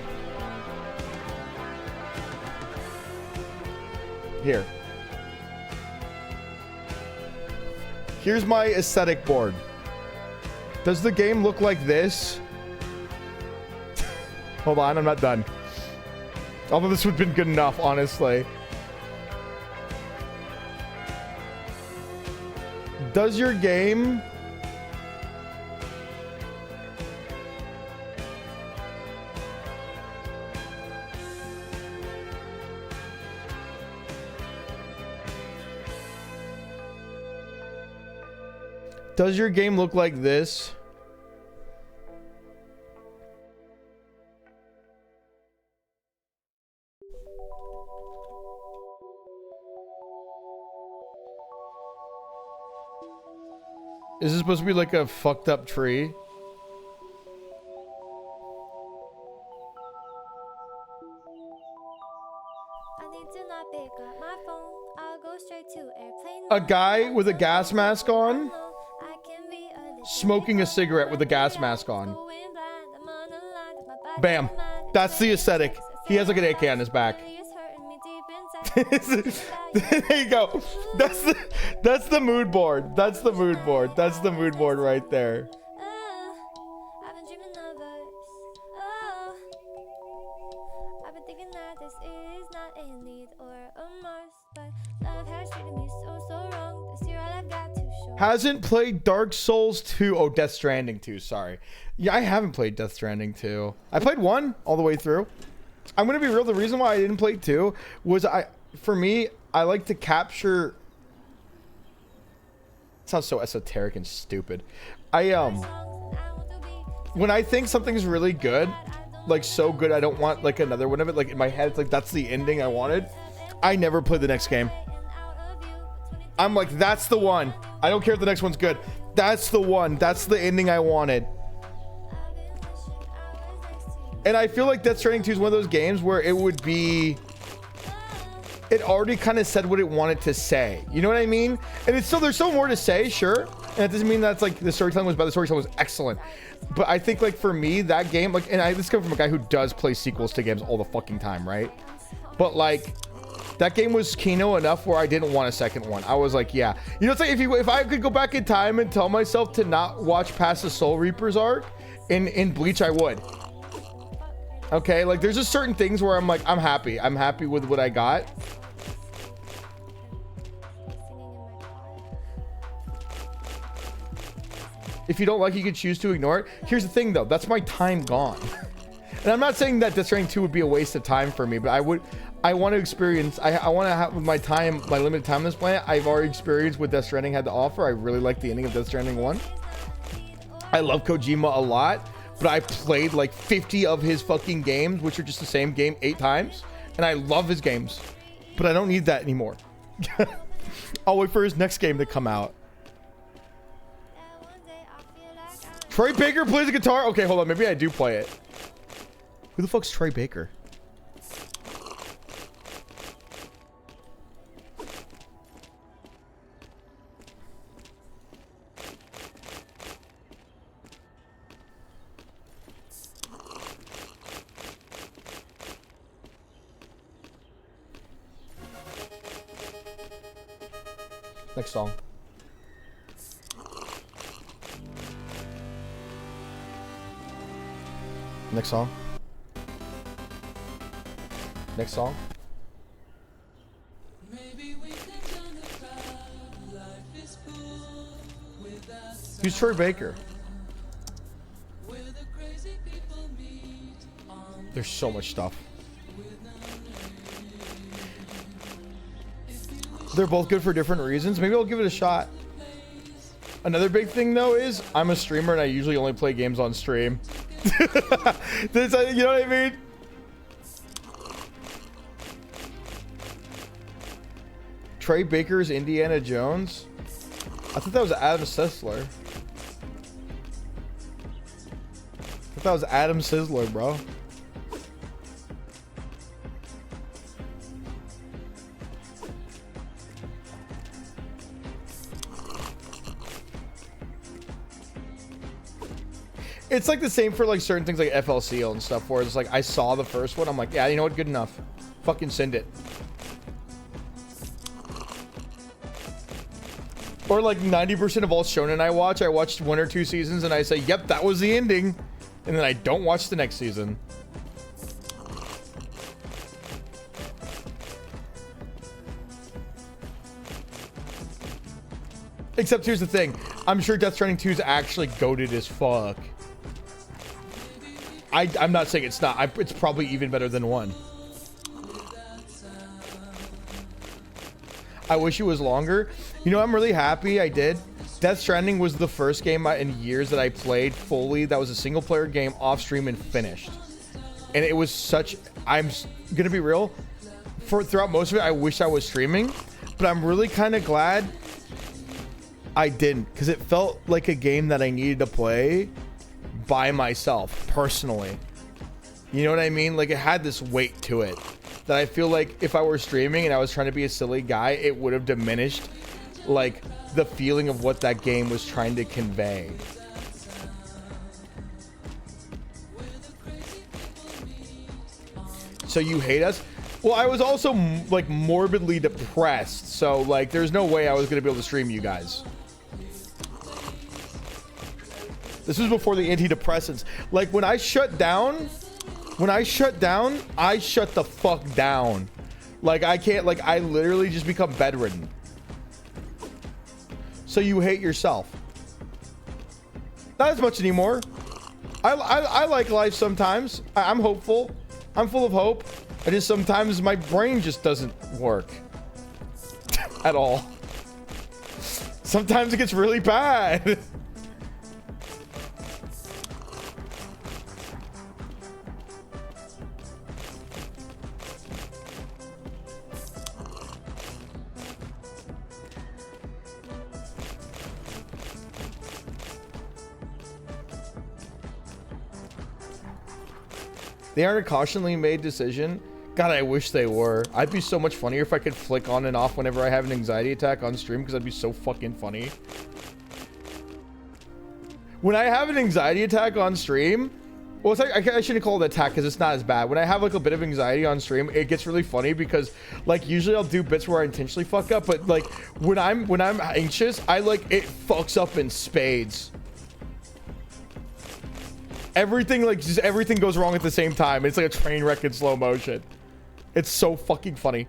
Here. Here's my aesthetic board. Does the game look like this? Hold on, I'm not done. Although this would have been good enough, honestly. Does your game... Does your game look like this? Is this supposed to be like a fucked up tree? A guy with a gas mask on, smoking a cigarette with a gas mask on. Bam. That's the aesthetic. He has like an AK on his back. There you go. That's the mood board. That's the mood board. That's the mood board right there. Hasn't played Dark Souls 2. Oh, Death Stranding 2. Sorry. Yeah, I haven't played Death Stranding 2. I played 1 all the way through. I'm gonna be real. The reason why I didn't play 2 was for me, I like to capture. It sounds so esoteric and stupid. When I think something's really good, like so good, I don't want like another one of it. Like in my head, it's like that's the ending I wanted. I never play the next game. I'm like, that's the one. I don't care if the next one's good. That's the one. That's the ending I wanted. And I feel like Death Stranding 2 is one of those games where it would be... It already kind of said what it wanted to say. You know what I mean? And it's still, there's still more to say, sure. And it doesn't mean that's like the storytelling was bad. The storytelling was excellent. But I think like for me, that game, like, and this comes from a guy who does play sequels to games all the fucking time, right? But like... That game was Kino enough where I didn't want a second one. I was like, yeah. You know, it's like if I could go back in time and tell myself to not watch past the Soul Reapers arc in Bleach, I would. Okay, like there's just certain things where I'm like, I'm happy. I'm happy with what I got. If you don't like it, you can choose to ignore it. Here's the thing though, that's my time gone. And I'm not saying that Death Stranding 2 would be a waste of time for me, but I want to experience, I want to have with my time, my limited time on this planet, I've already experienced what Death Stranding had to offer. I really like the ending of Death Stranding 1. I love Kojima a lot, but I played like 50 of his fucking games, which are just the same game 8 times. And I love his games, but I don't need that anymore. I'll wait for his next game to come out. Troy Baker plays the guitar? Okay, hold on. Maybe I do play it. Who the fuck's Troy Baker? Next song. Next song. Next song. Who's Troy Baker? There's so much stuff. They're both good for different reasons. Maybe I'll give it a shot. Another big thing though is I'm a streamer and I usually only play games on stream. You know what I mean? Trey Baker's Indiana Jones. I thought that was Adam Sisler. I thought that was Adam Sizzler, bro. It's like the same for like certain things like FLCL and stuff where it's like I saw the first one, I'm like, yeah, you know what, good enough. Fucking send it. Or like 90% of all shonen I watched 1 or 2 seasons and I say, yep, that was the ending. And then I don't watch the next season. Except here's the thing. I'm sure Death Stranding 2 is actually goated as fuck. I'm not saying it's not. It's probably even better than 1. I wish it was longer. You know, I'm really happy I did. Death Stranding was the first game in years that I played fully. That was a single player game off stream and finished. And it was such, I'm gonna be real, throughout most of it, I wish I was streaming, but I'm really kind of glad I didn't, because it felt like a game that I needed to play by myself personally. You know what I mean? Like it had this weight to it that I feel like if I were streaming and I was trying to be a silly guy, it would have diminished like the feeling of what that game was trying to convey. So you hate us? Well, I was also like morbidly depressed, so like there's no way I was gonna be able to stream you guys. This was before the antidepressants. Like when I shut down, I shut the fuck down. Like I can't, like I literally just become bedridden. So you hate yourself. Not as much anymore. I like life sometimes. I'm hopeful. I'm full of hope. I just sometimes my brain just doesn't work at all. Sometimes it gets really bad. They aren't a cautionally made decision. God, I wish they were. I'd be so much funnier if I could flick on and off whenever I have an anxiety attack on stream, because that'd be so fucking funny. When I have an anxiety attack on stream, well, it's like, I shouldn't call it attack because it's not as bad. When I have like a bit of anxiety on stream, it gets really funny because like usually I'll do bits where I intentionally fuck up, but like when I'm anxious, I like it fucks up in spades. Everything, like, just everything goes wrong at the same time. It's like a train wreck in slow motion. It's so fucking funny.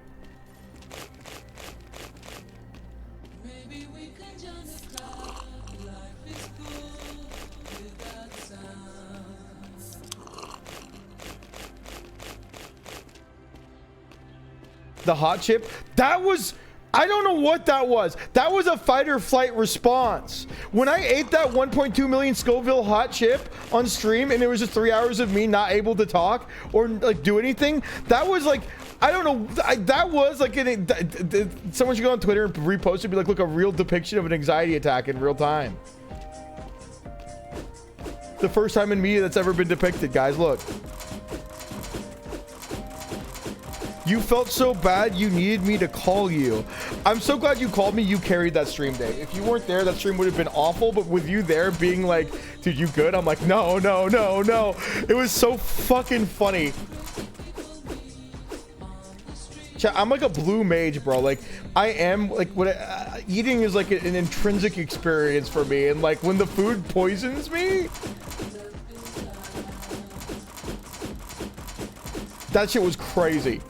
The hot chip, that was... I don't know what that was. That was a fight or flight response. When I ate that 1.2 million Scoville hot chip on stream and it was just 3 hours of me not able to talk or like do anything, that was like, I don't know, that was like, someone should go on Twitter and repost it and be like, look, a real depiction of an anxiety attack in real time. The first time in media that's ever been depicted, guys, look. You felt so bad you needed me to call you. I'm so glad you called me. You carried that stream day. If you weren't there, that stream would have been awful. But with you there being like, dude, you good? I'm like, no, no, no, no. It was so fucking funny. Chat, I'm like a blue mage, bro. Like, I am like, what eating is like an intrinsic experience for me. And like when the food poisons me, that shit was crazy.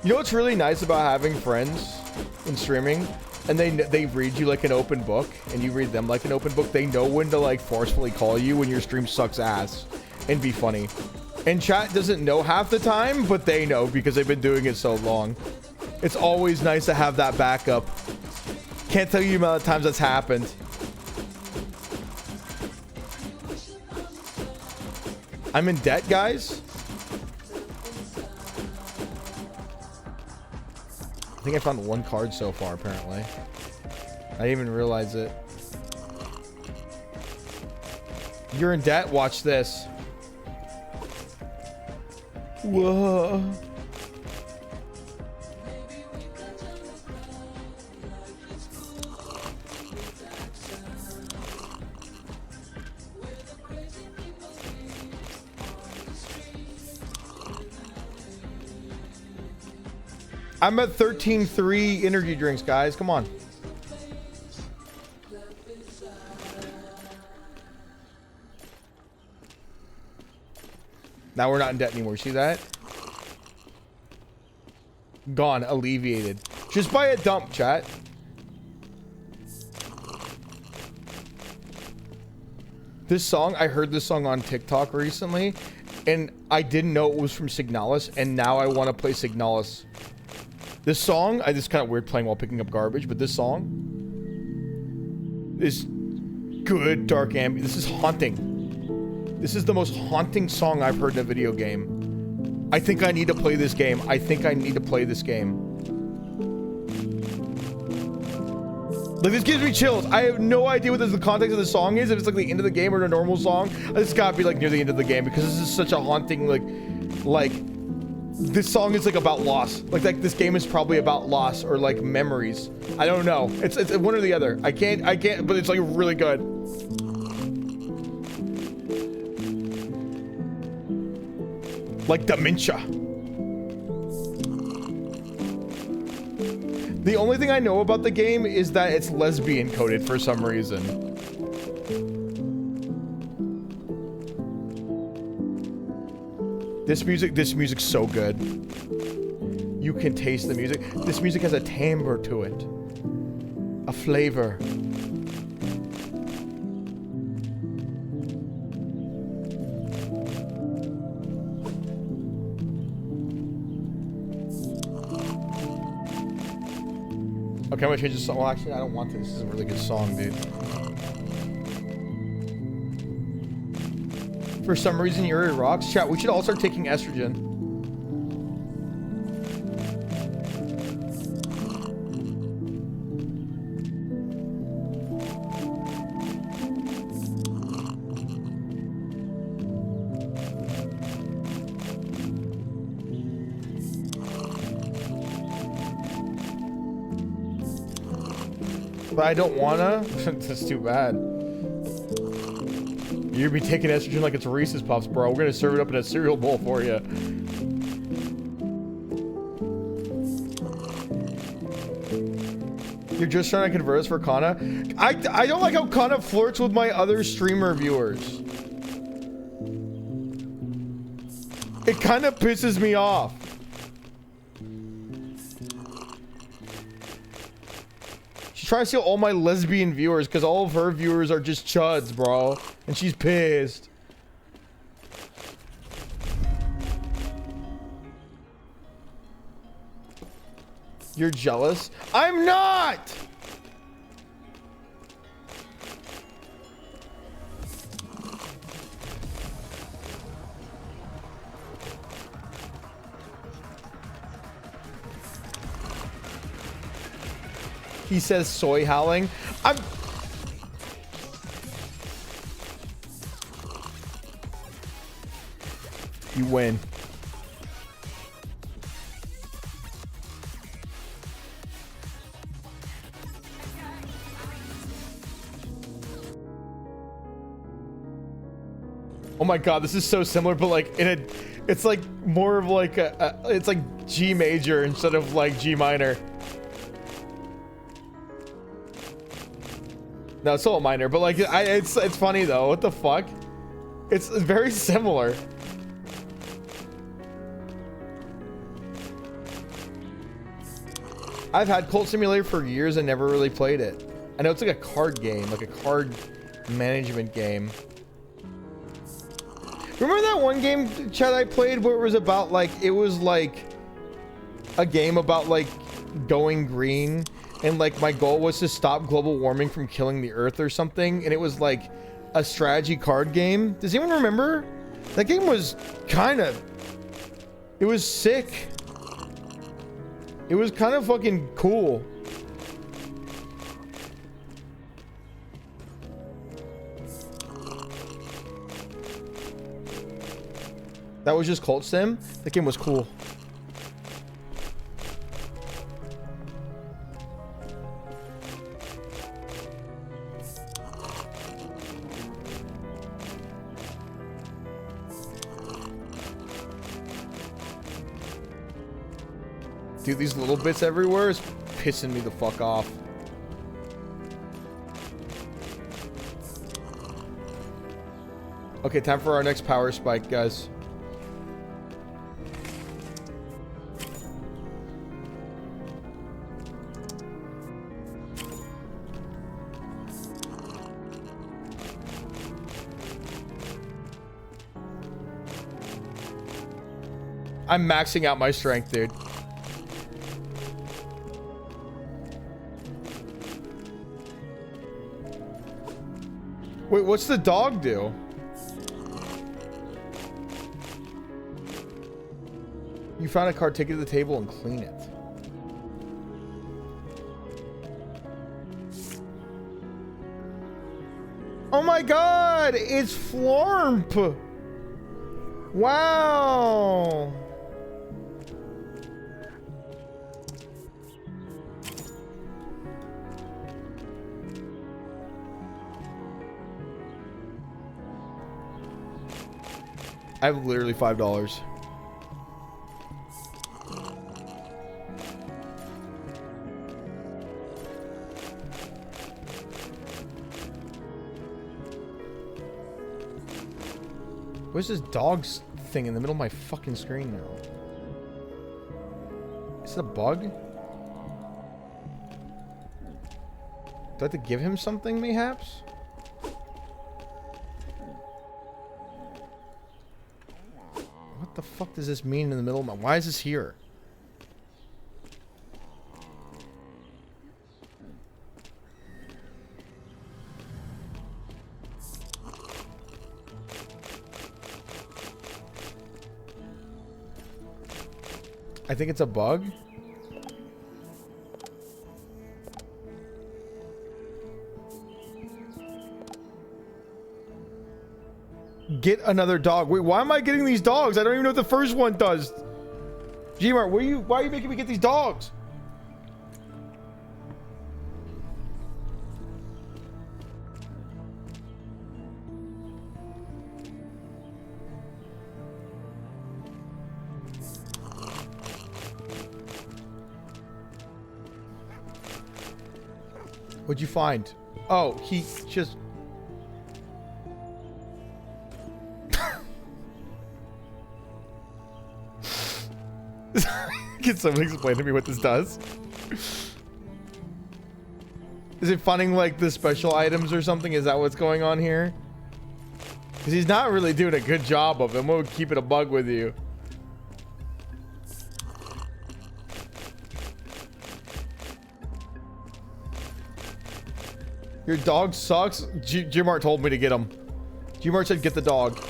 You know what's really nice about having friends and streaming and they read you like an open book, and you read them like an open book, they know when to like forcefully call you when your stream sucks ass and be funny. And chat doesn't know half the time, but they know because they've been doing it so long. It's always nice to have that backup. Can't tell you the amount of times that's happened. I'm in debt, guys. I think I found one card so far, apparently. I didn't even realize it. You're in debt? Watch this. Whoa. I'm at 13.3 energy drinks, guys. Come on. Now we're not in debt anymore. See that? Gone. Alleviated. Just buy a dump, chat. This song, I heard this song on TikTok recently, and I didn't know it was from Signalis, and now I want to play Signalis. This song, this is kind of weird playing while picking up garbage, but this song is good, dark ambient. This is haunting. This is the most haunting song I've heard in a video game. I think I need to play this game. I think I need to play this game. Like, this gives me chills. I have no idea what the context of the song is. If it's like the end of the game or a normal song. It's gotta be like near the end of the game because this is such a haunting, like this song is like about loss. Like this game is probably about loss or like memories. I don't know. It's one or the other. I can't, but it's like really good. Like dementia. The only thing I know about the game is that it's lesbian coded for some reason. This music's so good. You can taste the music. This music has a timbre to it. A flavor. Okay, I'm gonna change the song. Well, actually, I don't want to. This is a really good song, dude. For some reason, Yuri rocks. Chat, we should all start taking estrogen. But I don't wanna. That's too bad. You're gonna be taking estrogen like it's Reese's Puffs, bro. We're gonna serve it up in a cereal bowl for you. You're just trying to convert us for Kana? I don't like how Kana flirts with my other streamer viewers. It kind of pisses me off. She's trying to steal all my lesbian viewers because all of her viewers are just chuds, bro. And she's pissed. You're jealous? I'm not! He says soy howling. You win. Oh my god, this is so similar, but like it's like more of like it's like G major instead of like G minor. No, it's still a minor, but like it's funny though. What the fuck? It's very similar. I've had Cult Simulator for years and never really played it. I know it's like a card game, like a card management game. Remember that one game, Chad, I played where it was about like, it was like a game about like going green, and like my goal was to stop global warming from killing the earth or something, and it was like a strategy card game. Does anyone remember? That game was kind of, it was sick. It was kind of fucking cool. That was just Cult Sim? That game was cool. Dude, these little bits everywhere is pissing me the fuck off. Okay, time for our next power spike, guys. I'm maxing out my strength, dude. Wait, what's the dog do? You found a card, take it to the table and clean it. Oh my god, it's Florp. Wow. I have literally $5. Where's this dog's thing in the middle of my fucking screen now? Is it a bug? Do I have to give him something, mayhaps? What the fuck does this mean in the middle of my... Why is this here? I think it's a bug. Get another dog. Wait, why am I getting these dogs? I don't even know what the first one does. Gmart, why are you making me get these dogs? What'd you find? Oh, he just... Can someone explain to me what this does? Is it finding like the special items or something? Is that what's going on here? Because he's not really doing a good job of it. I'm gonna keep it a bug with you. Your dog sucks? Gmart told me to get him. Gmart said get the dog.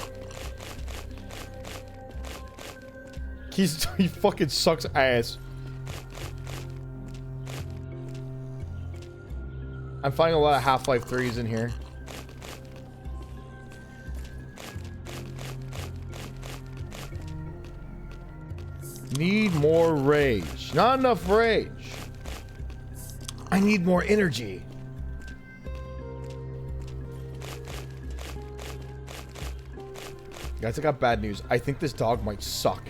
He fucking sucks ass. I'm finding a lot of Half-Life 3s in here. Need more rage. Not enough rage. I need more energy. Guys, I got bad news. I think this dog might suck.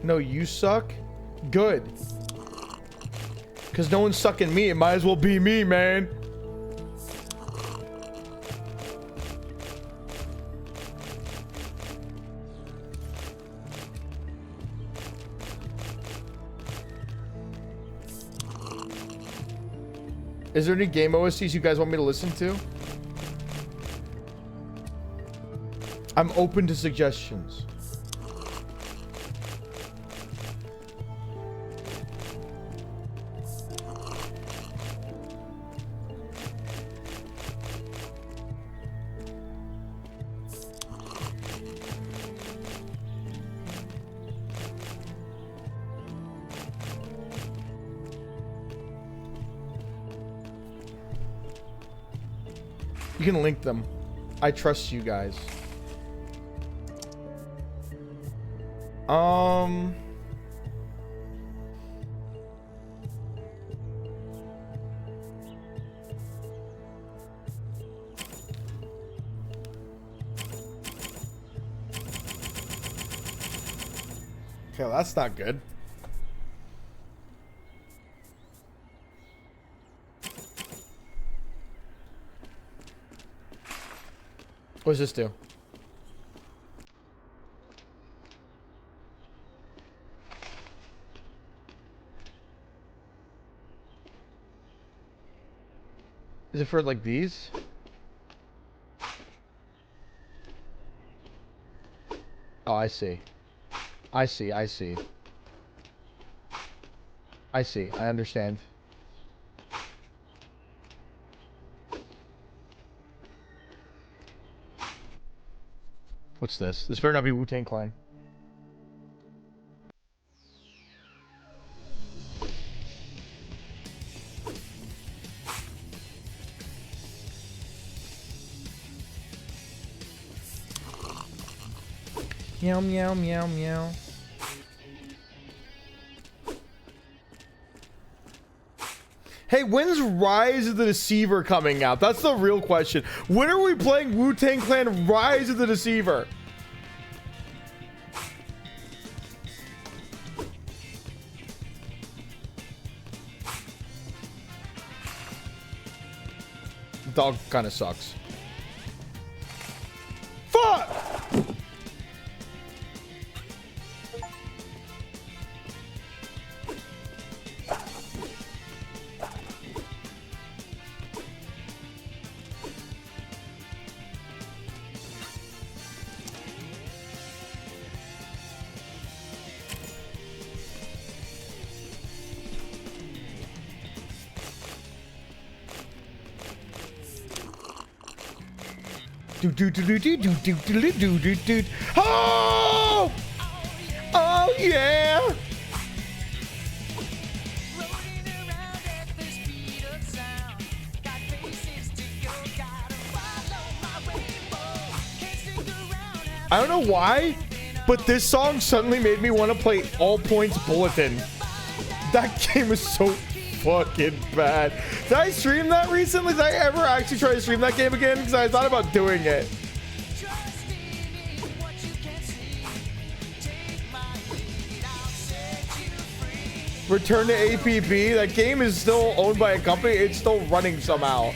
No, you suck? Good. Because no one's sucking me. It might as well be me, man. Is there any game OSTs you guys want me to listen to? I'm open to suggestions. You can link them. I trust you guys. Okay, well, that's not good. What does this do? Is it for like these? Oh, I see. I see. I see. I see. I understand. What's this? This better not be Wu-Tang Clan. Meow, meow, meow, meow. Hey, when's Rise of the Deceiver coming out? That's the real question. When are we playing Wu-Tang Clan Rise of the Deceiver? Dog kind of sucks. Fuck! Oh! Oh yeah! I don't know why, but this song suddenly made me want to play All Points Bulletin. That game is so fucking bad. Did I stream that recently? Did I ever actually try to stream that game again? Because I thought about doing it. Return to APB. That game is still owned by a company. It's still running somehow.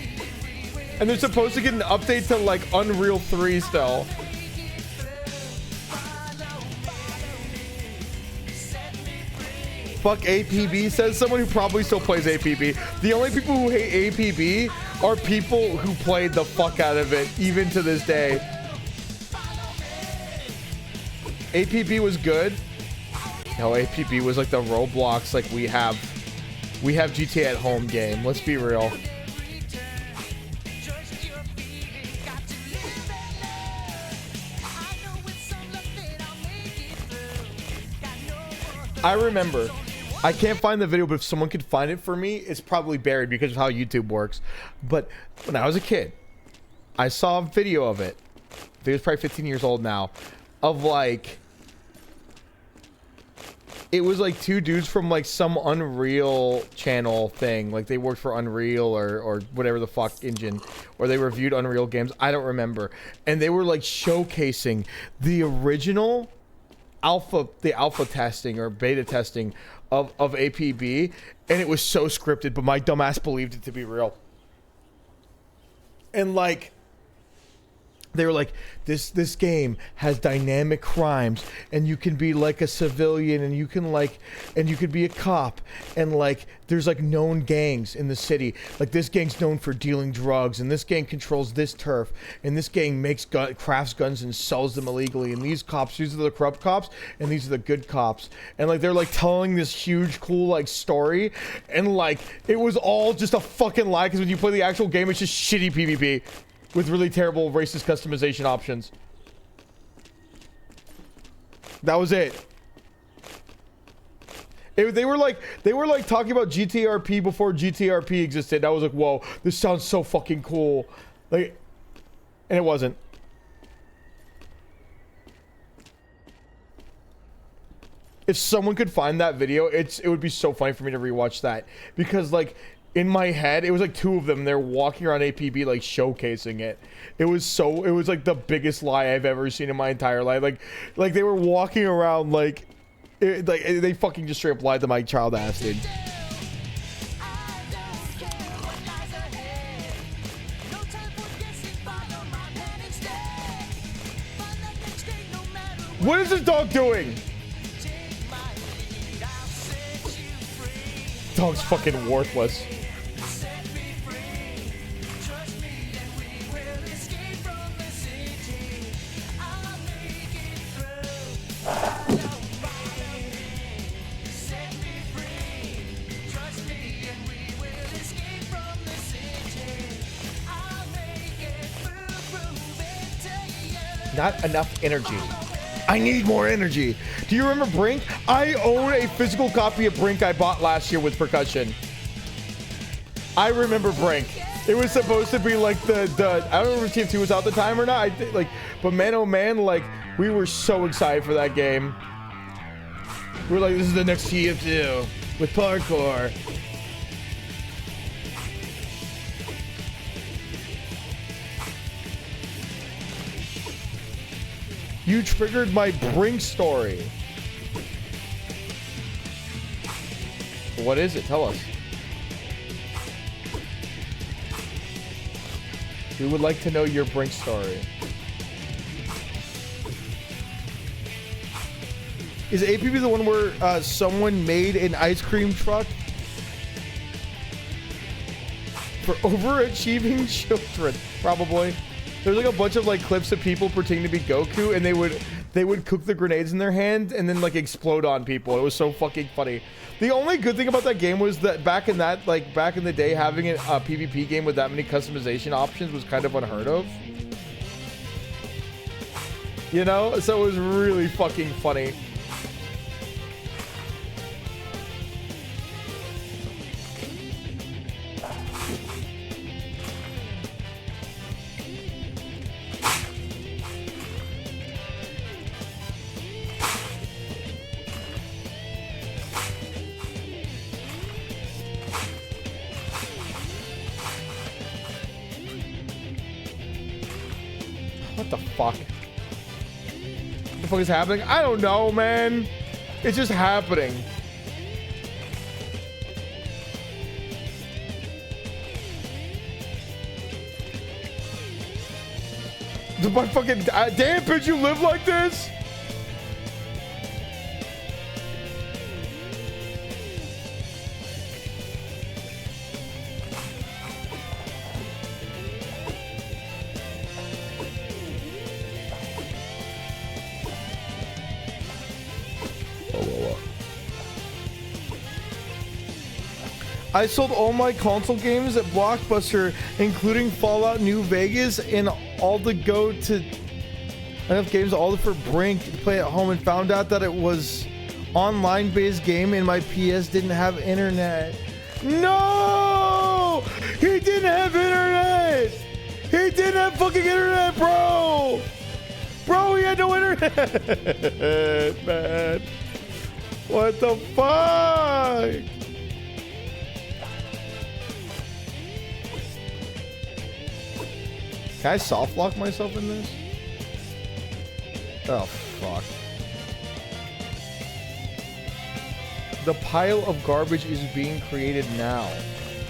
And they're supposed to get an update to like Unreal 3 still. Fuck APB, says someone who probably still plays APB. The only people who hate APB are people who played the fuck out of it, even to this day. APB was good. No, APB was like the Roblox, like we have GTA at home game. Let's be real. I remember. I can't find the video, but if someone could find it for me, it's probably buried because of how YouTube works. But when I was a kid, I saw a video of it. I think it was probably 15 years old now. Of like, it was like two dudes from like some Unreal channel thing. Like they worked for Unreal or whatever the fuck engine. Or they reviewed Unreal games. I don't remember. And they were like showcasing the original alpha testing or beta testing of APB, and it was so scripted, but my dumbass believed it to be real. And like, they were like, this game has dynamic crimes, and you can be like a civilian, and you could be a cop, and like there's like known gangs in the city. Like this gang's known for dealing drugs, and this gang controls this turf, and this gang crafts guns and sells them illegally. And these are the corrupt cops, and these are the good cops. And like they're like telling this huge cool like story, and like it was all just a fucking lie, because when you play the actual game, it's just shitty PvP. With really terrible racist customization options. That was it. They were like talking about GTRP before GTRP existed. I was like, whoa, this sounds so fucking cool. Like, and it wasn't. If someone could find that video, it would be so funny for me to rewatch that, because like, in my head, it was like two of them. They're walking around APB, like showcasing it. It was like the biggest lie I've ever seen in my entire life. Like they were walking around like they fucking just straight up lied to my child ass, dude. What is this dog doing? Dog's fucking worthless. Not enough energy. I need more energy. Do you remember Brink? I own a physical copy of Brink I bought last year with percussion. I remember Brink. It was supposed to be like the I don't remember if TF2 was out at the time or not. I think, like, but man, oh man, like we were so excited for that game. We were like, this is the next TF2 with parkour. You triggered my Brink story. What is it? Tell us. We would like to know your Brink story. Is APB the one where someone made an ice cream truck for overachieving children? Probably. There's like a bunch of like clips of people pretending to be Goku, and they would cook the grenades in their hand and then like explode on people. It was so fucking funny. The only good thing about that game was that back in the day, having a PvP game with that many customization options was kind of unheard of. You know? So it was really fucking funny. What the fuck? What the fuck is happening? I don't know, man. It's just happening. My fucking damn bitch, you live like this? I sold all my console games at Blockbuster, including Fallout New Vegas, and all the go to enough games, all for Brink to play at home, and found out that it was online-based game and my PS didn't have internet. No! He didn't have internet! He didn't have fucking internet, bro! Bro, he had no internet! Man. What the fuck? Can I soft lock myself in this? Oh, fuck. The pile of garbage is being created now.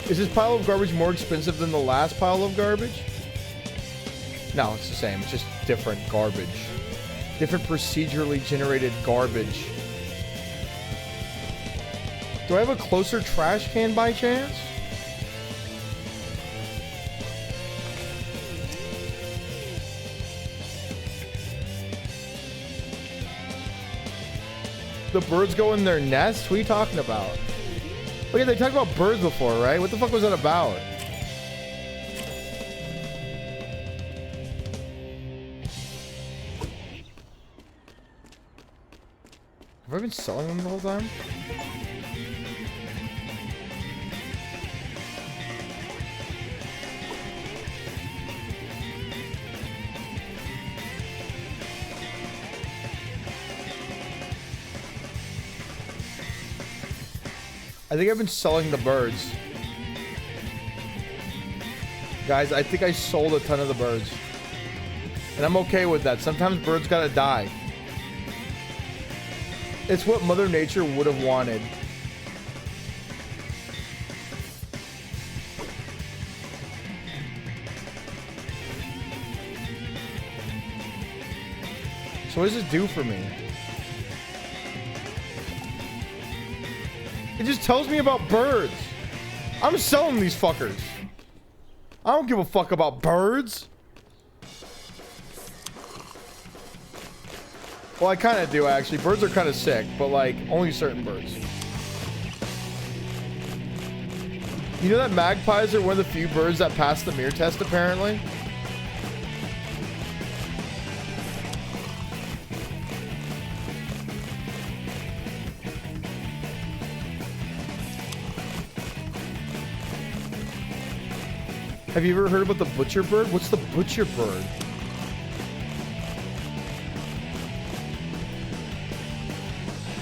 Is this pile of garbage more expensive than the last pile of garbage? No, it's the same. It's just different garbage. Different procedurally generated garbage. Do I have a closer trash can by chance? The birds go in their nest? What are you talking about? Okay, they talked about birds before, right? What the fuck was that about? Have I been selling them the whole time? I think I've been selling the birds. Guys, I think I sold a ton of the birds. And I'm okay with that. Sometimes birds gotta die. It's what Mother Nature would have wanted. So what does it do for me? It just tells me about birds. I'm selling these fuckers. I don't give a fuck about birds. Well, I kind of do, actually. Birds are kind of sick, but, like, only certain birds. You know that magpies are one of the few birds that pass the mirror test, apparently? Have you ever heard about the butcher bird? What's the butcher bird?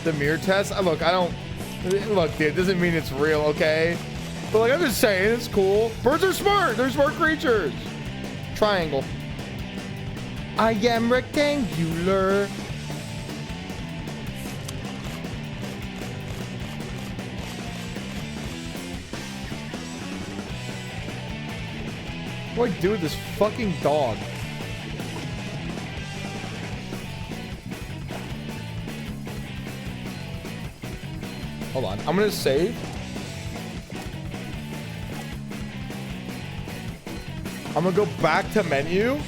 The mirror test? Look, I don't... Look, dude, it doesn't mean it's real, okay? But, like, I'm just saying, it's cool. Birds are smart. They're smart creatures. Triangle. I am rectangular. What do I do with this fucking dog? Hold on. I'm gonna save. I'm gonna go back to menu.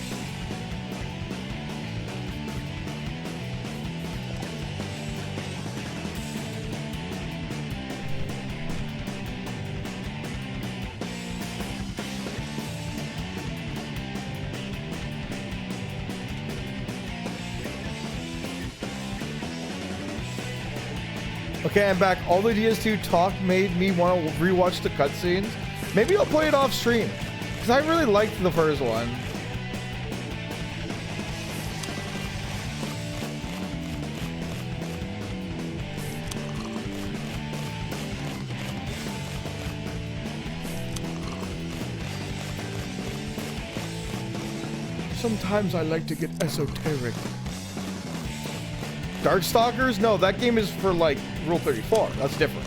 Okay, I'm back. All the DS2 talk made me want to rewatch the cutscenes. Maybe I'll play it off stream, because I really liked the first one. Sometimes I like to get esoteric. Darkstalkers? No, that game is for, like, Rule 34. That's different.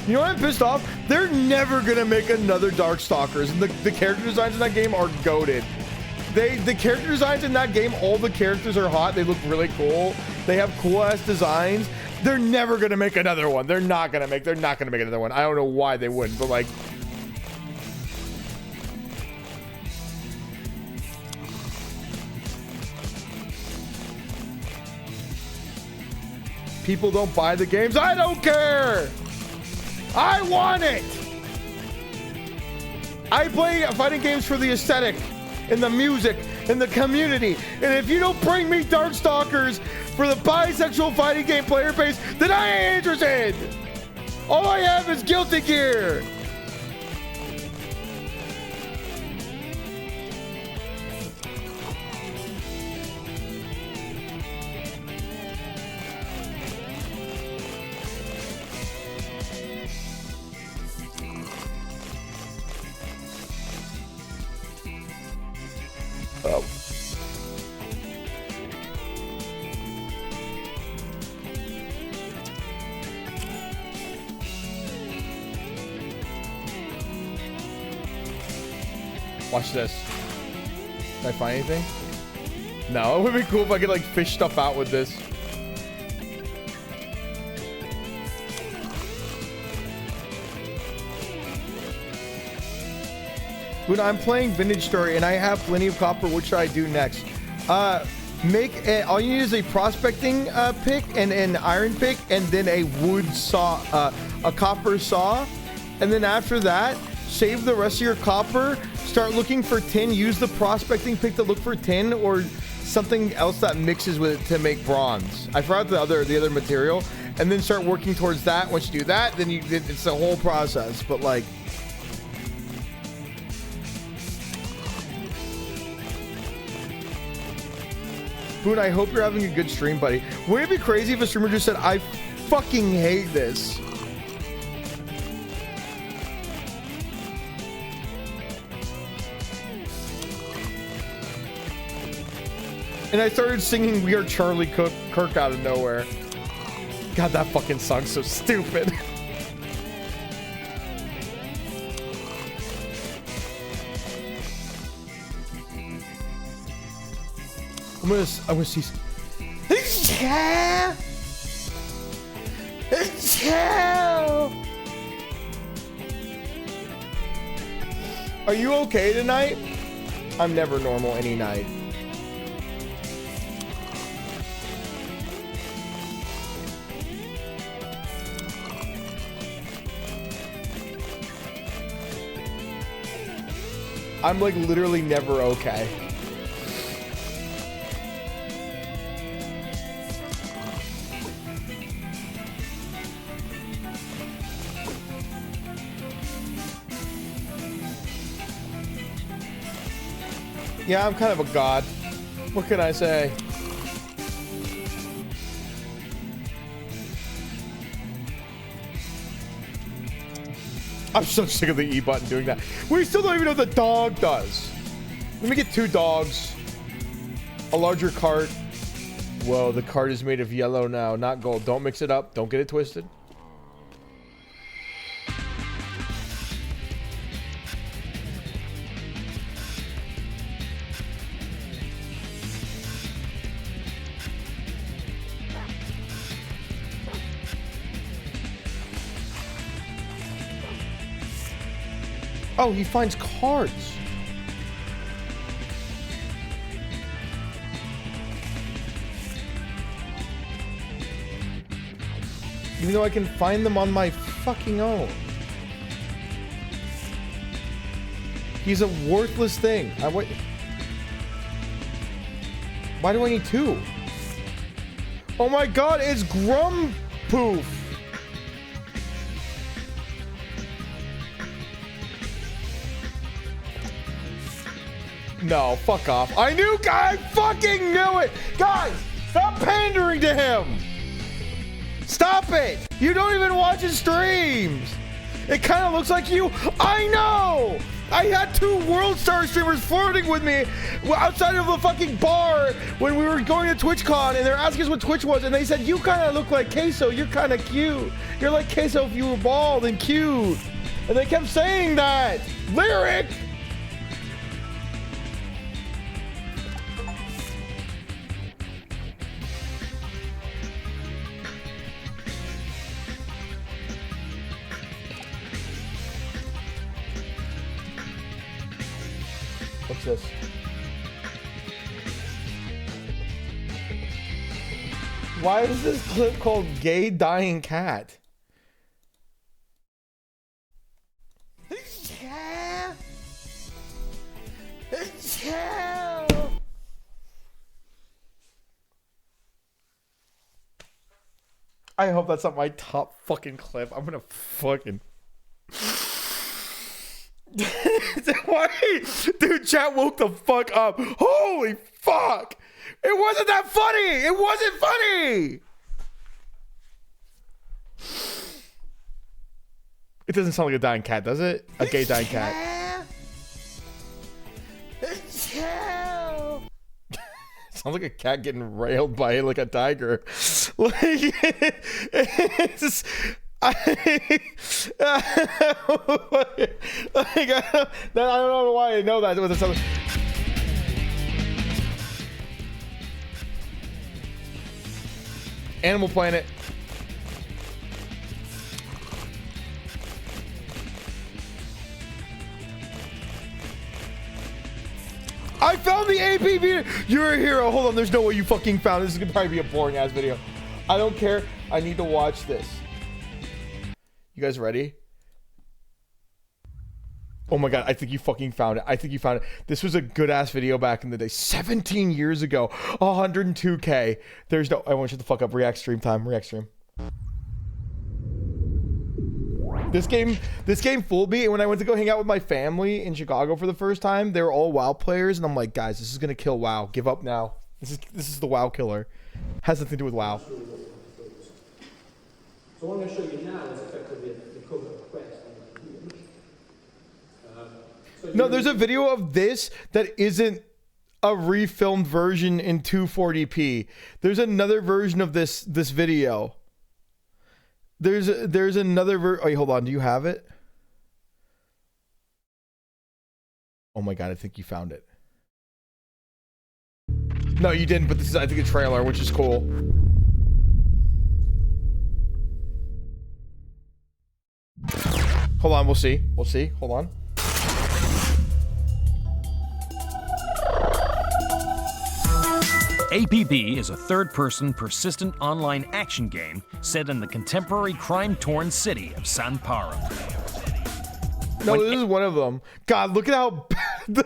You know what I'm pissed off? They're never gonna make another Darkstalkers. And the character designs in that game are goated. The character designs in that game, all the characters are hot. They look really cool. They have cool-ass designs. They're never gonna make another one. They're not gonna make another one. I don't know why they wouldn't, but, like... People don't buy the games. I don't care. I want it. I play fighting games for the aesthetic and the music and the community. And if you don't bring me Darkstalkers for the bisexual fighting game player base, then I ain't interested. All I have is Guilty Gear. Watch this. Can I find anything? No, it would be cool if I could like fish stuff out with this. When I'm playing Vintage Story and I have plenty of copper, what should I do next? All you need is a prospecting pick and an iron pick, and then a wood saw, a copper saw, and then after that, save the rest of your copper. Start looking for tin. Use the prospecting pick to look for tin or something else that mixes with it to make bronze. I forgot the other material, and then start working towards that. Once you do that, then it's the whole process. But like. Boon, I hope you're having a good stream, buddy. Wouldn't it be crazy if a streamer just said, I fucking hate this? And I started singing We Are Charlie Kirk out of nowhere. God, that fucking song's so stupid. I'm gonna see. Are you okay tonight? I'm never normal any night. I'm like literally never okay. Yeah, I'm kind of a god. What can I say? I'm so sick of the E button doing that. We still don't even know what the dog does. Let me get 2 dogs. A larger cart. Whoa, the cart is made of yellow now, not gold. Don't mix it up. Don't get it twisted. Oh, he finds cards. Even though I can find them on my fucking own. He's a worthless thing. Why do I need 2? Oh my god, it's Grumpoof. No, fuck off. I fucking knew it! Guys, stop pandering to him! Stop it! You don't even watch his streams! It kind of looks like you. I know! I had 2 World Star streamers flirting with me outside of the fucking bar when we were going to TwitchCon, and they're asking us what Twitch was, and they said, you kind of look like Queso, you're kind of cute. You're like Queso if you were bald and cute. And they kept saying that. Lyric! What's this? Why is this clip called Gay Dying Cat? I hope that's not my top fucking clip. I'm gonna fucking... Why? Dude, chat woke the fuck up. Holy fuck! It wasn't that funny! It wasn't funny! It doesn't sound like a dying cat, does it? A gay dying cat. Sounds like a cat getting railed by like a tiger. Like, it's just, I don't know why I know that. It was something. Animal Planet. I found the AP video. You're a hero. Hold on. There's no way you fucking found it. This is gonna probably be a boring ass video. I don't care. I need to watch this. You guys ready? Oh my god, I think you fucking found it. I think you found it. This was a good ass video back in the day. 17 years ago. 102K. There's no... I want you to fuck up. React stream time. React stream. This game fooled me. And when I went to go hang out with my family in Chicago for the first time, they were all WoW players. And I'm like, guys, this is going to kill WoW. Give up now. This is the WoW killer. Has nothing to do with WoW. So what I'm going to show you now is effectively the cover quest. No, there's a video of this that isn't a refilmed version in 240p. There's another version of this video. There's another wait, hold on. Do you have it? Oh my god, I think you found it. No, you didn't, but this is, I think, a trailer, which is cool. Hold on, we'll see. We'll see. Hold on. APB is a third-person persistent online action game set in the contemporary crime-torn city of San Paro. No, this is one of them. God, look at how bad...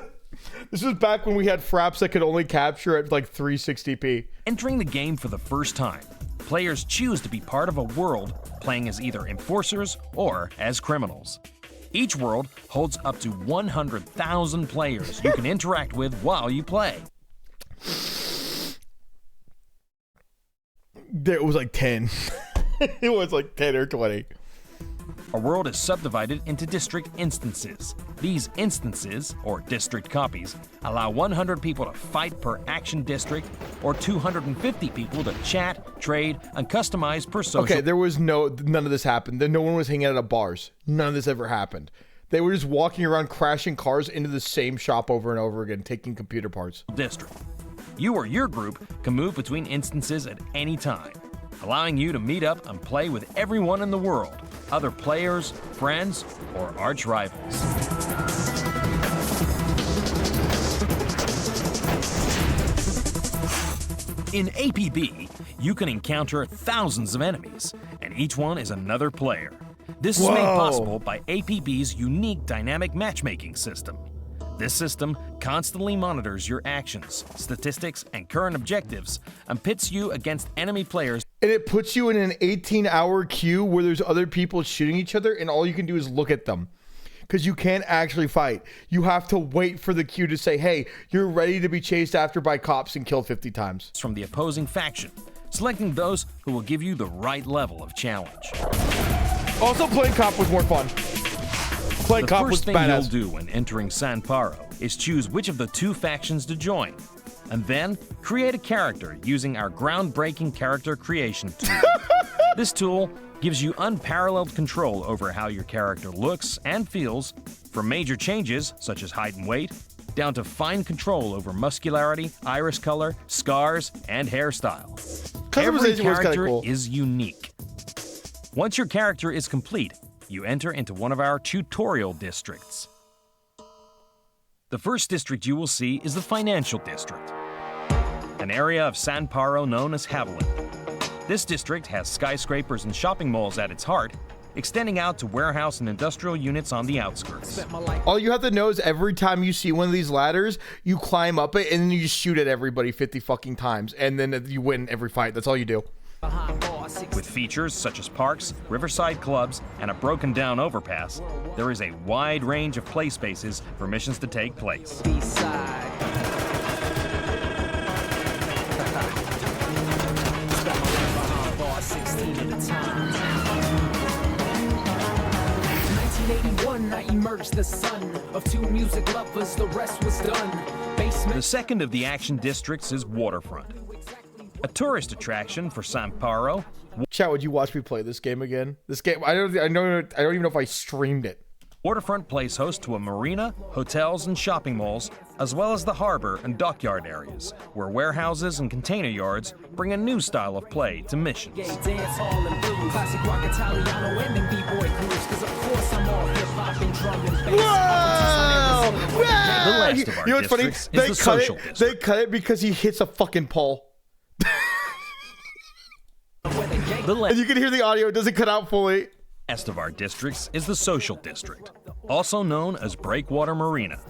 This was back when we had fraps that could only capture at like 360p. Entering the game for the first time, players choose to be part of a world playing as either enforcers or as criminals. Each world holds up to 100,000 players you can interact with while you play. It was like 10. It was like 10 or 20. A world is subdivided into district instances. These instances, or district copies, allow 100 people to fight per action district, or 250 people to chat, trade, and customize per social. Okay, there was none of this happened. No one was hanging out at bars. None of this ever happened. They were just walking around crashing cars into the same shop over and over again, taking computer parts. District. You or your group can move between instances at any time, allowing you to meet up and play with everyone in the world, other players, friends, or arch rivals. In APB, you can encounter thousands of enemies, and each one is another player. This is made possible by APB's unique dynamic matchmaking system. This system constantly monitors your actions, statistics, and current objectives, and pits you against enemy players. And it puts you in an 18-hour queue where there's other people shooting each other, and all you can do is look at them. Because you can't actually fight. You have to wait for the queue to say, hey, you're ready to be chased after by cops and killed 50 times. From the opposing faction, selecting those who will give you the right level of challenge. Also, playing cop was more fun. Playing cop was badass. The first thing you'll do when entering San Paro is choose which of the two factions to join, and then create a character using our groundbreaking character creation tool. This tool gives you unparalleled control over how your character looks and feels, from major changes such as height and weight, down to fine control over muscularity, iris color, scars, and hairstyle. Every character is unique. Once your character is complete, you enter into one of our tutorial districts. The first district you will see is the Financial District, an area of San Paro known as Haviland. This district has skyscrapers and shopping malls at its heart, extending out to warehouse and industrial units on the outskirts. All you have to know is every time you see one of these ladders, you climb up it and then you just shoot at everybody 50 fucking times, and then you win every fight. That's all you do. With features such as parks, riverside clubs, and a broken-down overpass, there is a wide range of play spaces for missions to take place. I emerged the son of two music lovers, the rest was done. The second of the action districts is Waterfront. A tourist attraction for Samparo. Chat, would you watch me play this game again? This game, I don't even know if I streamed it. Waterfront plays host to a marina, hotels, and shopping malls, as well as the harbor and dockyard areas, where warehouses and container yards bring a new style of play to missions. Dance hall and blue, classic rock Italiano and then b-boy grooves, 'cause of course I'm all hip-hop and drum and bass. The last of our You know what's funny? districts is the social district. They cut it because he hits a fucking pole. And you can hear the audio, it doesn't cut out fully. Last of our districts is the social district, also known as Breakwater Marina.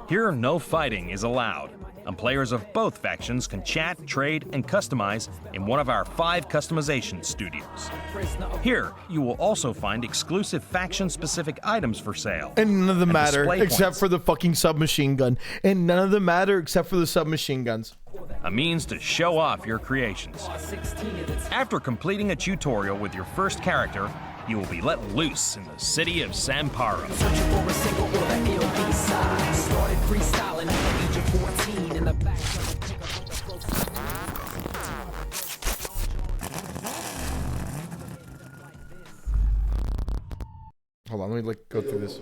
Here, no fighting is allowed, and players of both factions can chat, trade, and customize in one of our 5 customization studios. Here, you will also find exclusive faction-specific items for sale. And none of them matter display except points. for the fucking submachine gun. And none of them matter except for the submachine guns. A means to show off your creations. After completing a tutorial with your first character, you will be let loose in the city of Samparo. Searching for a single or the ill B-side. Started freestyling at the age of 14 in the back. Hold on, let me go through this.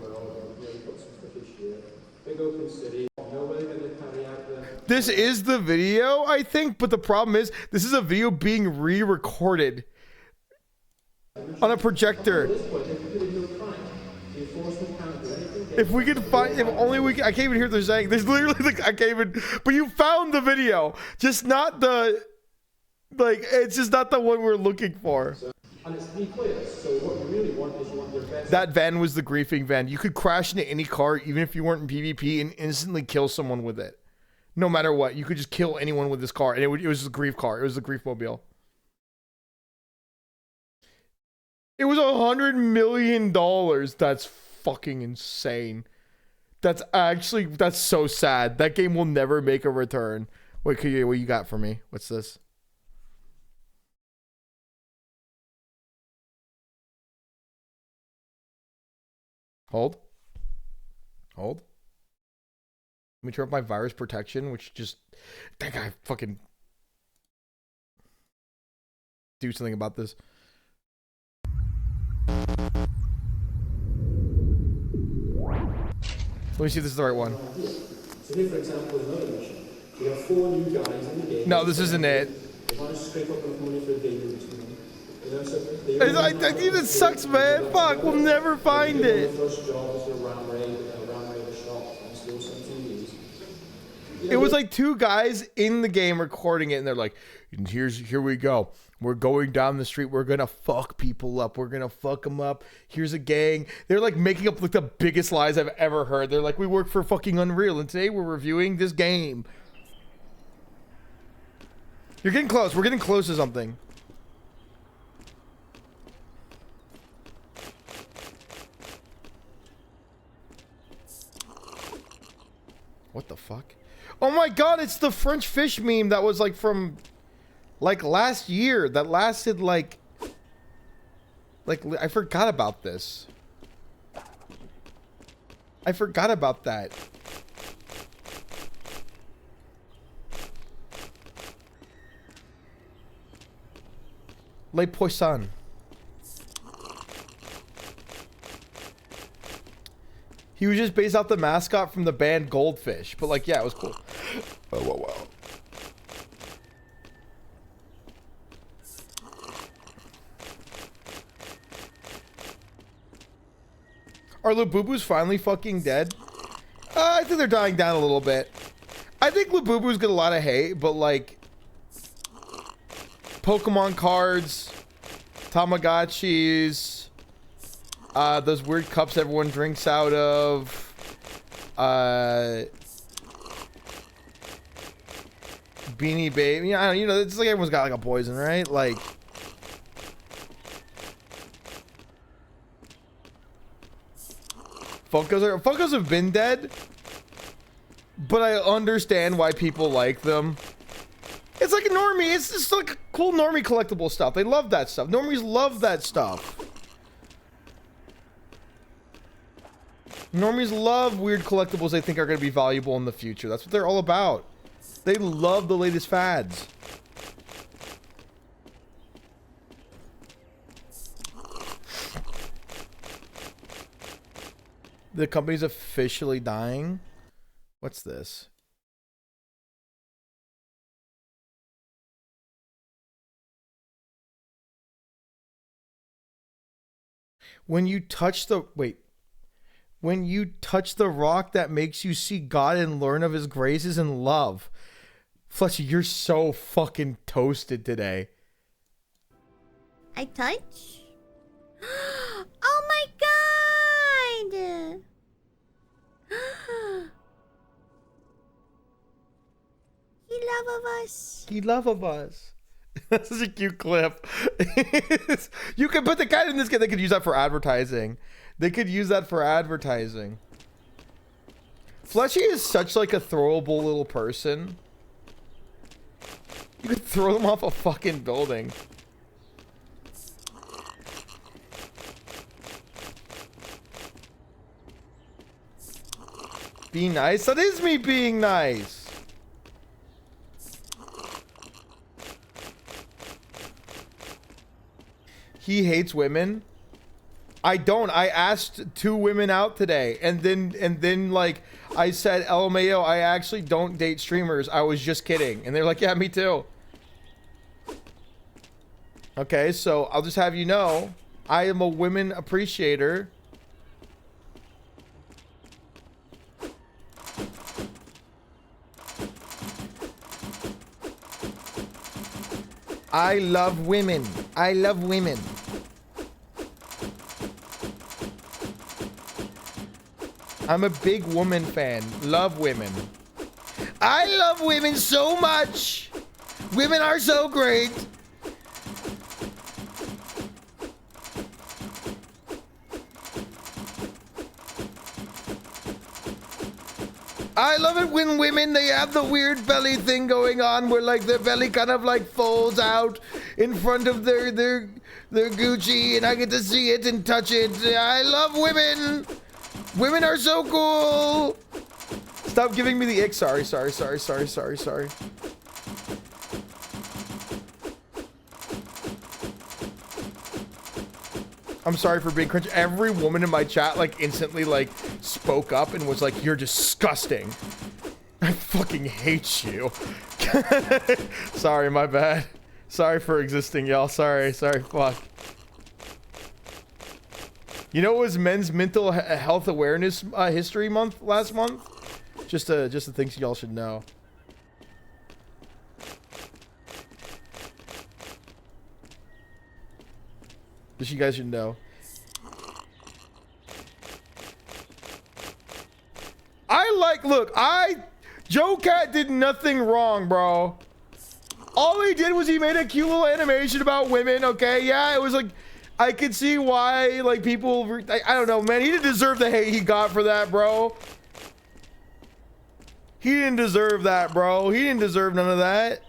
Big open city. Nobody gonna carry out the. This is the video, I think, but the problem is this is a video being re-recorded on a projector. If we could find, if only we could, I can't even hear what they're saying. There's literally like, I can't even, but you found the video, just not the, like, it's just not the one we're looking for. And it's 3 players, so what you really want is you want your best. That van was the griefing van. You could crash into any car, even if you weren't in PvP, and instantly kill someone with it. No matter what, you could just kill anyone with this car, and it was the grief car. It was the grief mobile. It was $100 million. That's fucking insane. That's so sad. That game will never make a return. Wait, what you got for me? What's this? Hold. Let me turn up my virus protection, which just, that guy fucking do something about this. Let me see if this is the right one. So here, for example, another mission. We have 4 new guys in the game. No, this isn't it. They want to scrape up enough money for a daily between them. You know, so I think it sucks, man. Fuck, we'll never find it. first job is to ram raid the shop and steal some TVs. It was like 2 guys in the game recording it, and they're like, here we go. We're going down the street. We're going to fuck people up. We're going to fuck them up. Here's a gang. They're like making up like the biggest lies I've ever heard. They're like, we work for fucking Unreal, and today we're reviewing this game. You're getting close. We're getting close to something. What the fuck? Oh my god, it's the French fish meme that was like from like last year that lasted like I forgot about this. I forgot about that. Le Poisson. He was just based off the mascot from the band Goldfish, but like, yeah, it was cool. Oh, wow. Are Labubu's finally fucking dead? I think they're dying down a little bit. I think Labubu's got a lot of hate, but like Pokemon cards, Tamagotchis, those weird cups everyone drinks out of, Beanie Baby, you know, it's like everyone's got like a poison, right? Like, Funkos have been dead, but I understand why people like them. It's like a normie. It's just like cool normie collectible stuff. They love that stuff. Normies love that stuff. Normies love weird collectibles they think are going to be valuable in the future. That's what they're all about. They love the latest fads. The company's officially dying. What's this? When you touch the when you touch the rock that makes you see God and learn of his graces and love. Fletcher, you're so fucking toasted today. I touch? Oh my god! He love of us. He love of us. This is a cute clip. You could put the guy in this kid. They could use that for advertising. They could use that for advertising. Fletchy is such like a throwable little person. You could throw them off a fucking building. Be nice? That is me being nice. He hates women. I don't. I asked 2 women out today, and then like I said, LMAO, I actually don't date streamers. I was just kidding. And they're like, yeah, me too. Okay, so I'll just have you know, I am a women appreciator. I love women. I love women. I'm a big woman fan. Love women. I love women so much. Women are so great. I love it when women, they have the weird belly thing going on where like their belly kind of like folds out in front of their Gucci, and I get to see it and touch it. I love women. Women are so cool. Stop giving me the ick. Sorry. I'm sorry for being cringe. Every woman in my chat like instantly like spoke up and was like, you're disgusting. I fucking hate you. Sorry, my bad. Sorry for existing, y'all. Sorry, fuck. You know, it was Men's Mental Health Awareness History Month last month. Just the things y'all should know. Just you guys should know. Joe Cat did nothing wrong, bro. All he did was he made a cute little animation about women, okay? Yeah, it was like, I could see why, like, people, I don't know, man. He didn't deserve the hate he got for that, bro. He didn't deserve that, bro. He didn't deserve none of that.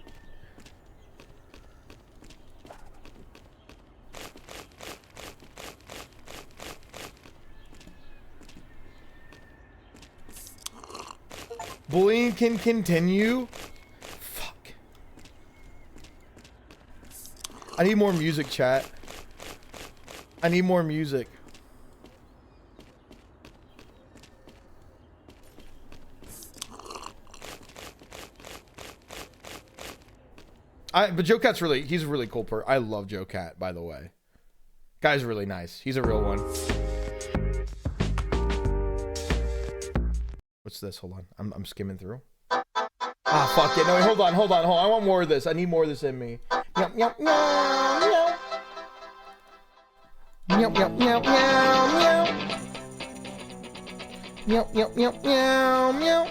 Bullying can continue. Fuck. I need more music, chat. I need more music. But Joe Cat's he's a really cool person. I love Joe Cat, by the way. Guy's really nice. He's a real one. What's this? Hold on. I'm skimming through. Ah, fuck it. No, wait, hold on. I want more of this. I need more of this in me. Meow, meow, meow, meow. Meow, meow, meow, meow, meow. Meow, meow, meow, meow, meow.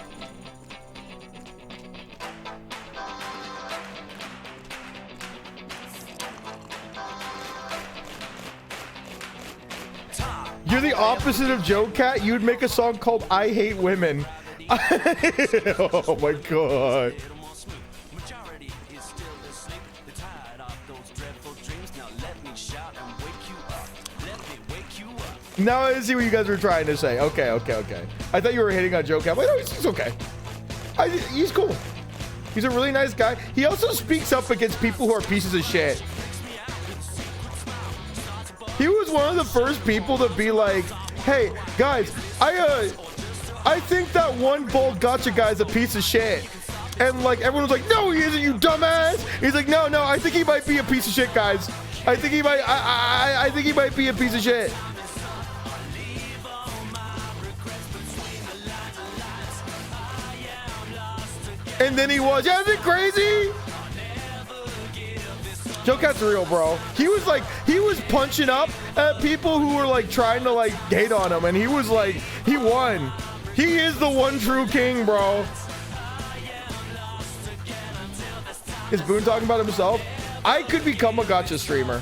You're the opposite of Joe Cat. You'd make a song called I Hate Women. Oh my god. Now I see what you guys were trying to say. Okay. I thought you were hitting on Joe Cat. But no, he's okay. He's cool. He's a really nice guy. He also speaks up against people who are pieces of shit. He was one of the first people to be like, hey, guys, I think that one bold gotcha guy's a piece of shit. And like everyone was like, no, he isn't, you dumbass. He's like, no, I think he might be a piece of shit, guys. I think he might, I think he might be a piece of shit. And then he was, yeah, isn't it crazy? Joe Cat's real, bro. He was punching up at people who were like trying to like hate on him, and he was like, he won. He is the one true king, bro. Is Boone talking about himself? I could become a gacha streamer.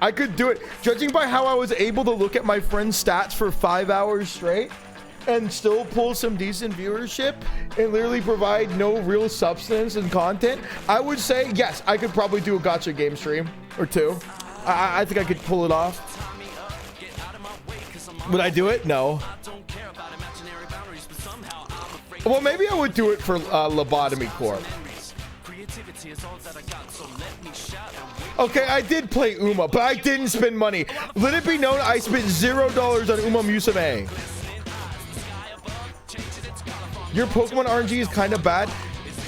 I could do it. Judging by how I was able to look at my friend's stats for 5 hours straight and still pull some decent viewership and literally provide no real substance and content, I would say, yes, I could probably do a gacha game stream or two. I think I could pull it off. Would I do it? No. Well, maybe I would do it for Lobotomy Corp. Okay, I did play Uma, but I didn't spend money. Let it be known I spent $0 on Uma Musume. Your Pokemon RNG is kind of bad.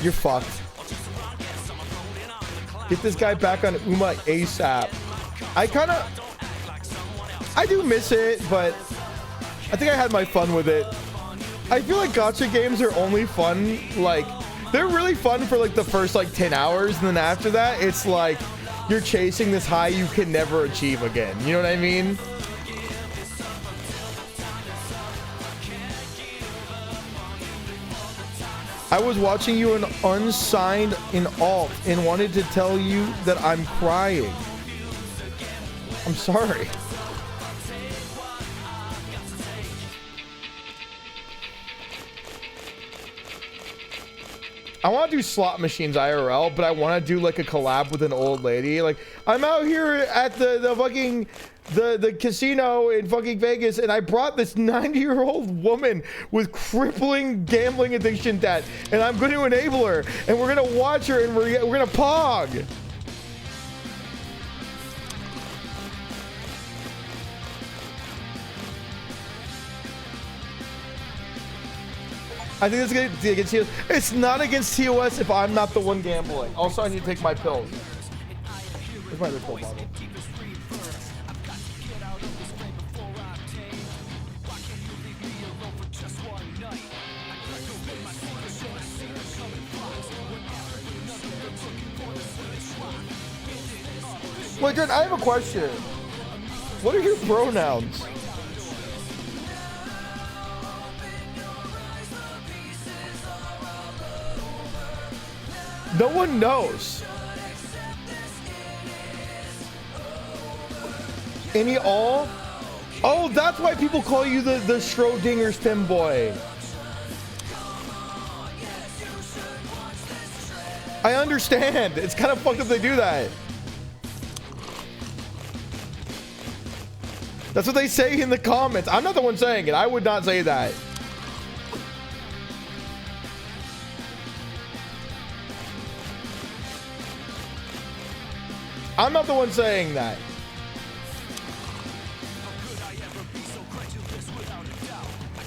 You're fucked. Get this guy back on Uma ASAP. I do miss it, but I think I had my fun with it. I feel like gacha games are only fun, like, they're really fun for like the first like 10 hours, and then after that, it's like you're chasing this high you can never achieve again. You know what I mean? I was watching you in unsigned in alt and wanted to tell you that I'm crying. I'm sorry. I want to do slot machines IRL, but I want to do like a collab with an old lady. Like, I'm out here at the fucking the casino in fucking Vegas, and I brought this 90-year-old woman with crippling gambling addiction debt, and I'm going to enable her, and we're going to watch her, and we're going to pog. I think it's against TOS. It's not against TOS if I'm not the one gambling. Also, I need to take my pills. Where's my other pill bottle? Wait, Jordan, I have a question. What are your pronouns? No one knows. Any all? Oh, that's why people call you the Schrodinger's femboy. I understand. It's kind of fucked up they do that. That's what they say in the comments. I'm not the one saying it. I would not say that. I'm not the one saying that.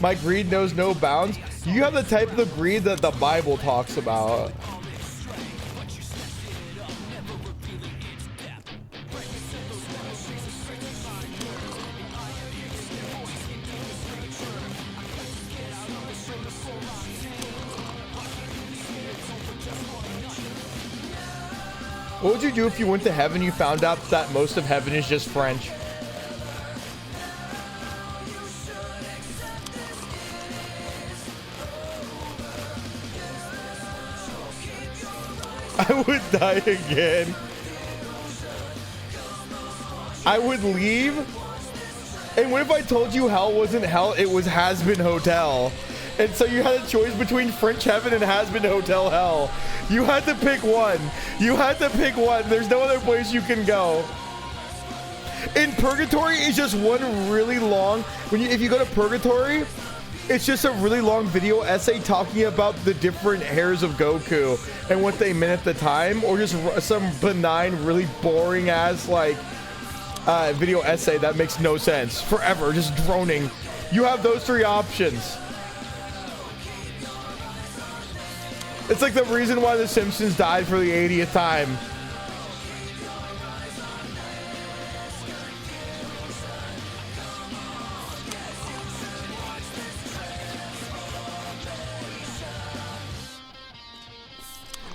My greed knows no bounds. You have the type of greed that the Bible talks about. What would you do if you went to heaven and you found out that most of heaven is just French? I would die again. I would leave. And what if I told you hell wasn't hell, it was Has-Been Hotel? And so you had a choice between French heaven and Has-Been Hotel hell. You had to pick one. You had to pick one. There's no other place you can go. In Purgatory, it's just one really long. If you go to Purgatory, it's just a really long video essay talking about the different hairs of Goku and what they meant at the time, or just some benign, really boring ass like video essay that makes no sense. Forever, just droning. You have those 3 options. It's like the reason why The Simpsons died for the 80th time.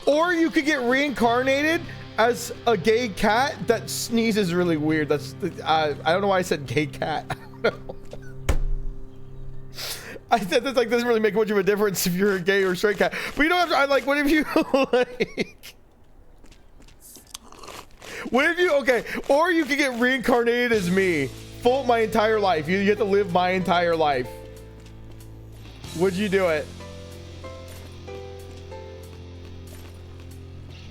Or you could get reincarnated as a gay cat that sneezes really weird. That's I don't know why I said gay cat. I don't know. I said that like doesn't really make much of a difference if you're a gay or straight cat. But you don't have to, I like what if you like what if you okay, or you could get reincarnated as me. Full my entire life. You get to live my entire life. Would you do it?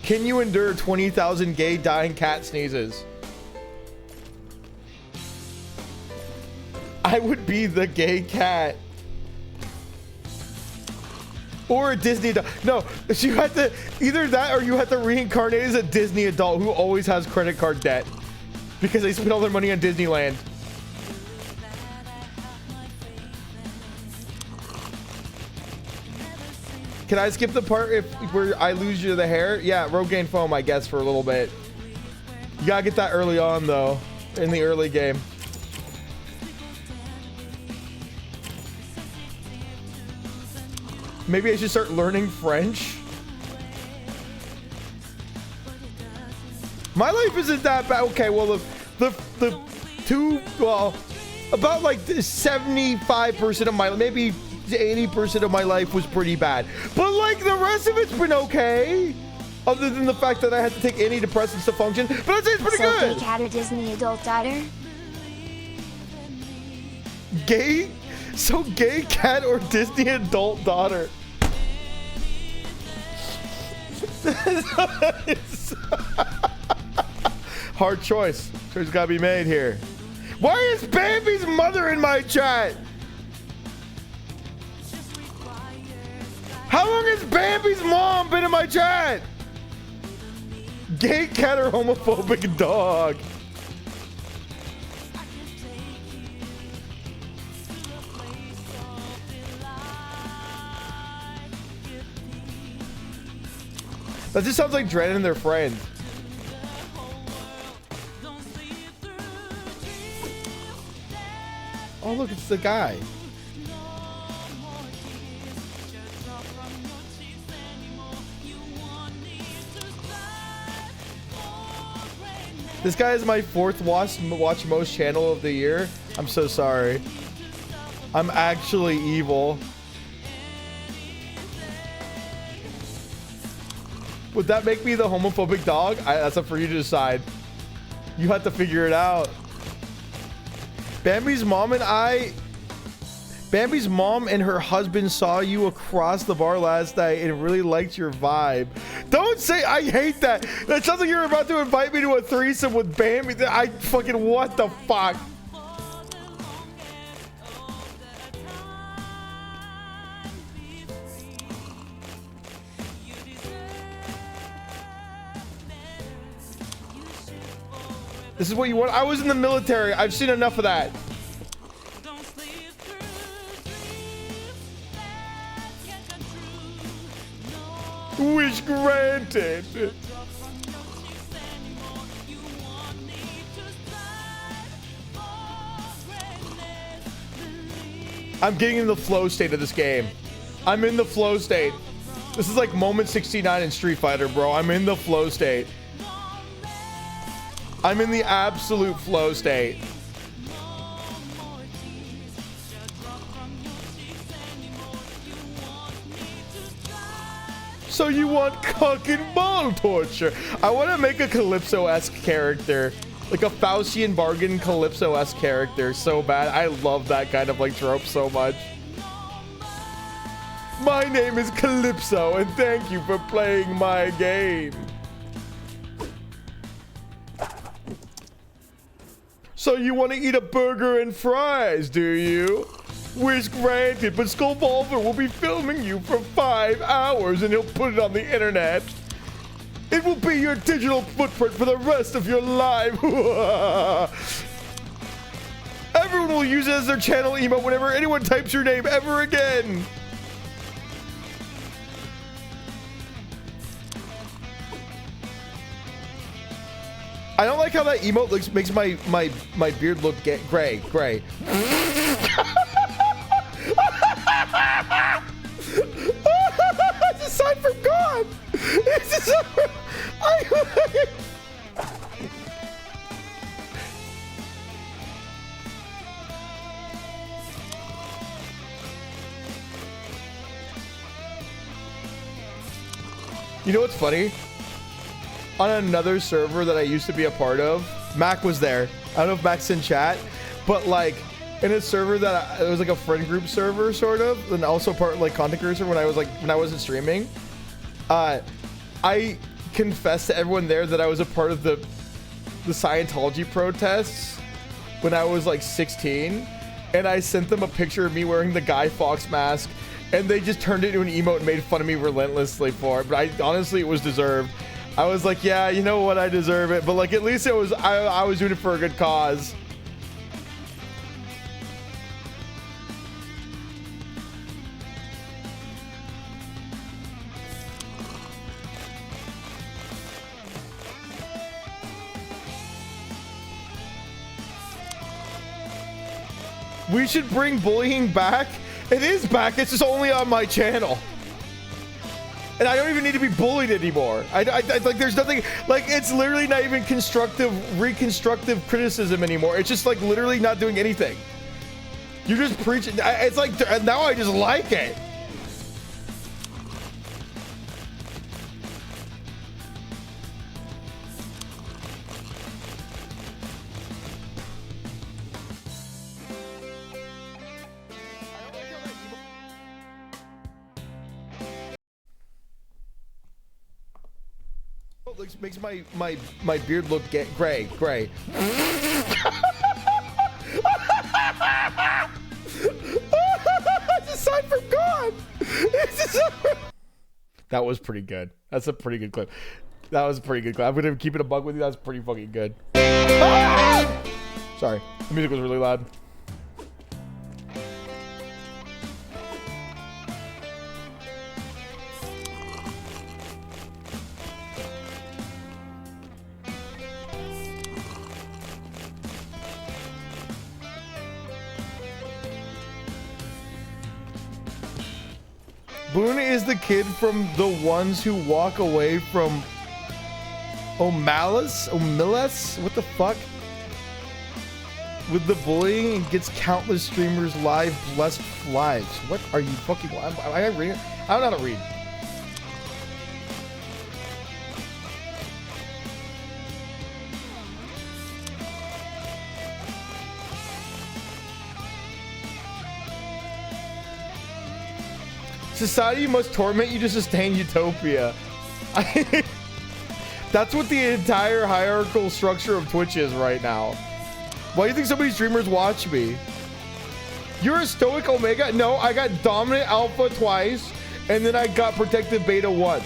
Can you endure 20,000 gay dying cat sneezes? I would be the gay cat. Or a Disney adult. No, you have to either that or you have to reincarnate as a Disney adult who always has credit card debt because they spend all their money on Disneyland. Can I skip the part where I lose you the hair? Yeah, Rogaine foam, I guess, for a little bit. You gotta get that early on, though, in the early game. Maybe I should start learning French. My life isn't that bad. Okay, well, about like 75% of my, maybe 80% of my life was pretty bad, but like the rest of it's been okay, other than the fact that I had to take antidepressants to function, but I'd say it's pretty good. Gay cat or Disney adult daughter? Gay? So gay cat or Disney adult daughter? Hard choice. Choice gotta be made here. Why is Bambi's mother in my chat? How long has Bambi's mom been in my chat? Gay cat or homophobic dog? That just sounds like Dren and their friend. Oh, look, it's the guy. This guy is my 4th watch most channel of the year. I'm so sorry. I'm actually evil. Would that make me the homophobic dog? That's up for you to decide. You have to figure it out. Bambi's mom and her husband saw you across the bar last night and really liked your vibe. Don't say I hate that. That sounds like you're about to invite me to a threesome with Bambi. I fucking what the fuck? This is what you want? I was in the military. I've seen enough of that. Wish granted. I'm getting in the flow state of this game. I'm in the flow state. This is like moment 69 in Street Fighter, bro. I'm in the flow state. I'm in the absolute flow state. So you want cock and ball torture? I want to make a Calypso-esque character. Like a Faustian bargain Calypso-esque character so bad. I love that kind of like trope so much. My name is Calypso and thank you for playing my game. So you want to eat a burger and fries, do you? Wish granted, but Skullvolver will be filming you for 5 hours and he'll put it on the internet. It will be your digital footprint for the rest of your life. Everyone will use it as their channel emote whenever anyone types your name ever again. I don't like how that emote looks, makes my beard look gray. It's a sign from God. It's a sign from... You know what's funny? On another server that I used to be a part of, Mac was there. I don't know if Mac's in chat, but like in a server that it was like a friend group server sort of, and also part like content creator when I wasn't streaming. I confessed to everyone there that I was a part of the Scientology protests when I was like 16, and I sent them a picture of me wearing the Guy Fawkes mask, and they just turned it into an emote and made fun of me relentlessly for it. But honestly, it was deserved. I was like, yeah, you know what? I deserve it. But like, at least it was, I was doing it for a good cause. We should bring bullying back. It is back. It's just only on my channel. And I don't even need to be bullied anymore. I like, there's nothing, like, it's literally not even reconstructive criticism anymore. It's just like literally not doing anything. You're just preaching. It's like, now I just like it. Makes my beard look gray. It's a sign from God. That was pretty good. That's a pretty good clip. That was a pretty good clip. I'm gonna keep it a bug with you. That's pretty fucking good. Ah! Sorry, the music was really loud. Boone is the kid from the ones who walk away from Omalis? What the fuck? With the bullying and gets countless streamers live blessed lives. What are you fucking... I read? I don't know how to read. Society must torment you to sustain utopia. That's what the entire hierarchical structure of Twitch is right now. Why do you think so many streamers watch me? You're a stoic omega? No, I got dominant alpha twice, and then I got protective beta once.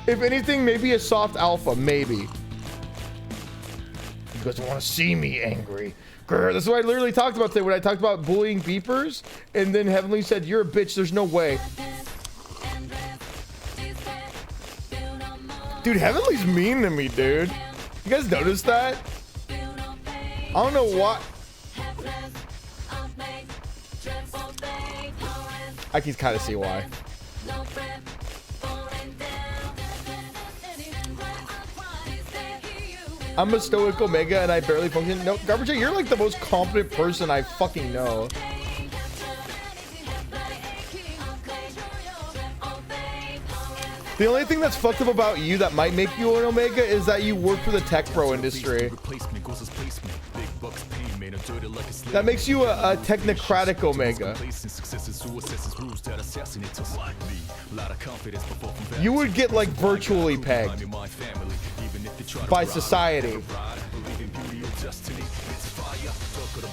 If anything, maybe a soft alpha, maybe. You guys want to see me angry. This is what I literally talked about today when I talked about bullying beepers, and then Heavenly said, you're a bitch, there's no way. Dude, Heavenly's mean to me, dude. You guys notice that? I don't know what. I can kind of see why. I'm a stoic omega and I barely function. No, Garbage, you're like the most competent person I fucking know. The only thing that's fucked up about you that might make you an omega is that you work for the tech pro industry. That makes you a technocratic omega. You would get like virtually pegged by society.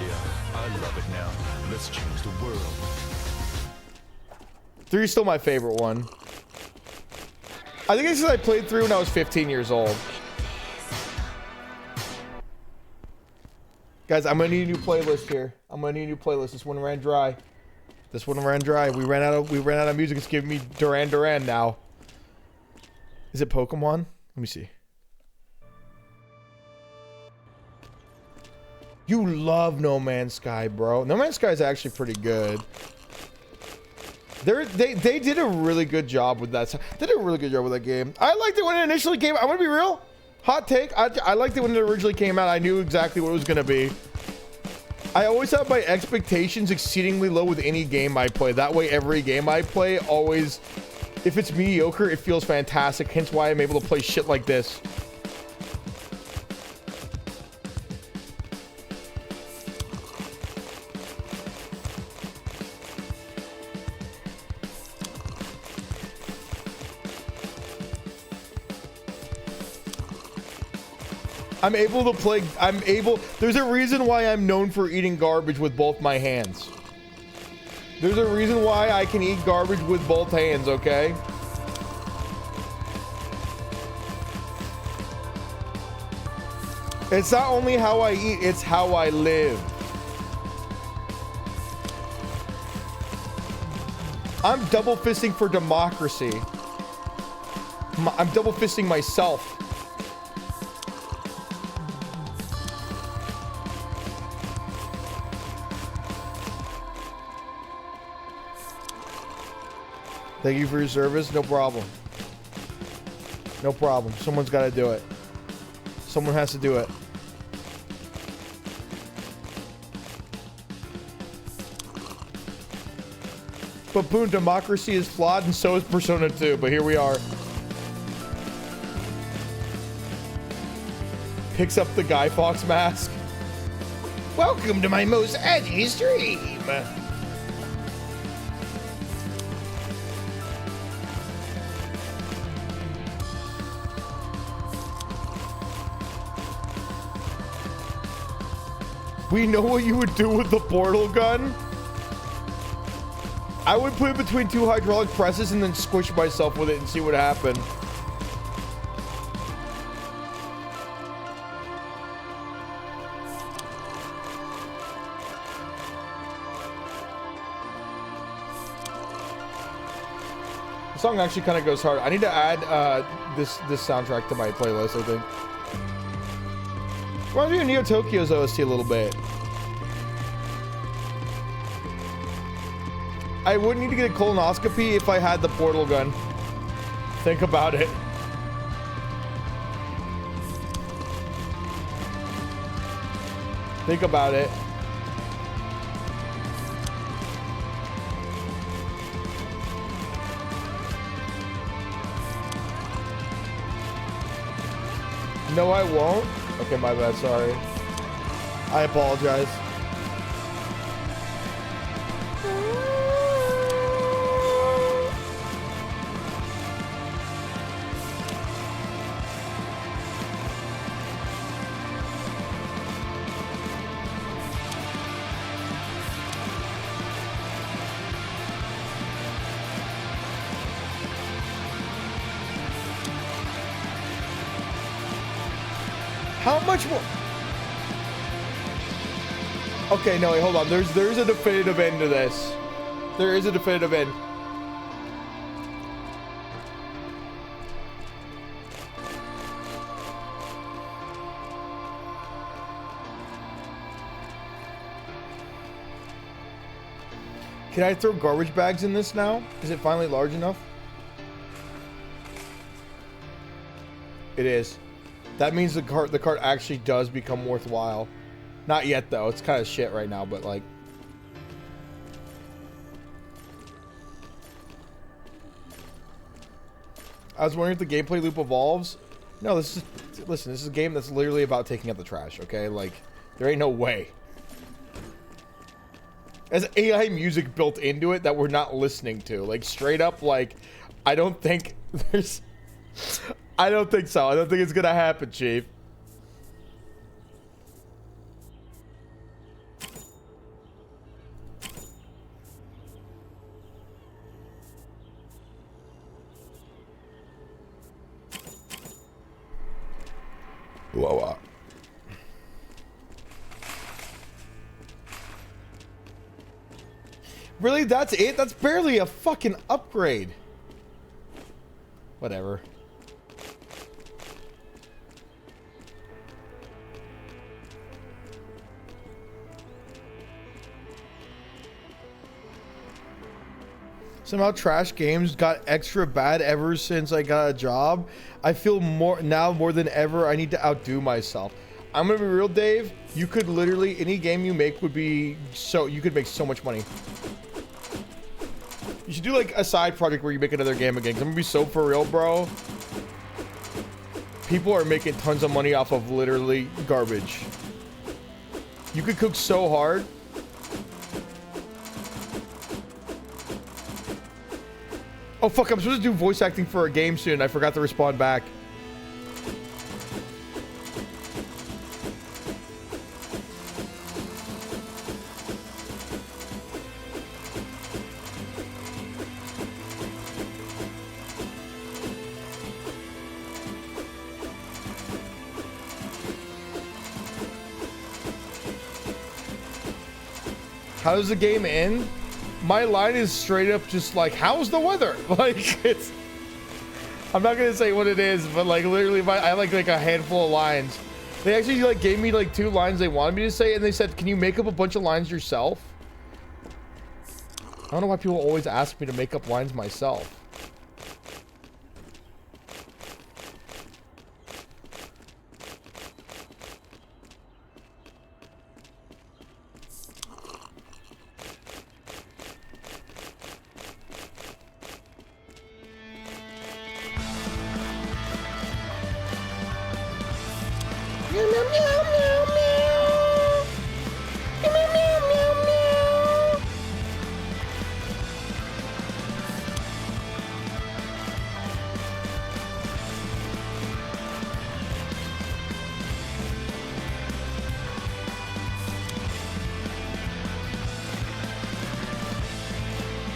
Yeah, I love it now. Let's change the world. 3 is still my favorite one. I think it's because I played 3 when I was 15 years old. Guys, I'm gonna need a new playlist here. I'm gonna need a new playlist. This one ran dry. This one ran dry. We ran out of music. It's giving me Duran Duran now. Is it Pokemon? Let me see. You love No Man's Sky, bro. No Man's Sky is actually pretty good. They did a really good job with that. They did a really good job with that game. I liked it when it initially came out. I'm gonna be real. Hot take. I liked it when it originally came out. I knew exactly what it was gonna be. I always have my expectations exceedingly low with any game I play. That way, every game I play always, if it's mediocre, it feels fantastic. Hence why I'm able to play shit like this. I'm able to play, there's a reason why I'm known for eating garbage with both my hands. There's a reason why I can eat garbage with both hands, okay? It's not only how I eat, it's how I live. I'm double fisting for democracy. I'm double fisting myself. Thank you for your service. No problem. No problem. Someone's got to do it. Someone has to do it. But Boon, democracy is flawed and so is Persona 2. But here we are. Picks up the Guy Fawkes mask. Welcome to my most edgy stream. We know what you would do with the portal gun. I would put it between 2 hydraulic presses and then squish myself with it and see what happened. The song actually kind of goes hard. I need to add this soundtrack to my playlist, I think. Reminds me of Neo Tokyo's OST a little bit. I wouldn't need to get a colonoscopy if I had the portal gun. Think about it. Think about it. No, I won't. Okay, my bad, sorry. I apologize. How much more? Okay, no, wait, hold on. There's a definitive end to this. There is a definitive end. Can I throw garbage bags in this now? Is it finally large enough? It is. That means the cart actually does become worthwhile. Not yet though. It's kind of shit right now, but like. I was wondering if the gameplay loop evolves. No, this is, listen, this is a game that's literally about taking out the trash, okay? Like, there ain't no way. There's AI music built into it that we're not listening to. Like, straight up, like, I don't think there's... I don't think so. I don't think it's gonna happen, Chief. Whoa. Really? That's it? That's barely a fucking upgrade. Whatever. Somehow trash games got extra bad ever since I got a job. I feel more than ever I need to outdo myself. I'm gonna be real, Dave. You could literally, any game you make would be so, you could make so much money. You should do like a side project where you make another game again. 'Cause I'm gonna be so for real, bro. People are making tons of money off of literally garbage. You could cook so hard. Oh fuck, I'm supposed to do voice acting for a game soon. I forgot to respond back. How does the game end? My line is straight up just like, how's the weather? Like, it's... I'm not gonna say what it is, but like literally I like a handful of lines. They actually like gave me like 2 lines they wanted me to say, and they said, can you make up a bunch of lines yourself? I don't know why people always ask me to make up lines myself.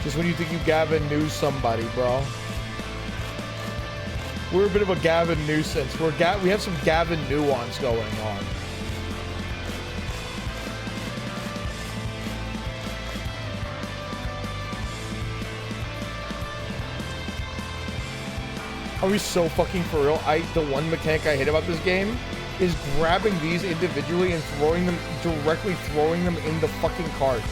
Just when you think you Gavin knew somebody, bro. We're a bit of a Gavin nuisance. We have some Gavin nuance going on. Are we so fucking for real? The one mechanic I hate about this game is grabbing these individually and directly throwing them in the fucking cart.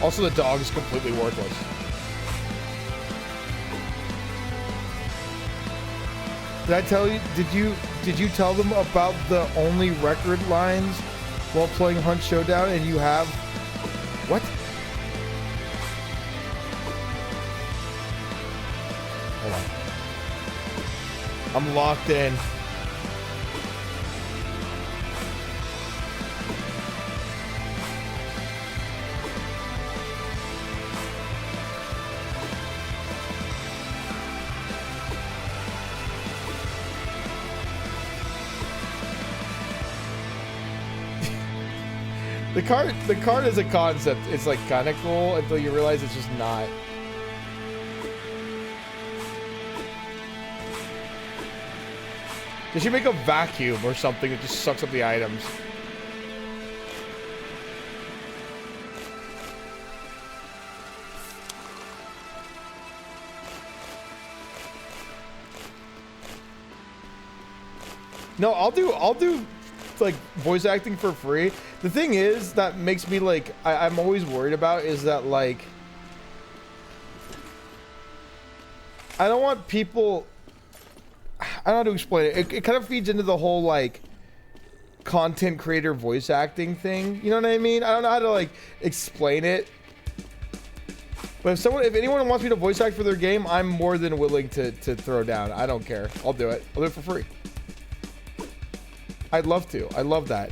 Also, the dog is completely worthless. Did I tell you? Did you tell them about the only record lines while playing Hunt Showdown? And you have what? Hold on. I'm locked in. The card as a concept, it's like kind of cool until you realize it's just not. They should make a vacuum or something that just sucks up the items. No, I'll do like voice acting for free. The thing is that makes me like I'm always worried about is that like I don't want people, I don't know how to explain it. It kind of feeds into the whole like content creator voice acting thing. You know what I mean? I don't know how to like explain it. But if anyone wants me to voice act for their game, I'm more than willing to throw down. I don't care. I'll do it. I'll do it for free. I'd love to. I love that.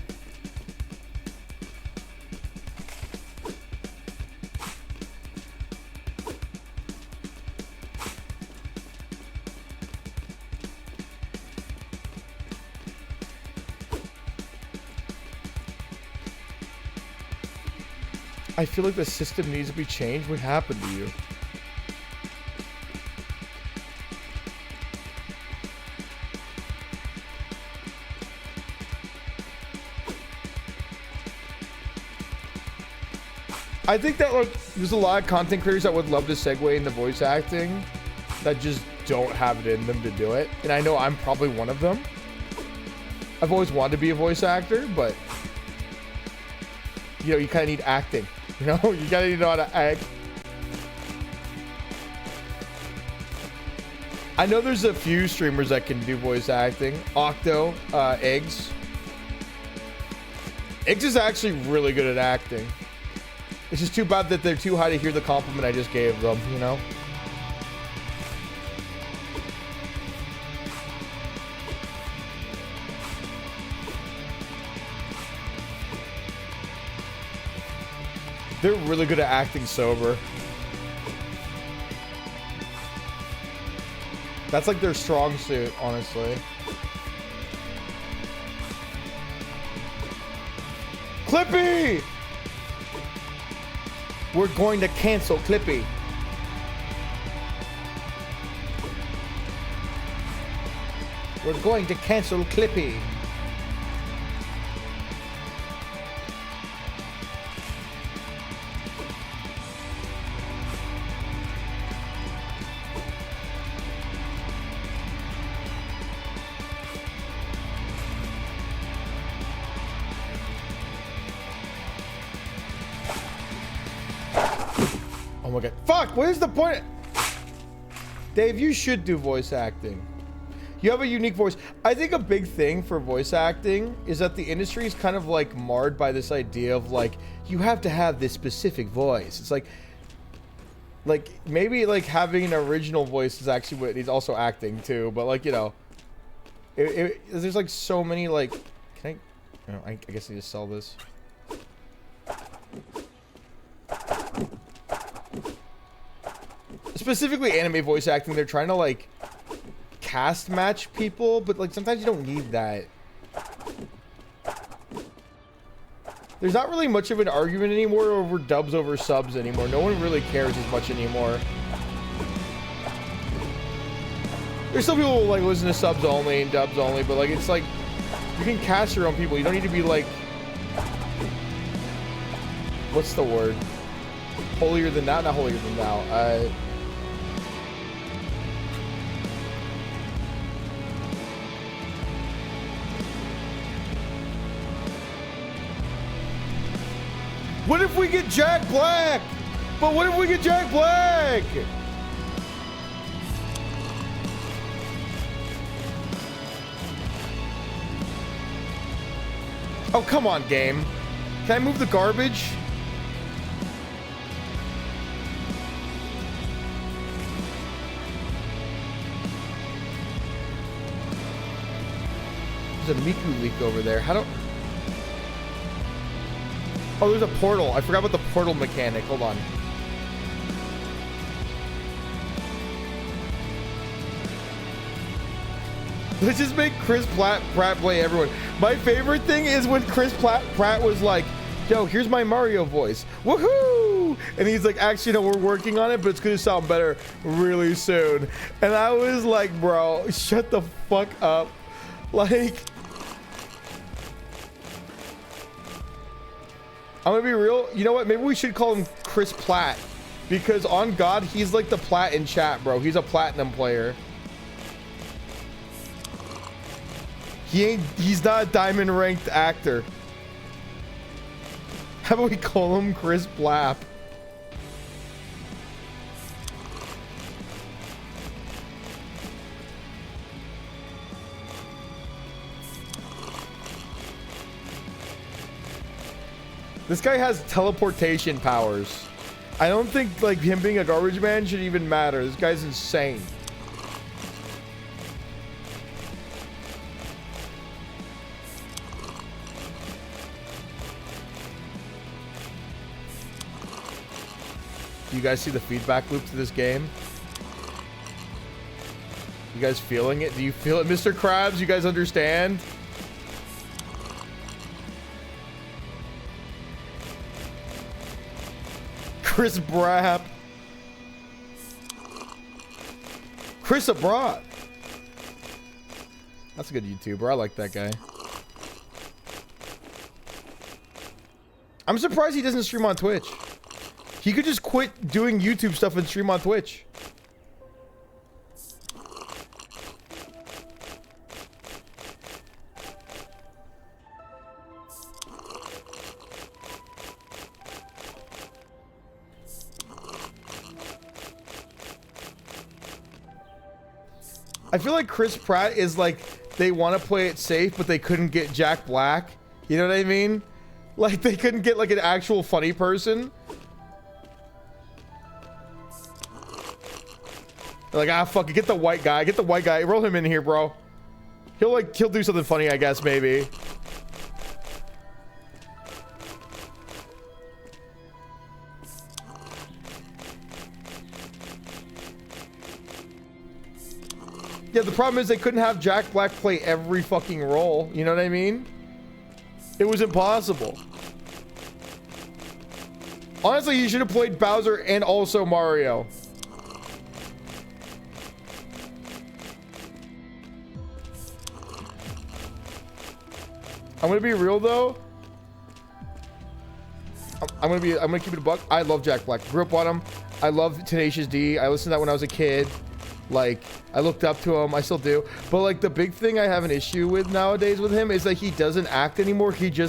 I feel like the system needs to be changed. What happened to you? I think that like there's a lot of content creators that would love to segue into voice acting that just don't have it in them to do it. And I know I'm probably one of them. I've always wanted to be a voice actor, but you know, you kind of need acting. You know, you gotta know how to act. I know there's a few streamers that can do voice acting. Octo, Eggs. Eggs is actually really good at acting. It's just too bad that they're too high to hear the compliment I just gave them, you know? They're really good at acting sober. That's like their strong suit, honestly. Clippy! We're going to cancel Clippy. We're going to cancel Clippy. Oh my god. Fuck! What is the point? Dave, you should do voice acting. You have a unique voice. I think a big thing for voice acting is that the industry is kind of like marred by this idea of like, you have to have this specific voice. It's like maybe like having an original voice is actually what he's also acting too. But like, you know, there's like so many like, can I guess I just sell this. Specifically anime voice acting, they're trying to like cast match people, but like sometimes you don't need that. There's not really much of an argument anymore over dubs over subs anymore. No one really cares as much anymore. There's some people who like listen to subs only and dubs only, but like it's like you can cast your own people. You don't need to be like, what's the word? Holier than thou? Not holier than thou. What if we get Jack Black? But what if we get Jack Black? Oh, come on, game. Can I move the garbage? There's a Miku leak over there. How do... Oh, there's a portal. I forgot about the portal mechanic. Hold on. Let's just make Chris Pratt play everyone. My favorite thing is when Chris Pratt was like, yo, here's my Mario voice. Woohoo! And he's like, actually, no, we're working on it, but it's going to sound better really soon. And I was like, bro, shut the fuck up. Like... I'm gonna be real. You know what? Maybe we should call him Chris Platt. Because on God, he's like the Platt in chat, bro. He's a platinum player. He's not a diamond ranked actor. How about we call him Chris Platt? This guy has teleportation powers. I don't think like him being a garbage man should even matter. This guy's insane. Do you guys see the feedback loop to this game? You guys feeling it? Do you feel it, Mr. Krabs? You guys understand? Chris Brapp. Chris Abroad. That's a good YouTuber. I like that guy. I'm surprised he doesn't stream on Twitch. He could just quit doing YouTube stuff and stream on Twitch. I feel like Chris Pratt is like, they want to play it safe, but they couldn't get Jack Black. You know what I mean? Like, they couldn't get like an actual funny person. They're like, ah, fuck it, get the white guy, roll him in here, bro. He'll do something funny, I guess, maybe. Yeah, the problem is they couldn't have Jack Black play every fucking role. You know what I mean? It was impossible. Honestly, he should have played Bowser and also Mario. I'm gonna be real though. I'm gonna keep it a buck. I love Jack Black. Grew up on him. I love Tenacious D. I listened to that when I was a kid. Like, I looked up to him. I still do. But like, the big thing I have an issue with nowadays with him is that he doesn't act anymore. He's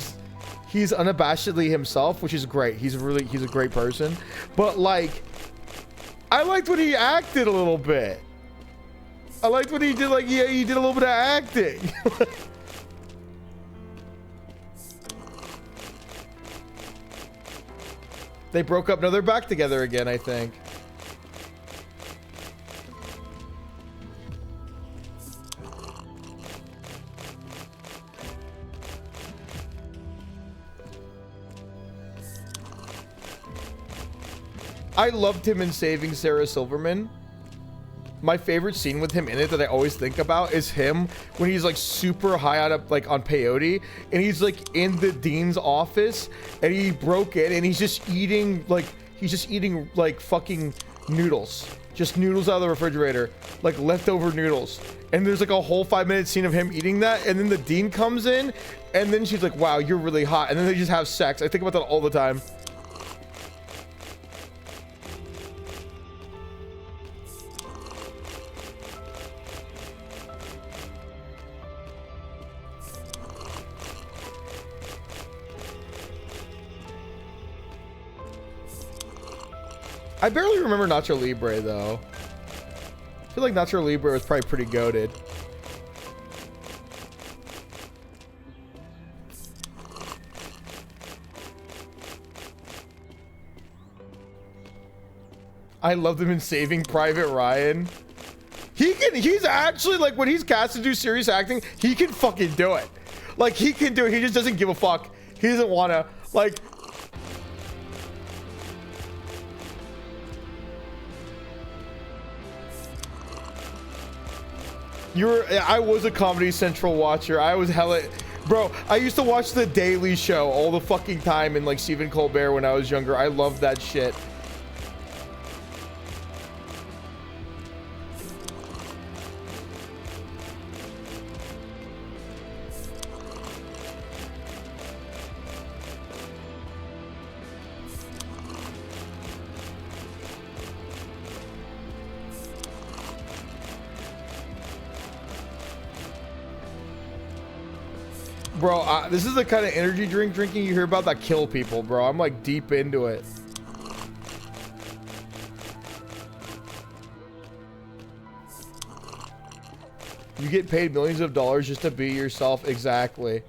unabashedly himself, which is great. He's a great person. But like, I liked when he acted a little bit. I liked when he did, like, yeah, he did a little bit of acting. They broke up. No, they're back together again, I think. I loved him in Saving Sarah Silverman. My favorite scene with him in it that I always think about is him when he's like super high up, like on peyote, and he's like in the dean's office and he broke in and he's just eating like fucking noodles, just noodles out of the refrigerator, like leftover noodles. And there's like a whole 5-minute scene of him eating that, and then the dean comes in and then she's like, wow, you're really hot, and then they just have sex. I think about that all the time. I barely remember Nacho Libre, though. I feel like Nacho Libre was probably pretty goated. I loved him in Saving Private Ryan. He's actually, like, when he's cast to do serious acting, he can fucking do it. Like, he can do it. He just doesn't give a fuck. He doesn't want to, like... I was a Comedy Central watcher. I was hella... Bro, I used to watch The Daily Show all the fucking time and like Stephen Colbert when I was younger. I loved that shit. Bro, this is the kind of energy drink drinking you hear about that kill people, bro. I'm like deep into it. You get paid millions of dollars just to be yourself. Exactly.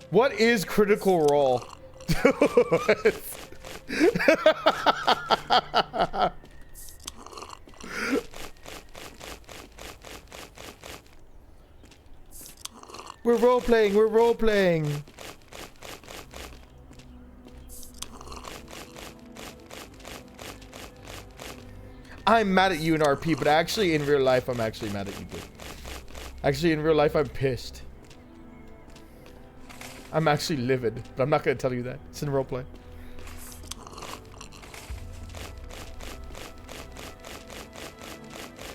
What is Critical Role? We're role-playing, we're role-playing. I'm mad at you in RP, but actually in real life, I'm actually mad at you, dude. Actually, in real life, I'm pissed. I'm actually livid, but I'm not going to tell you that. It's in roleplay.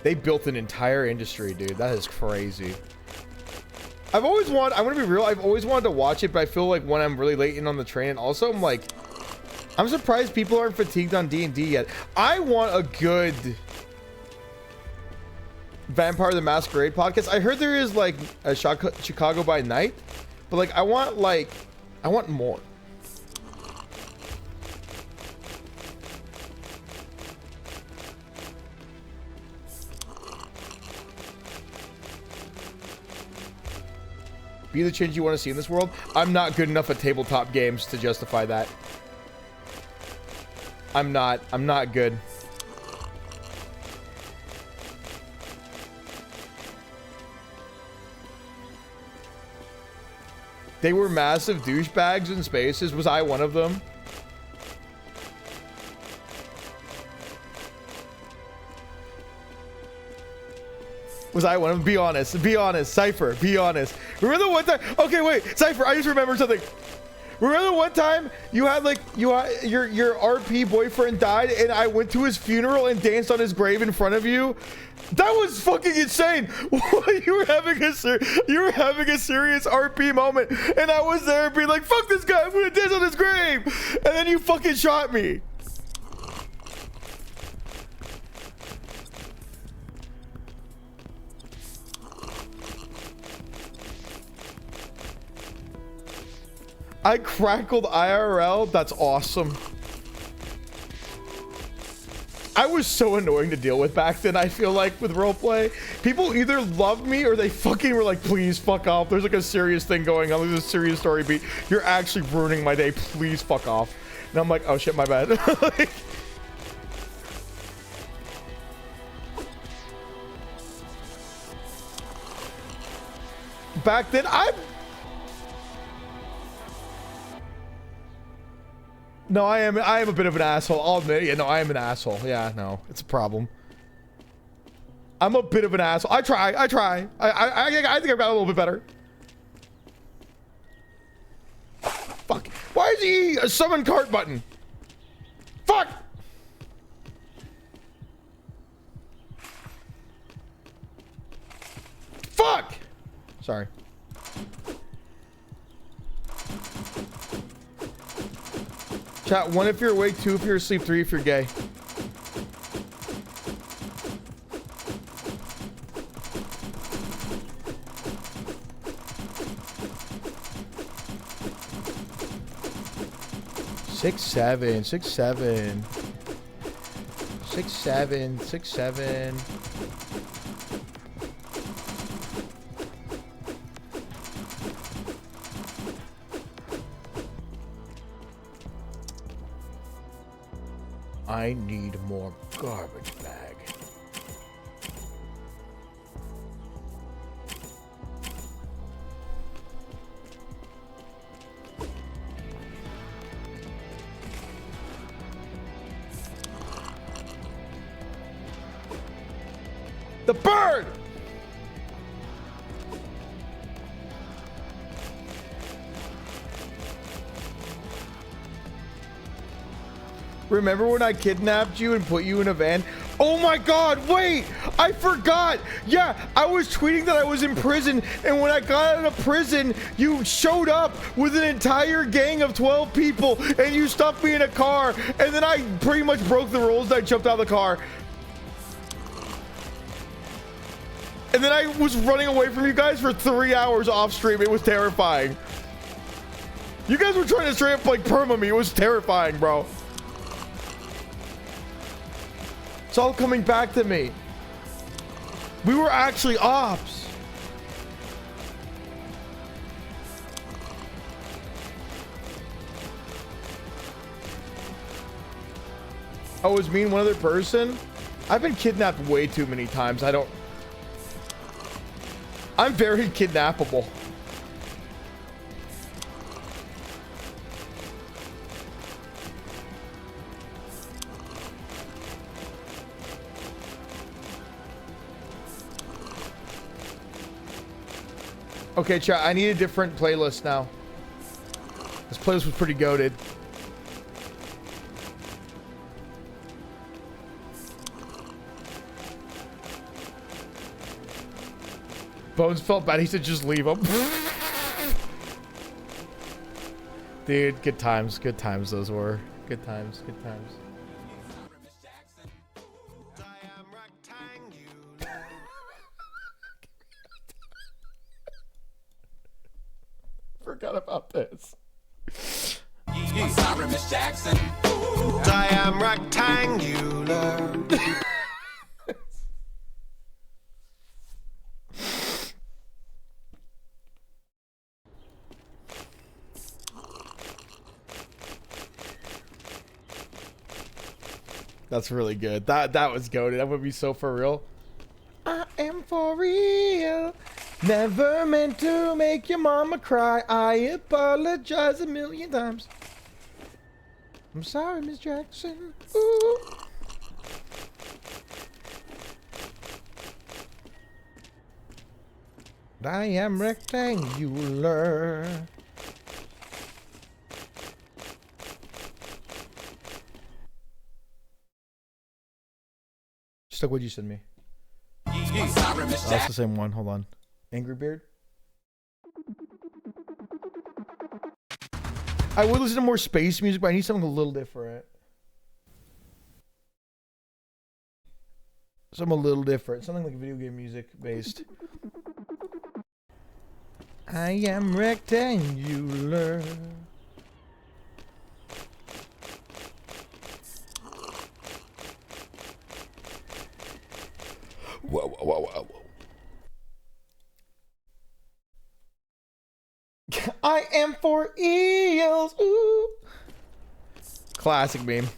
They built an entire industry, dude. That is crazy. I'm gonna be real, I've always wanted to watch it, but I feel like when I'm really late in on the train, and also I'm like, I'm surprised people aren't fatigued on D&D yet. I want a good Vampire the Masquerade podcast. I heard there is like a Chicago by Night, but like I want more. Be the change you want to see in this world. I'm not good enough at tabletop games to justify that. I'm not good. They were massive douchebags in spaces. Was I one of them? Was I one of them? Be honest. Be honest. Cypher, be honest. Remember the one time? Okay, wait. Cypher, I just remembered something. Remember the one time you had like your RP boyfriend died and I went to his funeral and danced on his grave in front of you? That was fucking insane. You were having a serious RP moment and I was there being like, fuck this guy, I'm gonna dance on his grave. And then you fucking shot me. I crackled IRL. That's awesome. I was so annoying to deal with back then, I feel like, with roleplay. People either loved me or they fucking were like, please fuck off. There's like a serious thing going on. There's a serious story beat. You're actually ruining my day. Please fuck off. And I'm like, oh shit, my bad. Like, back then, No, I am a bit of an asshole. I'll admit it. Yeah, no, I am an asshole. Yeah, no, it's a problem. I'm a bit of an asshole. I try. I think I've got a little bit better. Fuck. Why is he a summon cart button? Fuck. Fuck. Sorry. Chat, 1 if you're awake, 2 if you're asleep, 3 if you're gay. Six, seven. I need more garbage bag. The bird! Remember when I kidnapped you and put you in a van? Oh my god, wait! I forgot! Yeah, I was tweeting that I was in prison, and when I got out of prison, you showed up with an entire gang of 12 people, and you stuffed me in a car, and then I pretty much broke the rules and I jumped out of the car. And then I was running away from you guys for 3 hours off stream. It was terrifying. You guys were trying to straight up like perma me. It was terrifying, bro. It's all coming back to me. We were actually ops. Oh, it was me and one other person? I've been kidnapped way too many times. I'm very kidnappable. Okay, chat, I need a different playlist now. This playlist was pretty goated. Bones felt bad. He said just leave him. Dude, good times. Good times those were. Good times, good times. Forgot about this. I'm sorry, Miss Jackson. I am rectangular. That's really good. That was goated. That would be so for real. I am for real. Never meant to make your mama cry. I apologize a million times. I'm sorry, Miss Jackson. Ooh. I am rectangular. Just like what you sent me. I'm sorry, Miss Oh, that's the same one. Hold on. Angry Beard. I would listen to more space music, but I need something a little different. Something a little different. Something like video game music based. I am rectangular. Whoa, whoa, whoa, whoa, whoa. I am for eels. Ooh. Classic meme.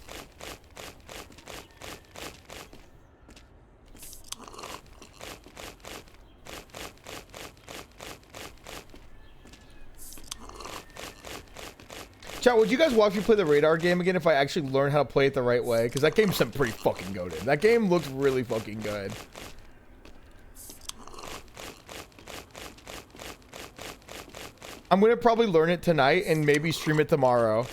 Chat, would you guys watch me play the radar game again if I actually learn how to play it the right way? Because that game's pretty fucking goated. That game looks really fucking good. I'm gonna probably learn it tonight and maybe stream it tomorrow.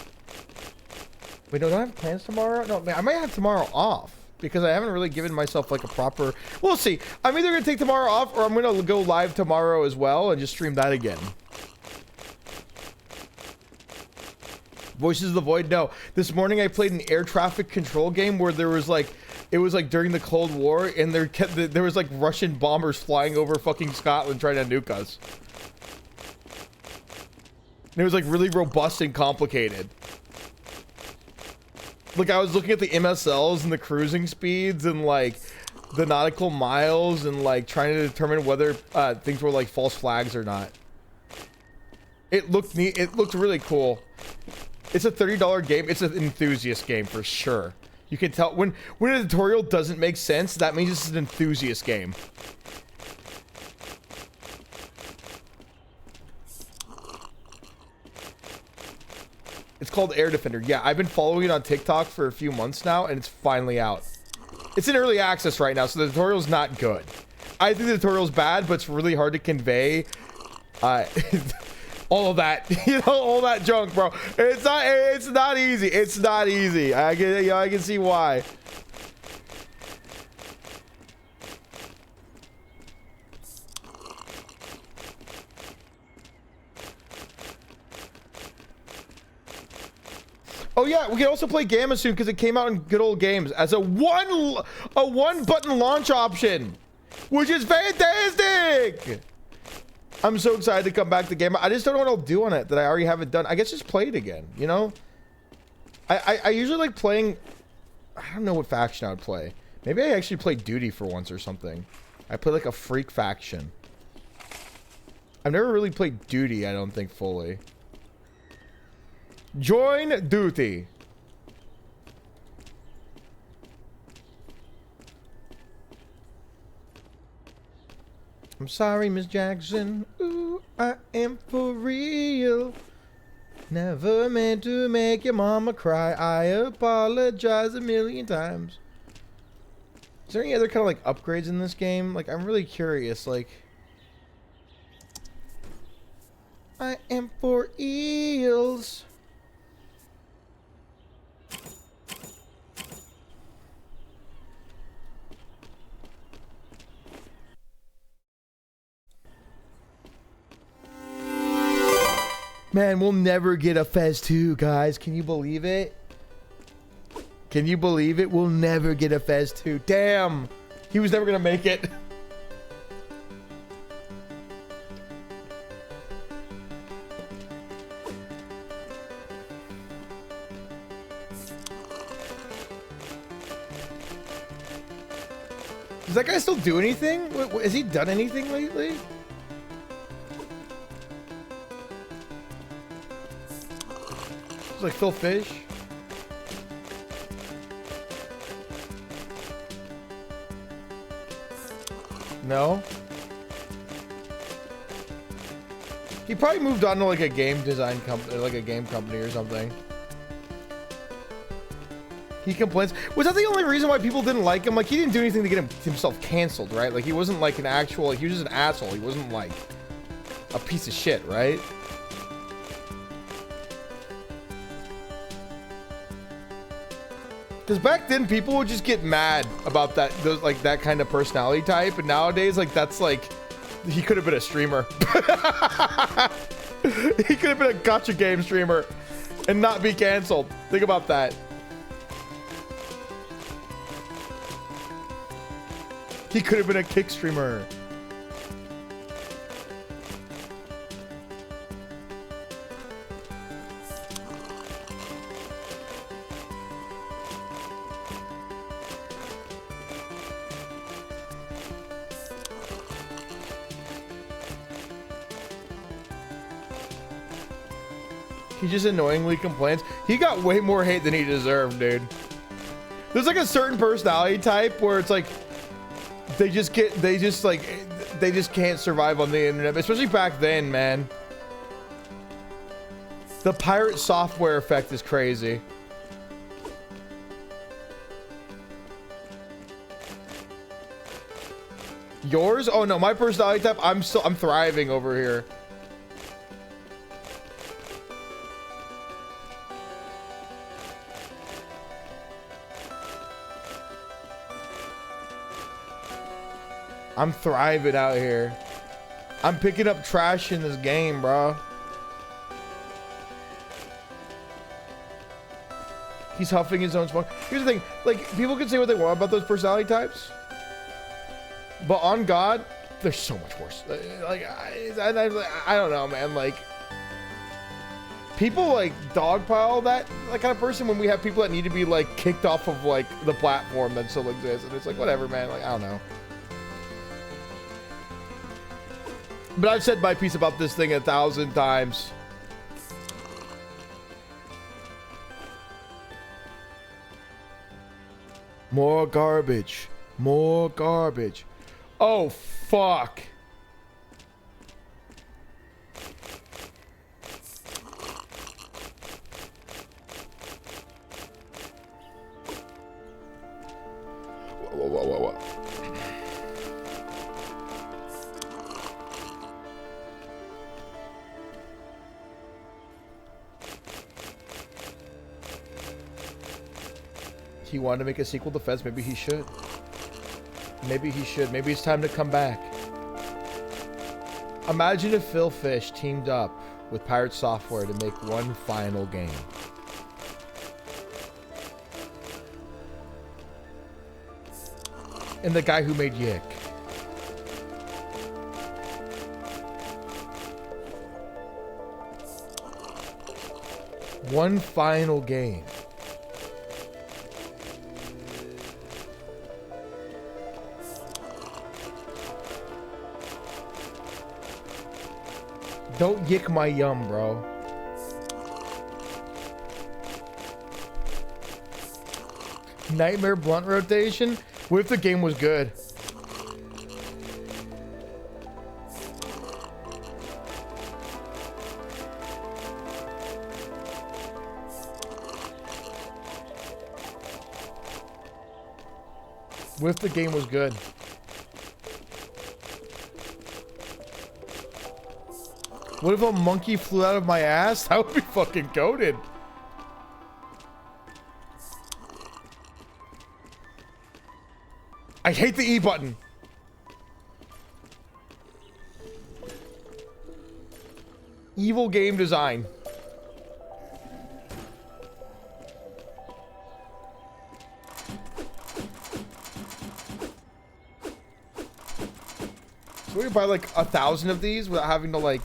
Wait, no, don't I have plans tomorrow? No, man, I might have tomorrow off because I haven't really given myself like a proper... We'll see. I'm either gonna take tomorrow off or I'm gonna go live tomorrow as well and just stream that again. Voices of the Void? No. This morning I played an air traffic control game where there was like... It was like during the Cold War and there was like Russian bombers flying over fucking Scotland trying to nuke us. And it was like really robust and complicated. Like I was looking at the MSLs and the cruising speeds and like the nautical miles and like trying to determine whether things were like false flags or not. It looked neat. It looked really cool. It's a $30 game. It's an enthusiast game for sure. You can tell when a tutorial doesn't make sense, that means it's an enthusiast game. It's called Air Defender. Yeah, I've been following it on TikTok for a few months now, and it's finally out. It's in early access right now, so the tutorial's not good. I think the tutorial's bad, but it's really hard to convey all of that, you know, all that junk, bro. It's not easy. It's not easy. I can see why. Oh yeah, we can also play Gamma soon because it came out in good old games as a one button launch option, which is fantastic. I'm so excited to come back to Gamma. I just don't know what I'll do on it that I already haven't done. I guess just play it again, you know? I usually like playing, I don't know what faction I would play. Maybe I actually play Duty for once or something. I play like a freak faction. I've never really played Duty, I don't think, fully. Join Duty. I'm sorry, Miss Jackson. Ooh, I am for real. Never meant to make your mama cry. I apologize a million times. Is there any other kind of like upgrades in this game? Like, I'm really curious. Like, I am for eels. Man, we'll never get a Fez 2, guys. Can you believe it? Can you believe it? We'll never get a Fez 2. Damn. He was never gonna make it. Does that guy still do anything? Has he done anything lately? It's like Phil Fish. No. He probably moved on to like a game design company, like a game company or something. He complains. Was that the only reason why people didn't like him? Like, he didn't do anything to get himself canceled, right? Like, he wasn't like an actual, like, he was just an asshole. He wasn't like a piece of shit, right? Because back then, people would just get mad about that, those, like, that kind of personality type. And nowadays, like, that's like, he could have been a streamer. He could have been a gotcha game streamer and not be canceled. Think about that. He could have been a kick streamer. He just annoyingly complains. He got way more hate than he deserved, dude. There's like a certain personality type where it's like they just can't survive on the internet, especially back then, man. The pirate software effect is crazy. Yours? Oh no, my personality type, I'm thriving over here. I'm thriving out here. I'm picking up trash in this game, bro. He's huffing his own smoke. Here's the thing, like, people can say what they want about those personality types, but on God, they're so much worse. Like, I don't know, man. Like, people like dogpile that kind of person when we have people that need to be like kicked off of like the platform that still exists, and it's like, whatever, man. Like, I don't know. But I've said my piece about this thing 1,000 times. More garbage. More garbage. Oh, fuck. Whoa. He wanted to make a sequel to Fez. Maybe he should. Maybe he should. Maybe it's time to come back. Imagine if Phil Fish teamed up with Pirate Software to make one final game. And the guy who made Yick. One final game. Don't yick my yum, bro. Nightmare blunt rotation? What if the game was good? What if the game was good? What if a monkey flew out of my ass? That would be fucking goated. I hate the E button. Evil game design. We could buy like 1,000 of these without having to like.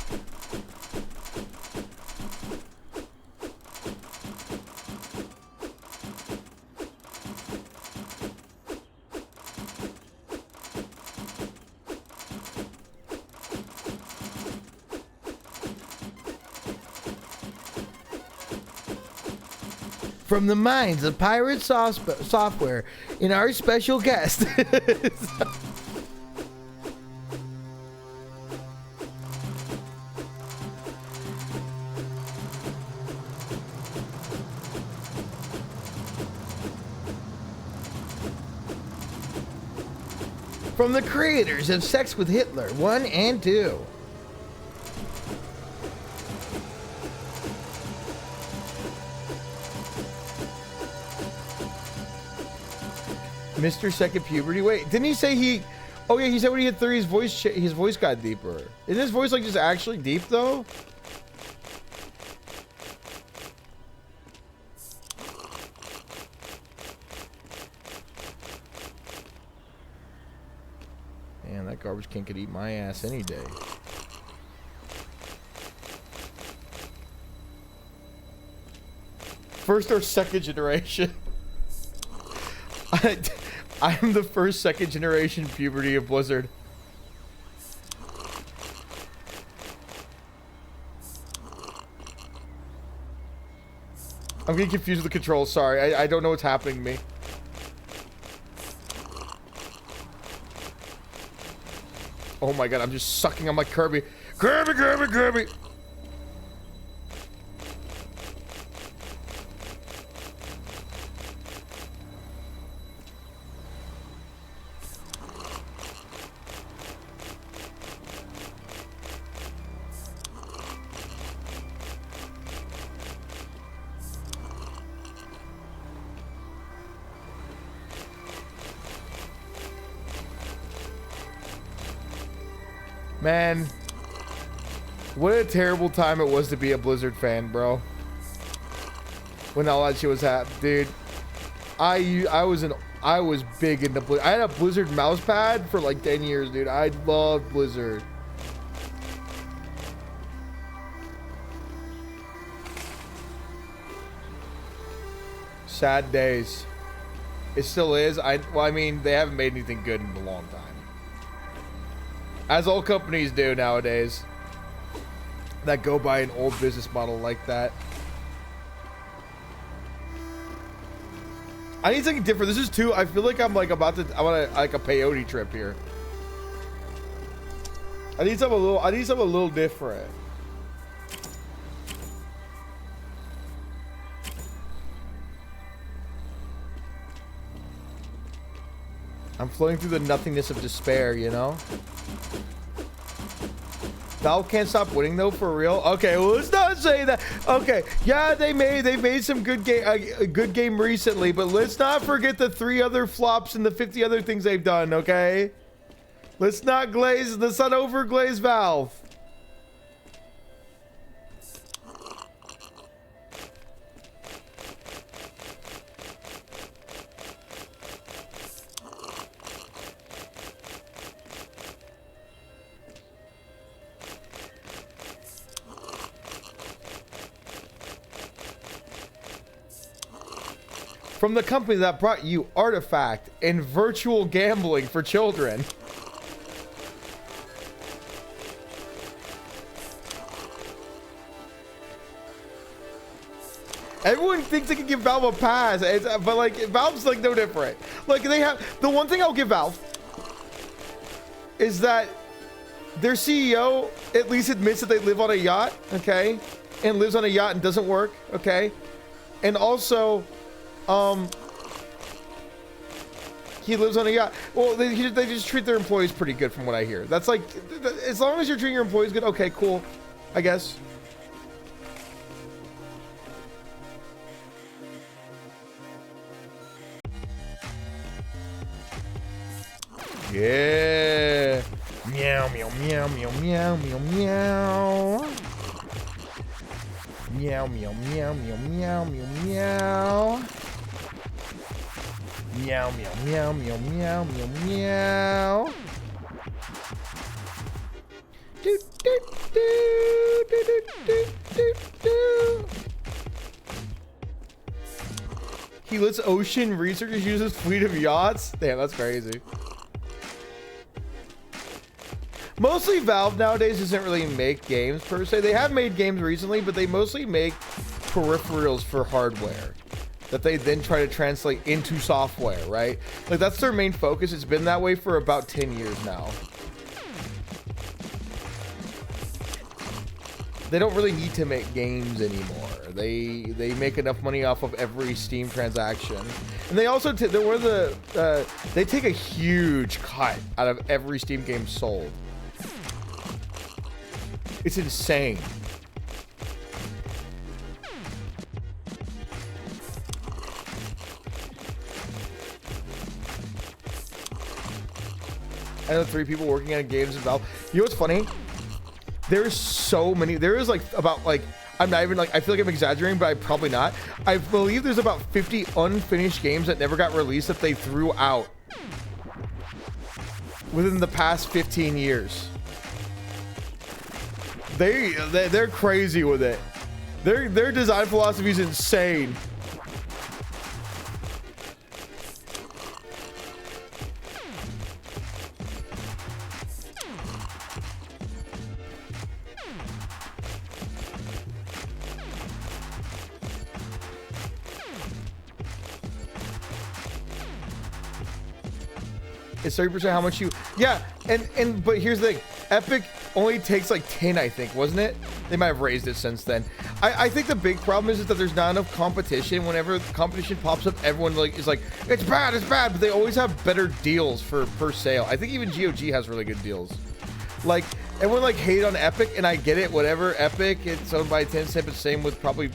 From the minds of Pirate Software in our special guest. From the creators of Sex with Hitler 1 and 2. Mr. Second Puberty. Wait, didn't he say he... Oh yeah, he said when he hit 3 his voice got deeper. Isn't his voice like just actually deep though? Man, that garbage can could eat my ass any day. First or second generation? I'm the first second generation puberty of Blizzard. I'm getting confused with the controls. Sorry, I don't know what's happening to me. Oh my god, I'm just sucking on my Kirby. Kirby, Kirby, Kirby! Man, what a terrible time it was to be a Blizzard fan, bro. When all that shit was happening, dude. I was big into Blizzard. I had a Blizzard mouse pad for like 10 years, dude. I loved Blizzard. Sad days. It still is. Well, I mean, they haven't made anything good in a long time. As all companies do nowadays that go by an old business model like that. I need something different. This is too, I feel like I'm like about to, I want like a peyote trip here. I need something a little different. I'm floating through the nothingness of despair, you know? Valve can't stop winning though, for real. Okay, well, let's not say that. Okay, yeah, they made some good game, a good game recently, but let's not forget the 3 other flops and the 50 other things they've done. Okay, let's not overglaze Valve. From the company that brought you Artifact and virtual gambling for children. Everyone thinks they can give Valve a pass, but like Valve's like no different. Like they have the one thing I'll give Valve is that their CEO at least admits that they live on a yacht, okay, and lives on a yacht and doesn't work, okay, and also. He lives on a yacht. Well, they just treat their employees pretty good from what I hear. That's like, as long as you're treating your employees good, okay, cool, I guess. Yeah. Meow, meow, meow, meow, meow, meow, meow. Meow, meow, meow, meow, meow, meow, meow. Meow, meow, meow, meow, meow, meow, meow. Do, do, do, do, do, do, do, do. He lets ocean researchers use his fleet of yachts. Damn, that's crazy. Mostly Valve nowadays doesn't really make games per se. They have made games recently, but they mostly make peripherals for hardware that they then try to translate into software, right? Like that's their main focus. It's been that way for about 10 years now. They don't really need to make games anymore. They make enough money off of every Steam transaction, and they also they're one of the they take a huge cut out of every Steam game sold. It's insane. I know 3 people working on games in Valve. You know what's funny? There's so many. There is like about like, I'm not even like, I feel like I'm exaggerating, but I'm probably not. I believe there's about 50 unfinished games that never got released that they threw out within the past 15 years. They're crazy with it. Their design philosophy is insane. It's 30% how much you, yeah, and but here's the thing, Epic only takes like 10, I think, wasn't it? They might have raised it since then. I think the big problem is that there's not enough competition. Whenever competition pops up, everyone like is like, it's bad, but they always have better deals for per sale. I think even GOG has really good deals. Like everyone like hate on Epic, and I get it, whatever. Epic, it's owned by Tencent, but same with probably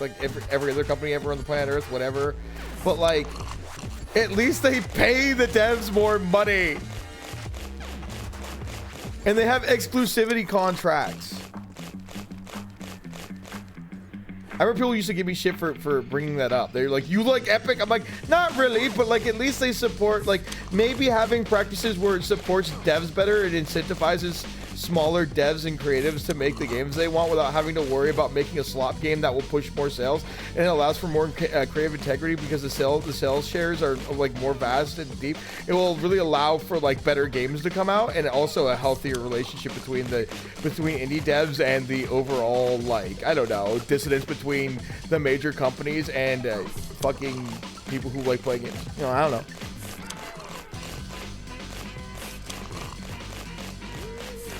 like every other company ever on the planet Earth, whatever. But like, at least they pay the devs more money. And they have exclusivity contracts. I remember people used to give me shit for bringing that up. They're like, you like Epic? I'm like, not really, but like at least they support, like maybe having practices where it supports devs better, it incentivizes smaller devs and creatives to make the games they want without having to worry about making a slop game that will push more sales, and it allows for more creative integrity because the sales shares are like more vast and deep. It will really allow for like better games to come out, and also a healthier relationship between indie devs and the overall, like, I don't know, dissonance between the major companies and fucking people who like playing games. You know, I don't know.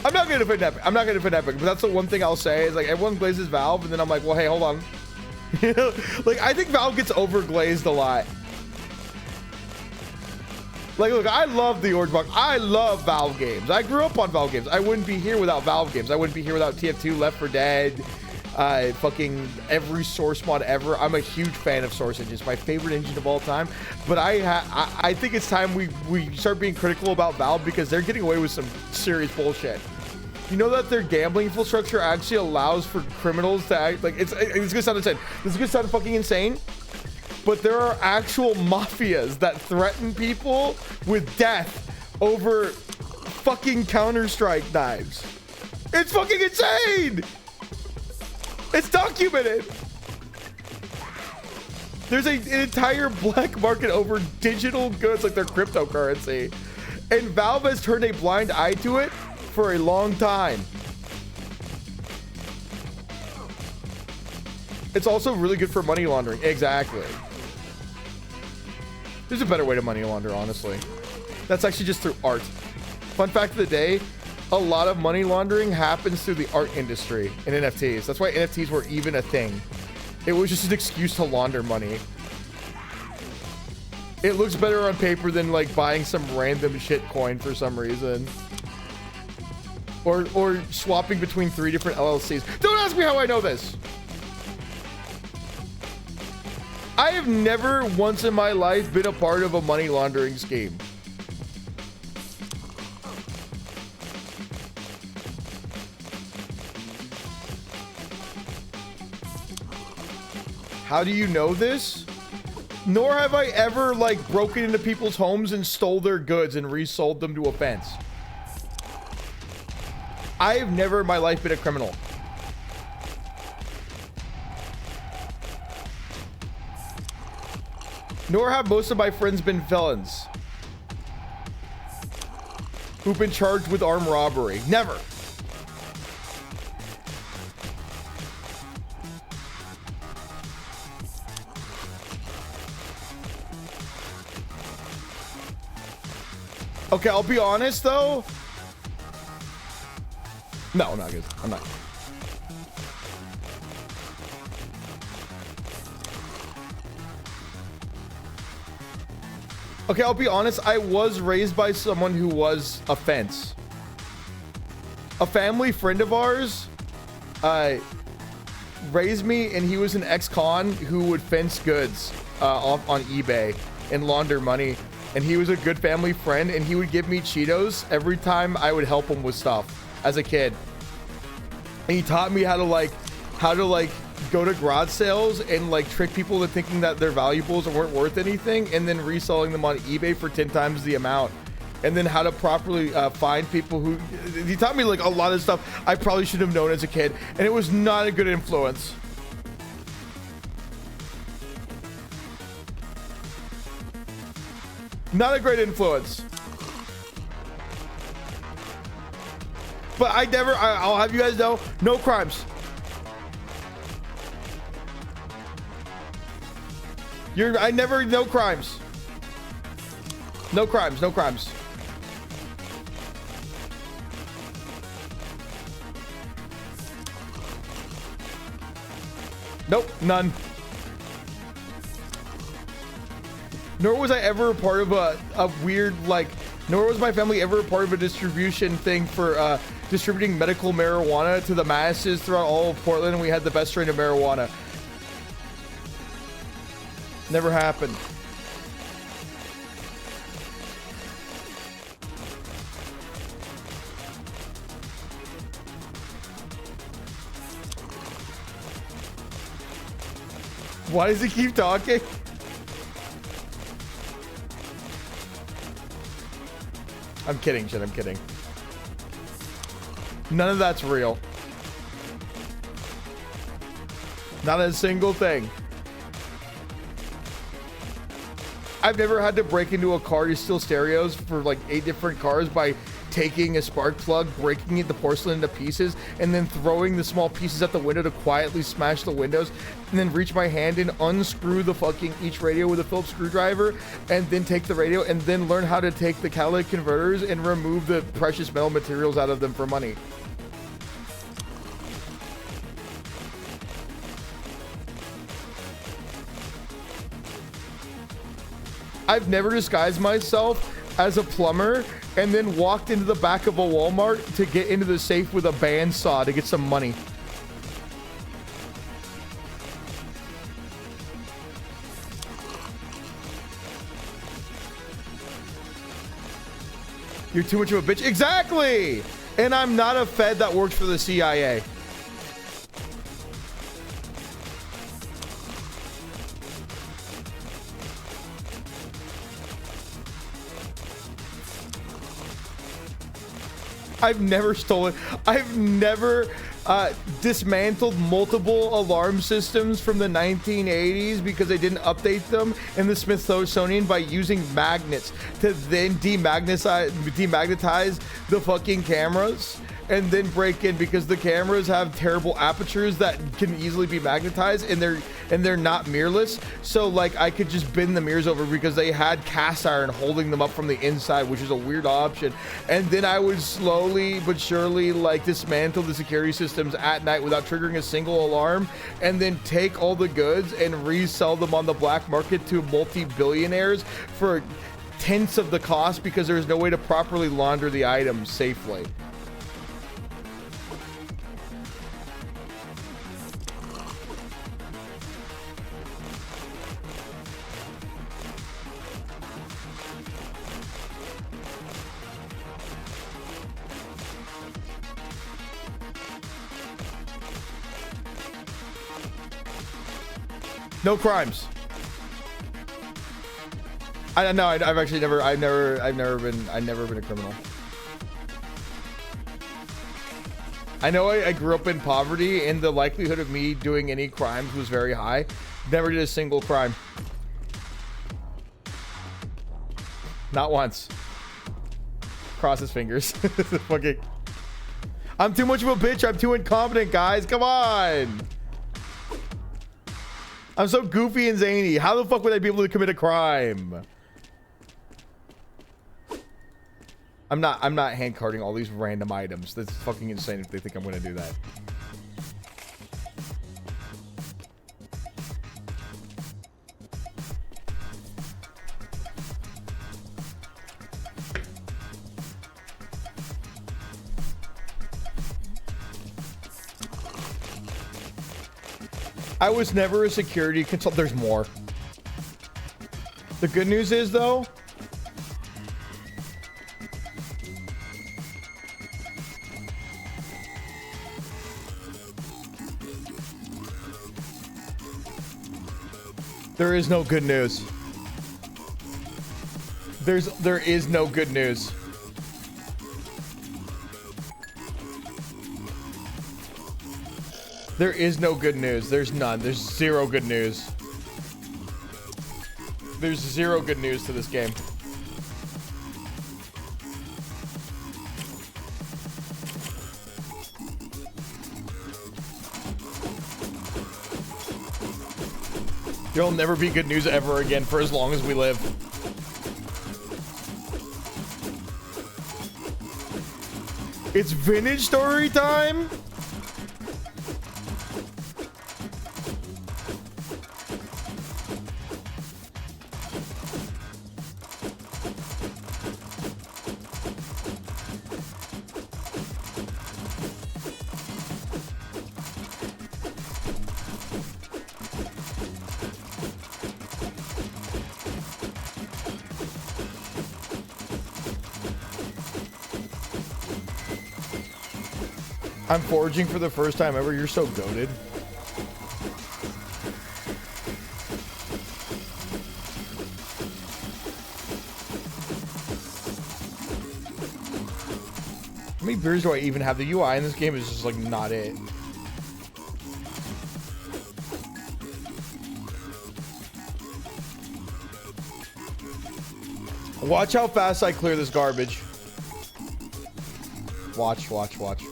I'm not gonna defend Epic. I'm not gonna defend Epic, but that's the one thing I'll say is like everyone glazes Valve, and then I'm like, well, hey, hold on. You know, like I think Valve gets overglazed a lot. Like, look, I love the Orange Box. I love Valve games. I grew up on Valve games. I wouldn't be here without Valve games. I wouldn't be here without TF2, Left 4 Dead, fucking every Source mod ever. I'm a huge fan of Source Engine. It's my favorite engine of all time. But I think it's time we start being critical about Valve because they're getting away with some serious bullshit. You know that their gambling infrastructure actually allows for criminals to act like it's gonna sound insane. This is gonna sound fucking insane. But there are actual mafias that threaten people with death over fucking Counter-Strike knives. It's fucking insane! It's documented! There's an entire black market over digital goods like their cryptocurrency. And Valve has turned a blind eye to it for a long time. It's also really good for money laundering. Exactly. There's a better way to money launder, honestly. That's actually just through art. Fun fact of the day, a lot of money laundering happens through the art industry and NFTs. That's why NFTs were even a thing. It was just an excuse to launder money. It looks better on paper than like buying some random shit coin for some reason. Or swapping between 3 different LLCs. Don't ask me how I know this. I have never once in my life been a part of a money laundering scheme. How do you know this? Nor have I ever like broken into people's homes and stole their goods and resold them to a fence. I've never in my life been a criminal. Nor have most of my friends been felons who've been charged with armed robbery. Never. Okay, I'll be honest though. No, I'm not good. I'm not. Okay, I'll be honest. I was raised by someone who was a fence. A family friend of ours raised me, and he was an ex-con who would fence goods off on eBay and launder money. And he was a good family friend, and he would give me Cheetos every time I would help him with stuff as a kid. And he taught me how to go to garage sales and like trick people into thinking that their valuables weren't worth anything, and then reselling them on eBay for 10 times the amount. And then how to properly find people who... He taught me like a lot of stuff I probably should have known as a kid, and it was not a good influence. Not a great influence. But I'll have you guys know, no crimes. No crimes. No crimes, no crimes. Nope, none. Nor was I ever a part of a weird, like, nor was my family ever a part of a distribution thing for distributing medical marijuana to the masses throughout all of Portland, and we had the best strain of marijuana. Never happened. Why does he keep talking? I'm kidding, shit, I'm kidding. None of that's real. Not a single thing. I've never had to break into a car to steal stereos for like 8 different cars by taking a spark plug, breaking the porcelain into pieces, and then throwing the small pieces at the window to quietly smash the windows, and then reach my hand and unscrew the fucking each radio with a Phillips screwdriver, and then take the radio, and then learn how to take the catalytic converters and remove the precious metal materials out of them for money. I've never disguised myself as a plumber and then walked into the back of a Walmart to get into the safe with a bandsaw to get some money. You're too much of a bitch. Exactly! And I'm not a Fed that works for the CIA. I've never stolen. I've never dismantled multiple alarm systems from the 1980s because they didn't update them in the Smithsonian by using magnets to then demagnetize the fucking cameras and then break in, because the cameras have terrible apertures that can easily be magnetized, and they're not mirrorless. So like I could just bend the mirrors over because they had cast iron holding them up from the inside, which is a weird option. And then I would slowly but surely like dismantle the security systems at night without triggering a single alarm, and then take all the goods and resell them on the black market to multi-billionaires for tenths of the cost, because there's no way to properly launder the items safely. No crimes. I know. I've actually never been a criminal. I know I grew up in poverty, and the likelihood of me doing any crimes was very high. Never did a single crime. Not once. Cross his fingers. Fucking. I'm too much of a bitch. I'm too incompetent, guys. Come on. I'm so goofy and zany. How the fuck would I be able to commit a crime? I'm not hand carding all these random items. That's fucking insane if they think I'm gonna do that. I was never a security consultant. There's more. The good news is, though, there is no good news. There is no good news. There is no good news. There's none. There's zero good news. There's zero good news to this game. There'll never be good news ever again for as long as we live. It's vintage story time? I'm foraging for the first time ever. You're so goated. How many beers do I even have? The UI in this game is just like not it. Watch how fast I clear this garbage. Watch, watch, watch.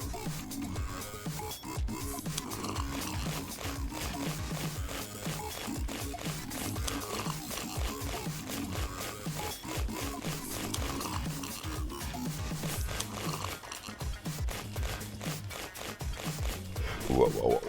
Whoa, whoa, whoa.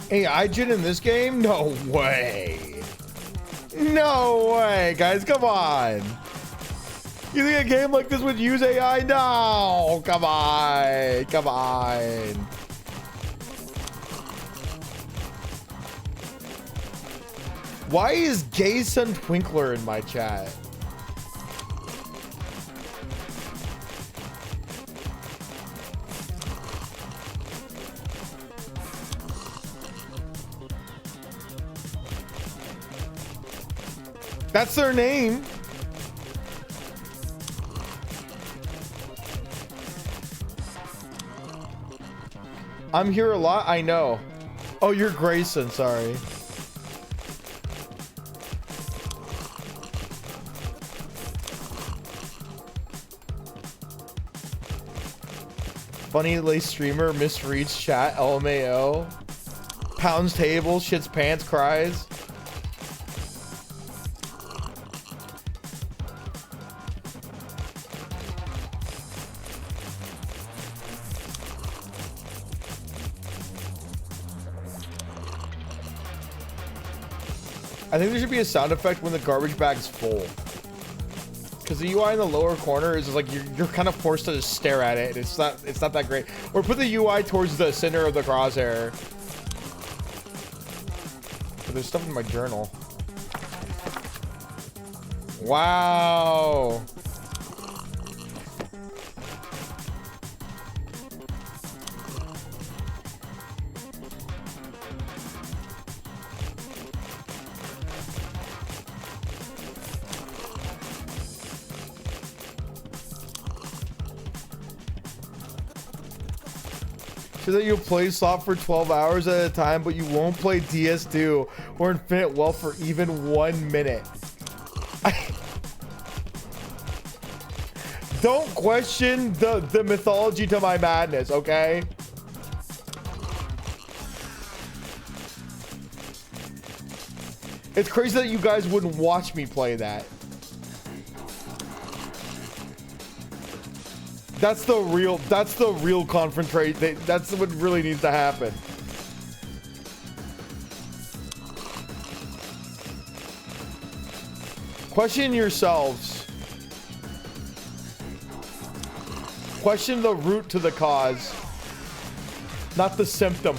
AI Jin in this game? No way. No way, guys. Come on. You think a game like this would use AI? No. Come on. Come on. Why is Gay Sun Twinkler in my chat? That's their name. I'm here a lot. I know. Oh, you're Grayson. Sorry. Funny lace streamer misreads chat. LMAO. Pounds table. Shits pants. Cries. I think there should be a sound effect when the garbage bag's full. Because the UI in the lower corner is like you're kind of forced to just stare at it. It's not that great. Or put the UI towards the center of the crosshair. But there's stuff in my journal. Wow. So that you'll play slot for 12 hours at a time, but you won't play DS2 or Infinite Wealth for even 1 minute. Don't question the mythology to my madness, okay? It's crazy that you guys wouldn't watch me play that. That's the real conference rate. That's what really needs to happen. Question yourselves. Question the root to the cause, not the symptom.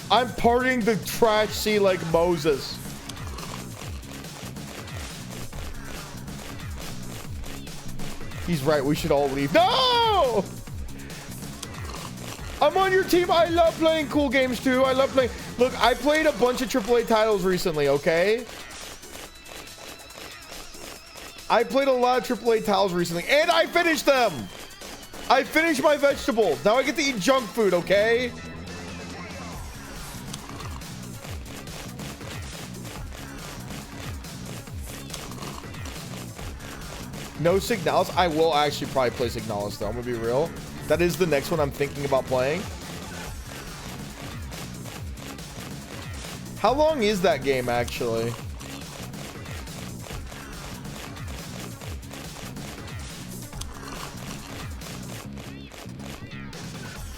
I'm parting the trash sea like Moses. He's right, we should all leave. No! I'm on your team. I love playing cool games too. I love playing. Look, I played a bunch of AAA titles recently, okay? I played a lot of AAA titles recently, and I finished them! I finished my vegetables. Now I get to eat junk food, okay? No Signalis. I will actually probably play Signalis though. I'm gonna be real. That is the next one I'm thinking about playing. How long is that game actually?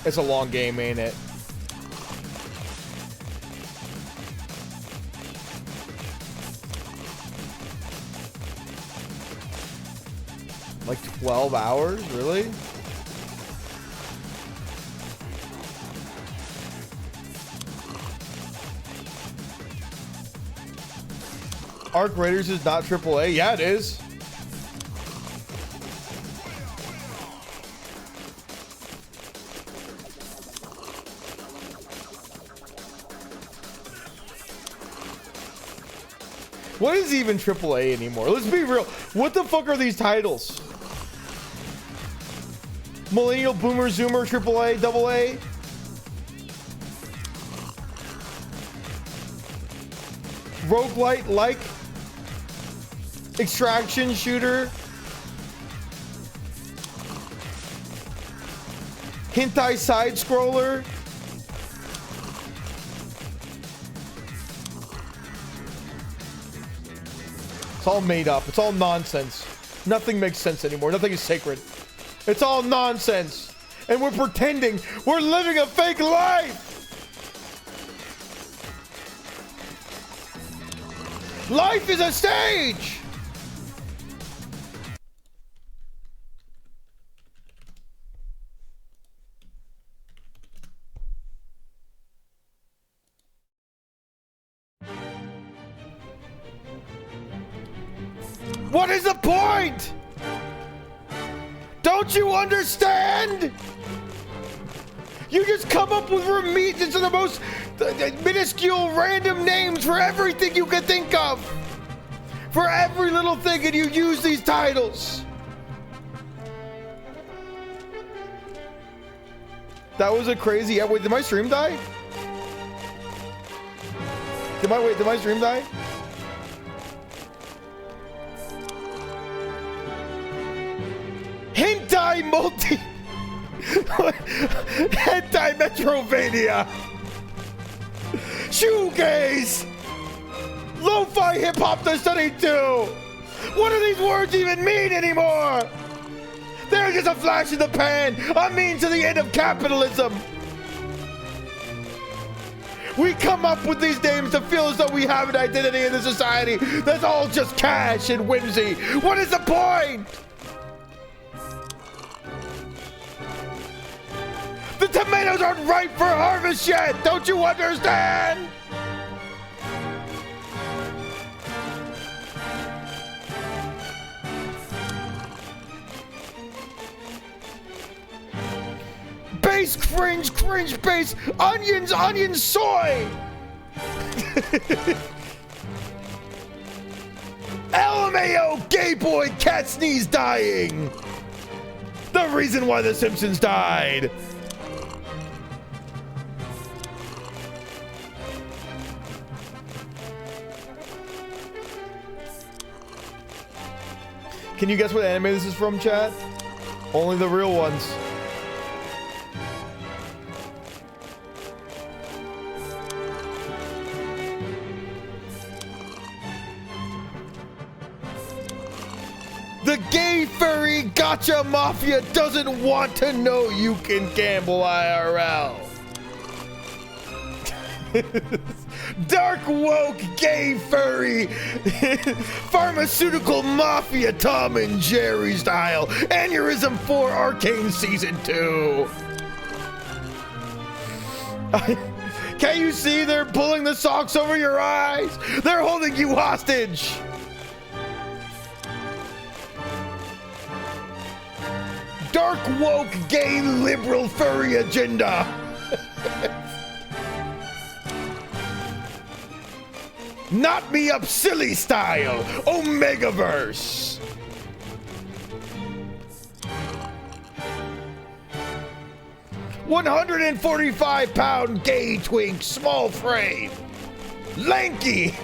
It's a long game, ain't it? Like 12 hours? Really? Arc Raiders is not AAA? Yeah, it is. What is even AAA anymore? Let's be real. What the fuck are these titles? Millennial Boomer Zoomer AAA, AA? Roguelite like? Extraction shooter? Hentai side scroller? It's all made up. It's all nonsense. Nothing makes sense anymore. Nothing is sacred. It's all nonsense. And we're pretending we're living a fake life. Life is a stage. What is the point? Don't you understand? You just come up with into the most minuscule random names for everything you can think of. For every little thing, and you use these titles. That was a crazy... Wait, did my stream die? Did my stream die? Hentai multi... Hentai Metrovania! Shoegaze! Lo-fi hip-hop to study too! What do these words even mean anymore? They're just a flash in the pan, a means to the end of capitalism! We come up with these names to feel as though we have an identity in the society that's all just cash and whimsy. What is the point? The tomatoes aren't ripe for harvest yet. Don't you understand? Base, cringe, cringe, base, onions, onion, soy. LMAO, gay boy, cat sneeze dying. The reason why The Simpsons died. Can you guess what anime this is from, chat? Only the real ones. The gay furry gotcha mafia doesn't want to know you can gamble IRL. Dark woke gay furry pharmaceutical mafia Tom and Jerry style aneurysm 4 Arcane season 2. Can't you see they're pulling the socks over your eyes? They're holding you hostage. Dark woke gay liberal furry agenda. Not me up silly style. Omegaverse. £145 gay twink, small frame. Lanky,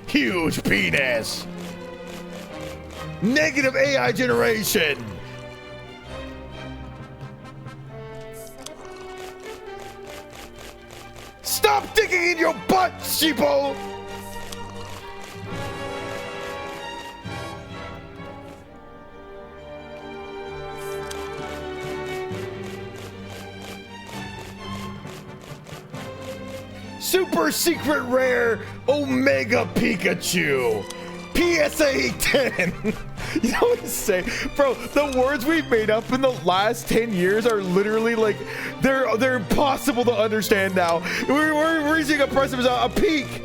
huge penis. Negative AI generation. Stop digging in your butt, sheeple! Super secret rare Omega Pikachu. PSA 10. You know what I'm saying? Bro, the words we've made up in the last 10 years are literally like, they're impossible to understand now. We're reaching a precipice, a peak.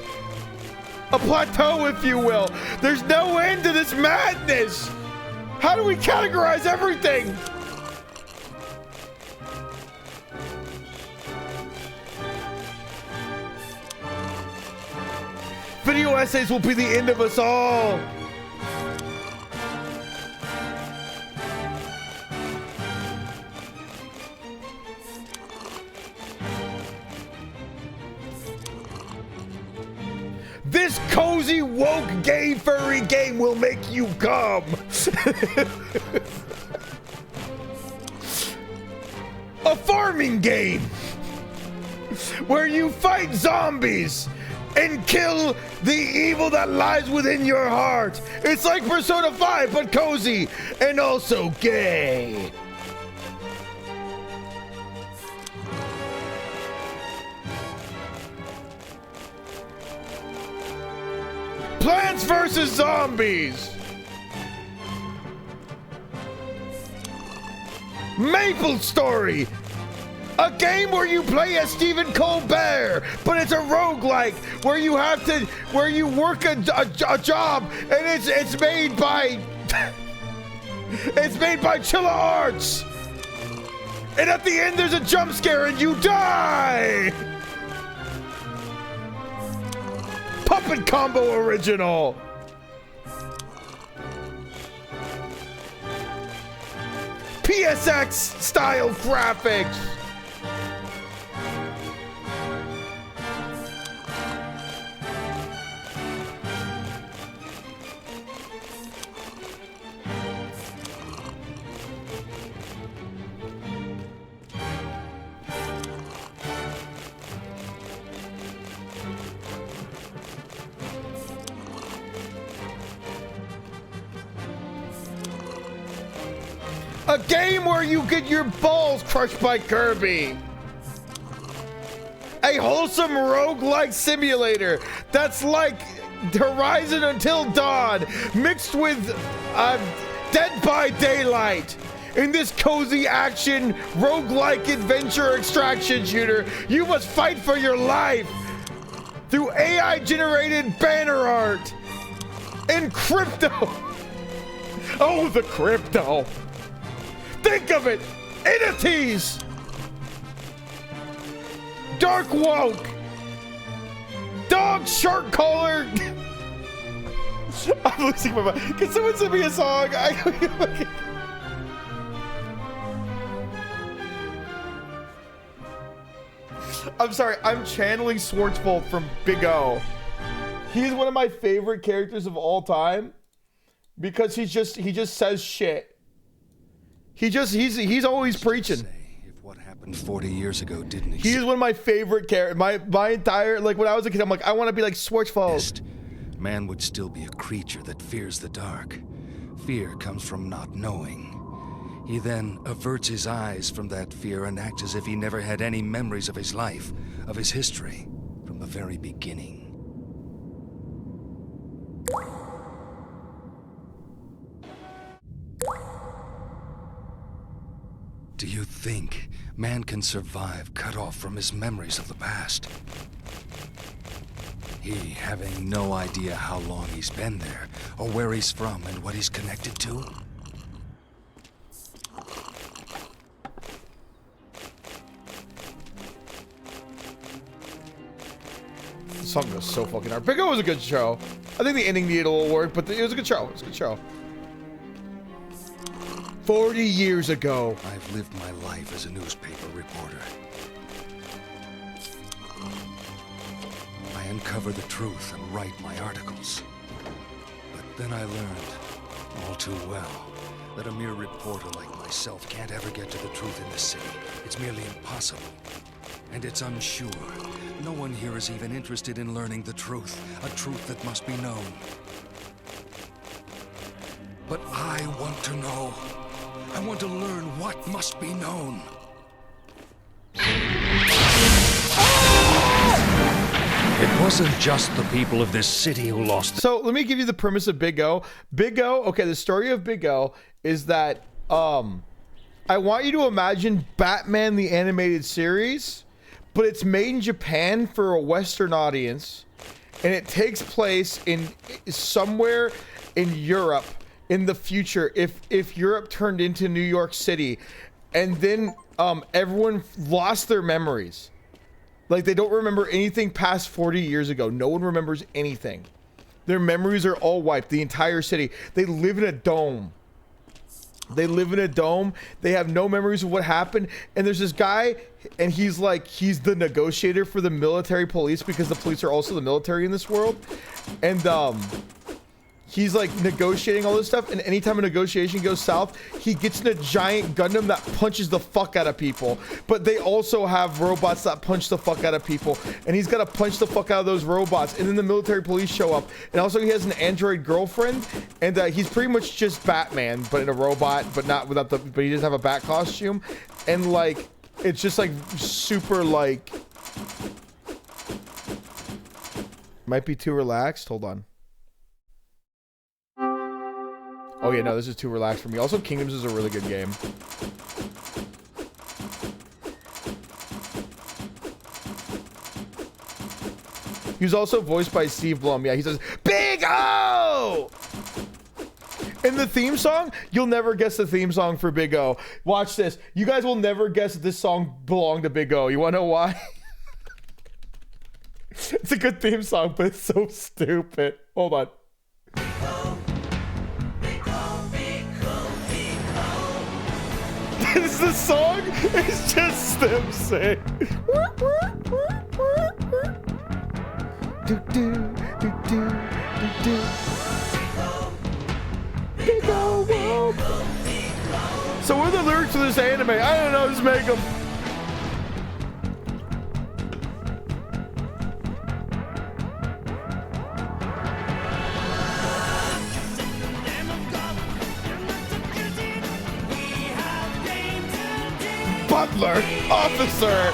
A plateau, if you will. There's no end to this madness. How do we categorize everything? Video essays will be the end of us all. This cozy, woke, gay, furry game will make you come. A farming game where you fight zombies and kill the evil that lies within your heart. It's like Persona 5, but cozy and also gay. Plants vs. Zombies. Maple Story. A game where you play as Stephen Colbert, but it's a roguelike where you have to, where you work a job and it's made by, it's made by Chilla Arts. And at the end there's a jump scare and you die. Puppet Combo original. PSX style graphics. A game where you get your balls crushed by Kirby. A wholesome roguelike simulator that's like Horizon Until Dawn mixed with Dead by Daylight. In this cozy action roguelike adventure extraction shooter, you must fight for your life through AI generated banner art and crypto. Oh, the crypto. Think of it. Entities. Dark woke. Dog shark collar. I'm losing my mind. Can someone send me a song? I'm sorry. I'm channeling Schwartzbolt from Big O. He's one of my favorite characters of all time because he just says shit. He's always preaching. What happened 40 years ago didn't exist. He's one of my favorite characters. My entire, like when I was a kid, I'm like, I want to be like Schwartzbolt. Man would still be a creature that fears the dark. Fear comes from not knowing. He then averts his eyes from that fear and acts as if he never had any memories of his life, of his history, from the very beginning. Do you think man can survive cut off from his memories of the past? He having no idea how long he's been there, or where he's from and what he's connected to? The song goes so fucking hard. Big O was a good show. I think the ending needed a little work, but it was a good show. It was a good show. 40 years ago. I've lived my life as a newspaper reporter. I uncover the truth and write my articles. But then I learned, all too well, that a mere reporter like myself can't ever get to the truth in this city. It's merely impossible. And it's unsure. No one here is even interested in learning the truth, a truth that must be known. But I want to know. I want to learn what must be known. It wasn't just the people of this city who lost. So let me give you the premise of Big O. Big O, okay, the story of Big O is that I want you to imagine Batman the animated series, but it's made in Japan for a Western audience, and it takes place in somewhere in Europe in the future, if Europe turned into New York City, and then everyone lost their memories. Like, they don't remember anything past 40 years ago. No one remembers anything. Their memories are all wiped. The entire city. They live in a dome. They live in a dome. They have no memories of what happened. And there's this guy, and he's the negotiator for the military police, because the police are also the military in this world. And he's like negotiating all this stuff, and anytime a negotiation goes south, he gets in a giant Gundam that punches the fuck out of people. But they also have robots that punch the fuck out of people, and he's got to punch the fuck out of those robots. And then the military police show up, and also he has an android girlfriend, and he's pretty much just Batman, but in a robot, but not without the. But he doesn't have a bat costume, and like it's just like super like. Might be too relaxed. Hold on. Oh yeah, no, this is too relaxed for me. Also, Kingdoms is a really good game. He was also voiced by Steve Blum. Yeah, he says, Big O! In the theme song, you'll never guess the theme song for Big O. Watch this. You guys will never guess that this song belonged to Big O. You wanna know why? It's a good theme song, but it's so stupid. Hold on. Is the song? It's just them saying. Do do do do do do. Big O, whoa. So what are the lyrics of this anime? I don't know. Just make them. But Butler, officer.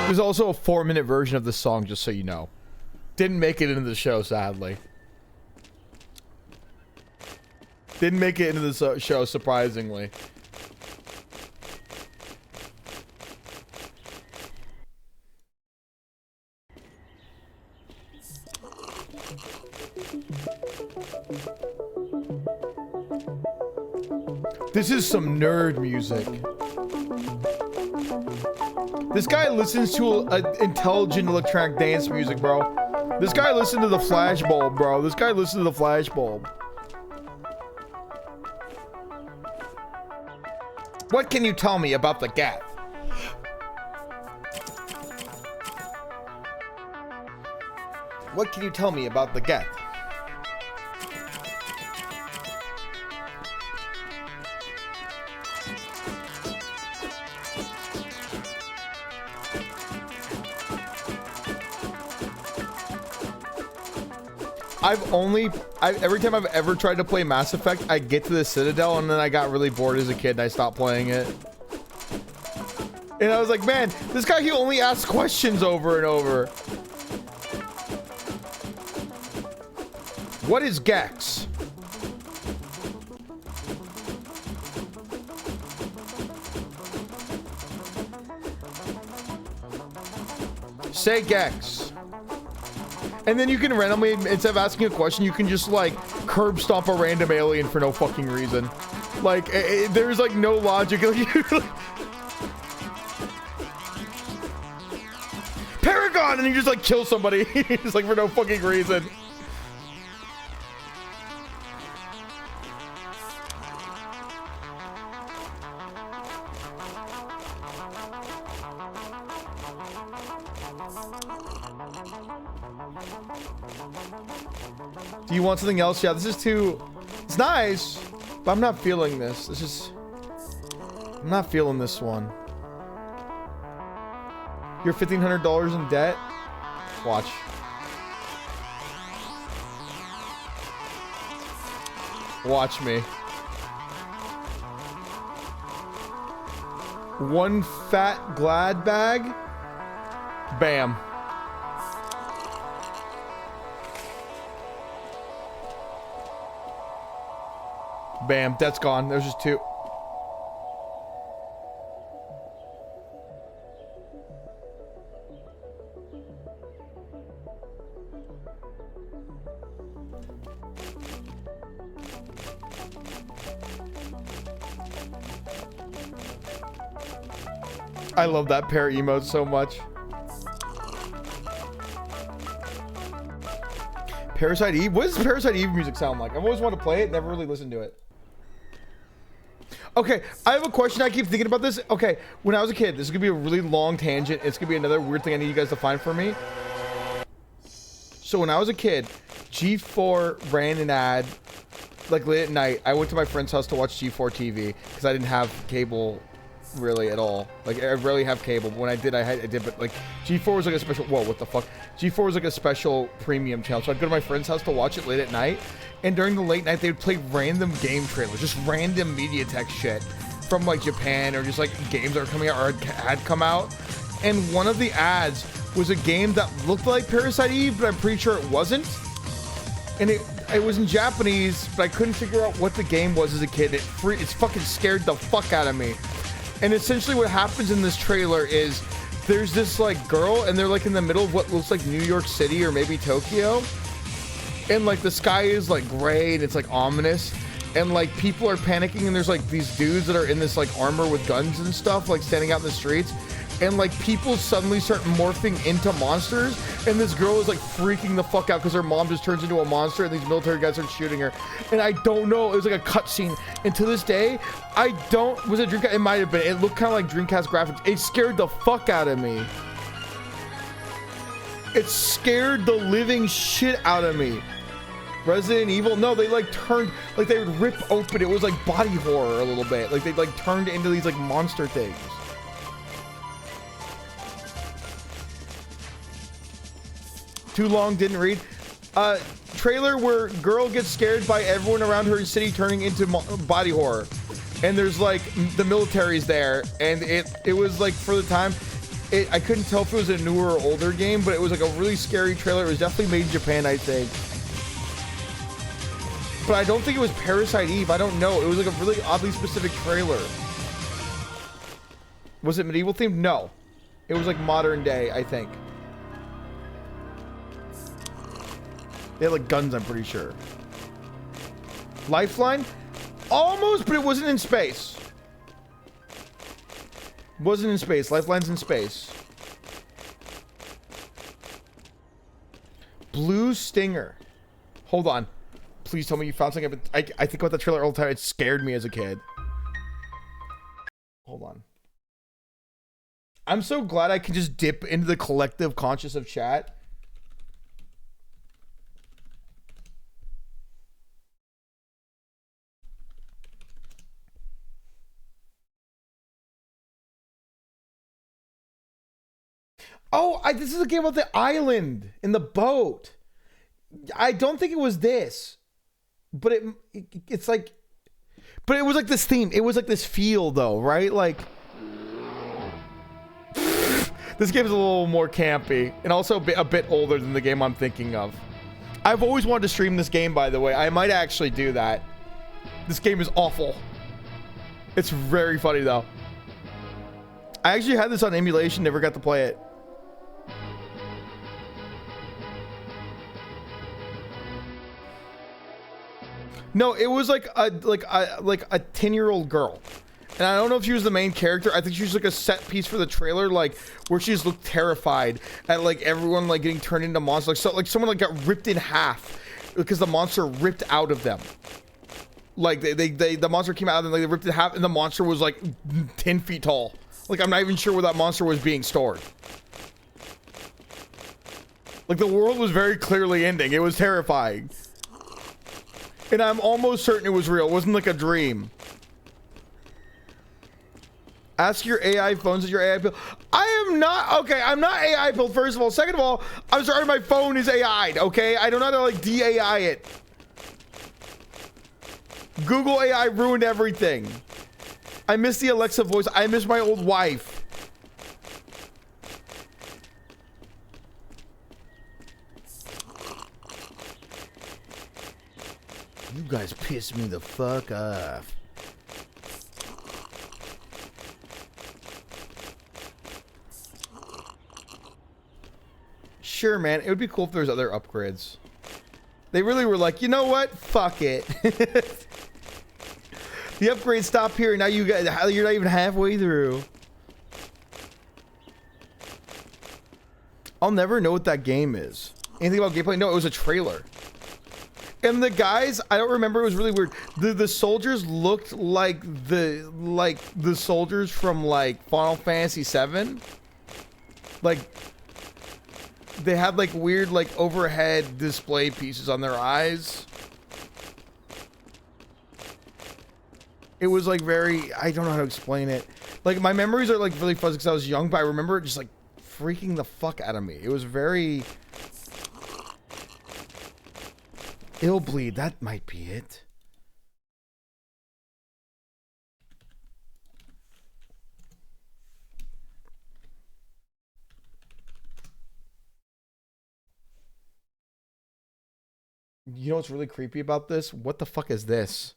There's also a 4-minute version of this song, just so you know. Didn't make it into the show, sadly. Didn't make it into the show, surprisingly. This is some nerd music. This guy listens to intelligent electronic dance music, bro. This guy listened to the flashbulb, bro. This guy listened to the flashbulb. What can you tell me about the Geth? What can you tell me about the Geth? Every time I've ever tried to play Mass Effect, I get to the Citadel and then I got really bored as a kid and I stopped playing it. And I was like, man, this guy, he only asks questions over and over. What is Gex? Say Gex. And then you can randomly, instead of asking a question, you can just like curb stomp a random alien for no fucking reason. Like, there's like no logic. Paragon! And you just like kill somebody. Just like for no fucking reason. Do you want something else? Yeah, this is too... It's nice, but I'm not feeling this. This is... I'm not feeling this one. You're $1,500 in debt? Watch. Watch me. One fat glad bag? Bam. Bam, that's gone. There's just two. I love that pair emote so much. Parasite Eve? What does Parasite Eve music sound like? I've always wanted to play it, never really listened to it. Okay, I have a question. I keep thinking about this. Okay, when I was a kid, this is gonna be a really long tangent. It's gonna be another weird thing I need you guys to find for me. So when I was a kid, G4 ran an ad like late at night. I went to my friend's house to watch G4 TV because I didn't have cable really at all. Like, I rarely have cable, but when I did, I did. But like, G4 was like a special. Whoa, what the fuck? G4 was like a special premium channel. So I'd go to my friend's house to watch it late at night. And during the late night, they would play random game trailers, just random MediaTek shit from like Japan, or just like games that are coming out or had come out. And one of the ads was a game that looked like Parasite Eve, but I'm pretty sure it wasn't. And it was in Japanese, but I couldn't figure out what the game was as a kid. It's fucking scared the fuck out of me. And essentially what happens in this trailer is there's this like girl, and they're like in the middle of what looks like New York City or maybe Tokyo. And like the sky is like gray and it's like ominous, and like people are panicking, and there's like these dudes that are in this like armor with guns and stuff like standing out in the streets, and like people suddenly start morphing into monsters, and this girl is like freaking the fuck out because her mom just turns into a monster and these military guys start shooting her. And I don't know, it was like a cutscene, and to this day I don't... Was it Dreamcast? It might have been. It looked kind of like Dreamcast graphics. It scared the fuck out of me. It scared the living shit out of me. Resident Evil, no, they like turned, like they would rip open. It was like body horror a little bit. Like they like turned into these like monster things. Too long, didn't read. Trailer where girl gets scared by everyone around her city turning into body horror. And there's like the military's there, and it was like for the time, I couldn't tell if it was a newer or older game, but it was like a really scary trailer. It was definitely made in Japan, I think. But I don't think it was Parasite Eve. I don't know. It was like a really oddly specific trailer. Was it medieval themed? No. It was like modern day, I think. They had like guns, I'm pretty sure. Lifeline? Almost, but it wasn't in space. Wasn't in space. Lifeline's in space. Blue Stinger. Hold on. Please tell me you found something. I think about that trailer all the time. It scared me as a kid. Hold on. I'm so glad I can just dip into the collective conscious of chat. Oh, this is a game about the island in the boat. I don't think it was this, but it's like, but it was like this theme. It was like this feel though, right? Like this game is a little more campy and also a bit older than the game I'm thinking of. I've always wanted to stream this game, by the way. I might actually do that. This game is awful. It's very funny though. I actually had this on emulation, never got to play it. No, it was like a 10-year-old girl, and I don't know if she was the main character. I think she was like a set piece for the trailer, like where she just looked terrified at like everyone like getting turned into monsters. Like so, like someone like got ripped in half because the monster ripped out of them. Like the monster came out and like they ripped it in half, and the monster was like 10 feet tall. Like I'm not even sure where that monster was being stored. Like the world was very clearly ending. It was terrifying. And I'm almost certain it was real. It wasn't like a dream. Ask your AI phones if your AI build. I am not. Okay, I'm not AI build, first of all. Second of all, I'm sorry, my phone is AI'd, okay? I don't know how to like de-AI it. Google AI ruined everything. I miss the Alexa voice. I miss my old wife. You guys piss me the fuck off. Sure, man. It would be cool if there was other upgrades. They really were like, you know what? Fuck it. The upgrades stop here. Now you guys, you're not even halfway through. I'll never know what that game is. Anything about gameplay? No, it was a trailer. And the guys, I don't remember. It was really weird. The soldiers looked like the soldiers from like Final Fantasy VII. Like they had like weird like overhead display pieces on their eyes. It was like very, I don't know how to explain it. Like my memories are like really fuzzy because I was young, but I remember it just like freaking the fuck out of me. It was very Ill Bleed, that might be it. You know what's really creepy about this? What the fuck is this?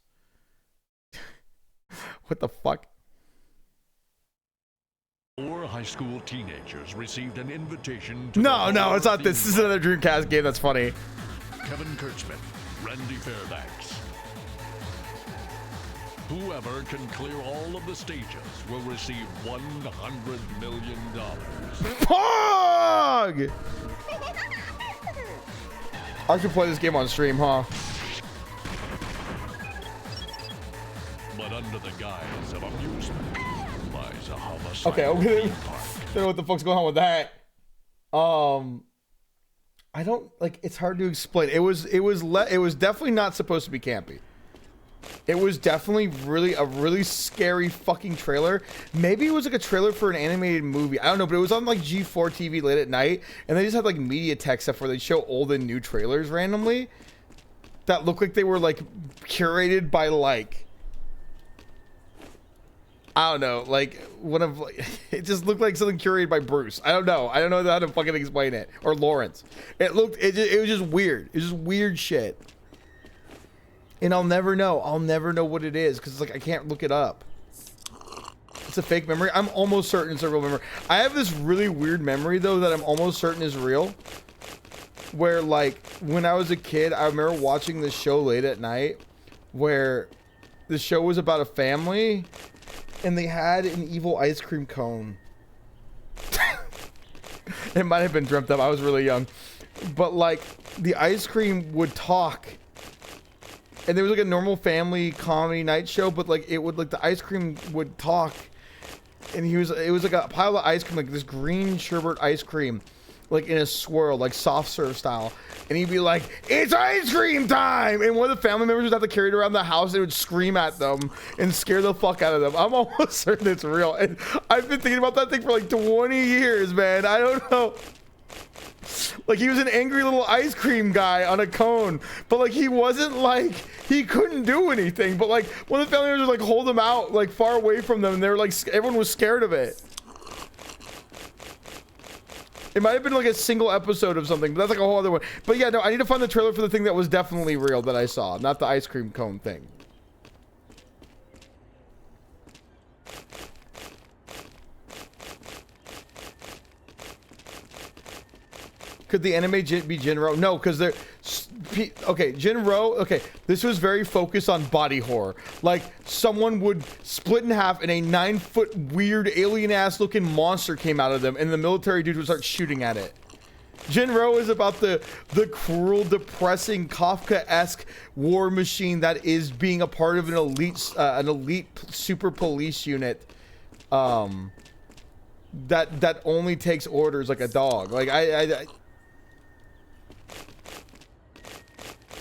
What the fuck? 4 high school teenagers received an invitation to No, it's not this. This is another Dreamcast game that's funny. Kevin Kurtzman, Randy Fairbanks. Whoever can clear all of the stages will receive $100 million. Pog! I should play this game on stream, huh? But under the guise of amusement lies a homicide. Okay, I don't know what the fuck's going on with that. I don't like. It's hard to explain. It was definitely not supposed to be campy. It was definitely a really scary fucking trailer. Maybe it was like a trailer for an animated movie. I don't know, but it was on like G4 TV late at night, and they just had like media tech stuff where they show old and new trailers randomly that looked like they were like curated by like, I don't know, like one of like, it just looked like something curated by Bruce. I don't know how to fucking explain it, or Lawrence. It was just weird. It was just weird shit. And I'll never know what it is because like I can't look it up. It's a fake memory. I'm almost certain it's a real memory. I have this really weird memory though that I'm almost certain is real. Where like when I was a kid, I remember watching this show late at night where the show was about a family and they had an evil ice cream cone. It might have been dreamt up. I was really young. But like the ice cream would talk. And there was like a normal family comedy night show, but like it would like the ice cream would talk, and it was like a pile of ice cream, like this green sherbet ice cream, like in a swirl, like soft serve style, and he'd be like, "It's ice cream time!" And one of the family members would have to carry it around the house. They would scream at them and scare the fuck out of them. I'm almost certain it's real, and I've been thinking about that thing for like 20 years, man. I don't know. Like he was an angry little ice cream guy on a cone, but like he wasn't like, he couldn't do anything, but like one of the family members would like hold him out like far away from them, and they were like, everyone was scared of it. It might have been like a single episode of something, but that's like a whole other one. But yeah, no, I need to find the trailer for the thing that was definitely real that I saw, not the ice cream cone thing. Could the anime be Jinro? No, because they're... Okay, Jinro... Okay, this was very focused on body horror. Like, someone would split in half and a 9-foot weird alien-ass looking monster came out of them, and the military dude would start shooting at it. Jinro is about the cruel, depressing, Kafka-esque war machine that is being a part of an elite super police unit that only takes orders like a dog. Like,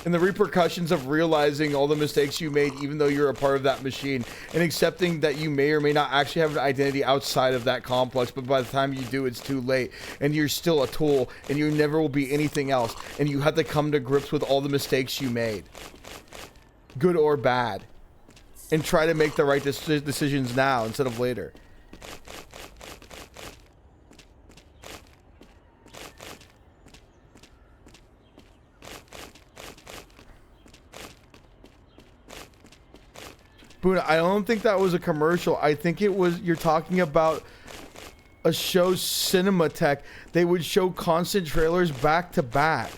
and the repercussions of realizing all the mistakes you made, even though you're a part of that machine, and accepting that you may or may not actually have an identity outside of that complex, but by the time you do, it's too late, and you're still a tool, and you never will be anything else, and you have to come to grips with all the mistakes you made, good or bad, and try to make the right decisions now instead of later. Boon, I don't think that was a commercial. I think it was, you're talking about a show, Cinematech. They would show constant trailers back to back.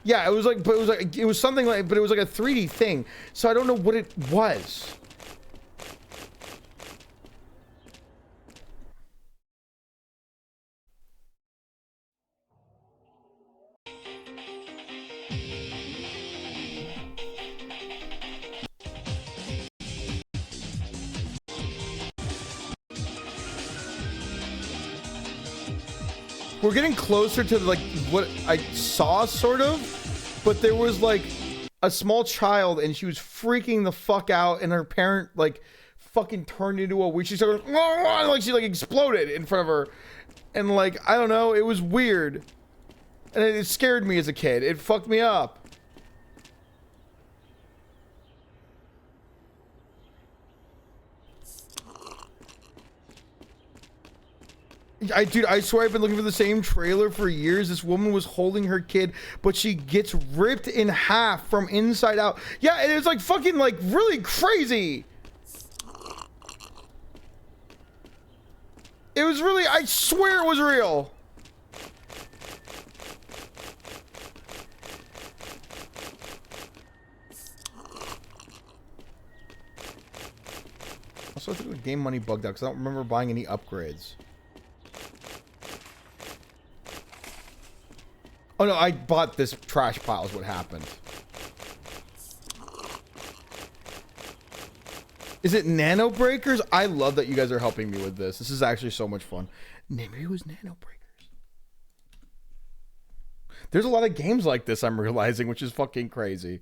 Yeah, it was like, but it was something like, but it was like a 3D thing. So I don't know what it was. We're getting closer to like what I saw, sort of, but there was like a small child and she was freaking the fuck out, and her parent like fucking turned into a witch. She started like she like exploded in front of her, and like I don't know, it was weird, and it scared me as a kid. It fucked me up. Dude, I swear I've been looking for the same trailer for years. This woman was holding her kid, but she gets ripped in half from inside out. Yeah, and it was like fucking like really crazy. It was really, I swear it was real. Also, I think the game money bugged out because I don't remember buying any upgrades. Oh no, I bought this trash pile is what happened. Is it Nanobreakers? I love that you guys are helping me with this. This is actually so much fun. Maybe it was Nanobreakers. There's a lot of games like this I'm realizing, which is fucking crazy.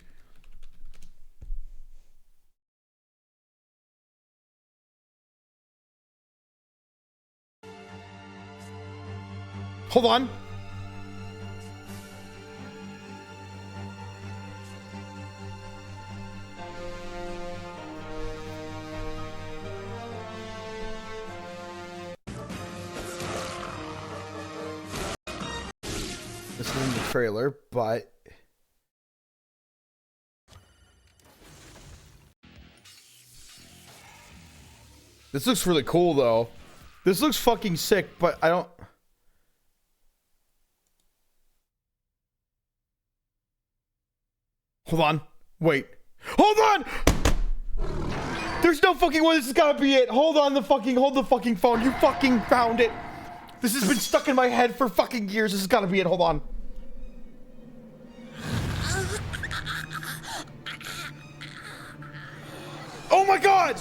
Hold on. This is in the trailer, but this looks really cool though. This looks fucking sick, but I don't. Hold on. Wait. Hold on! There's no fucking way this has gotta be it. Hold the fucking phone. You fucking found it. This has been stuck in my head for fucking years. This has gotta be it. Hold on. Oh my god!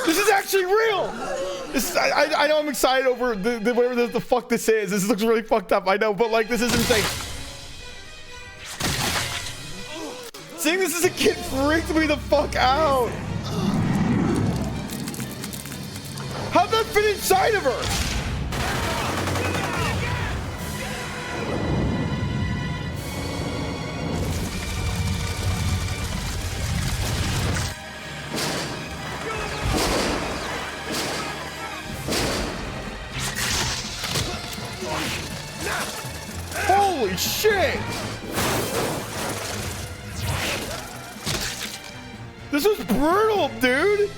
This is actually real! This is, I know I'm excited over the whatever the fuck this is. This looks really fucked up, I know, but like this is insane. Seeing this as a kid freaked me the fuck out. How'd that fit inside of her? Holy shit! This was brutal, dude!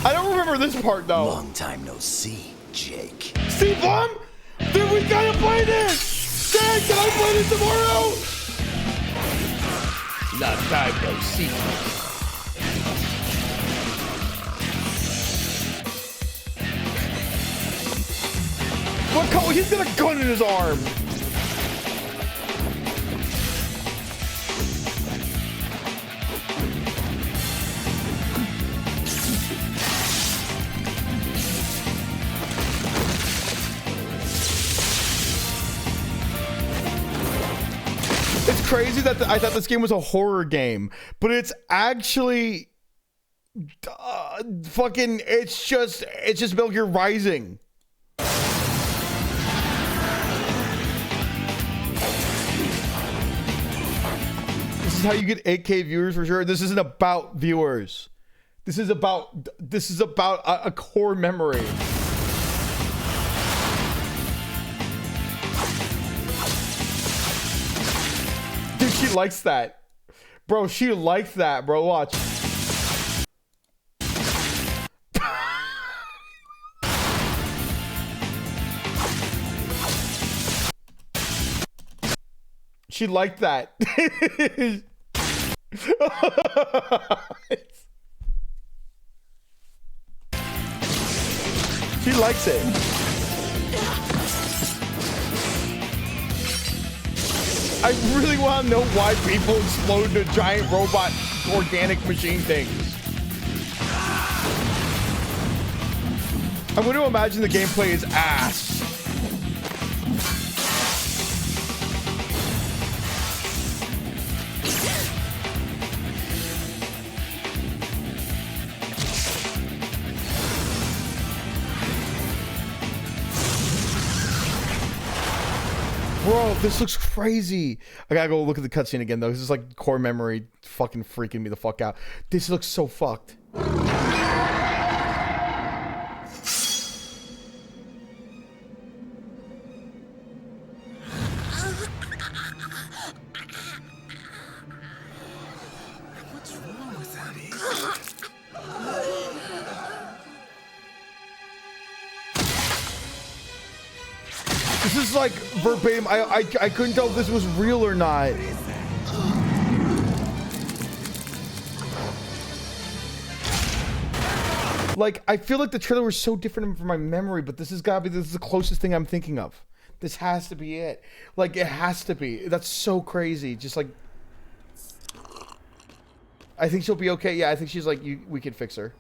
I don't remember this part, though. Long time no see, Jake. Steve Blum? Dude, we gotta play this! Dad, can I play this tomorrow? Long time no see. What color? He's got a gun in his arm. It's crazy that I thought this game was a horror game, but it's actually fucking. It's just Metal Gear Rising. This is how you get 8K viewers for sure. This isn't about viewers. This is about a core memory. Dude, she likes that. Bro, she likes that, bro. Watch. She liked that. She likes it. I really want to know why people explode into giant robot organic machine things. I'm going to imagine the gameplay is ass. Bro, this looks crazy. I gotta go look at the cutscene again, though. This is like core memory fucking freaking me the fuck out. This looks so fucked. What's wrong with that? This is like verbatim. I couldn't tell if this was real or not. Like, I feel like the trailer was so different from my memory, but this is the closest thing I'm thinking of. This has to be it. Like, it has to be. That's so crazy. Just like, I think she'll be okay. Yeah, I think she's like, we can fix her.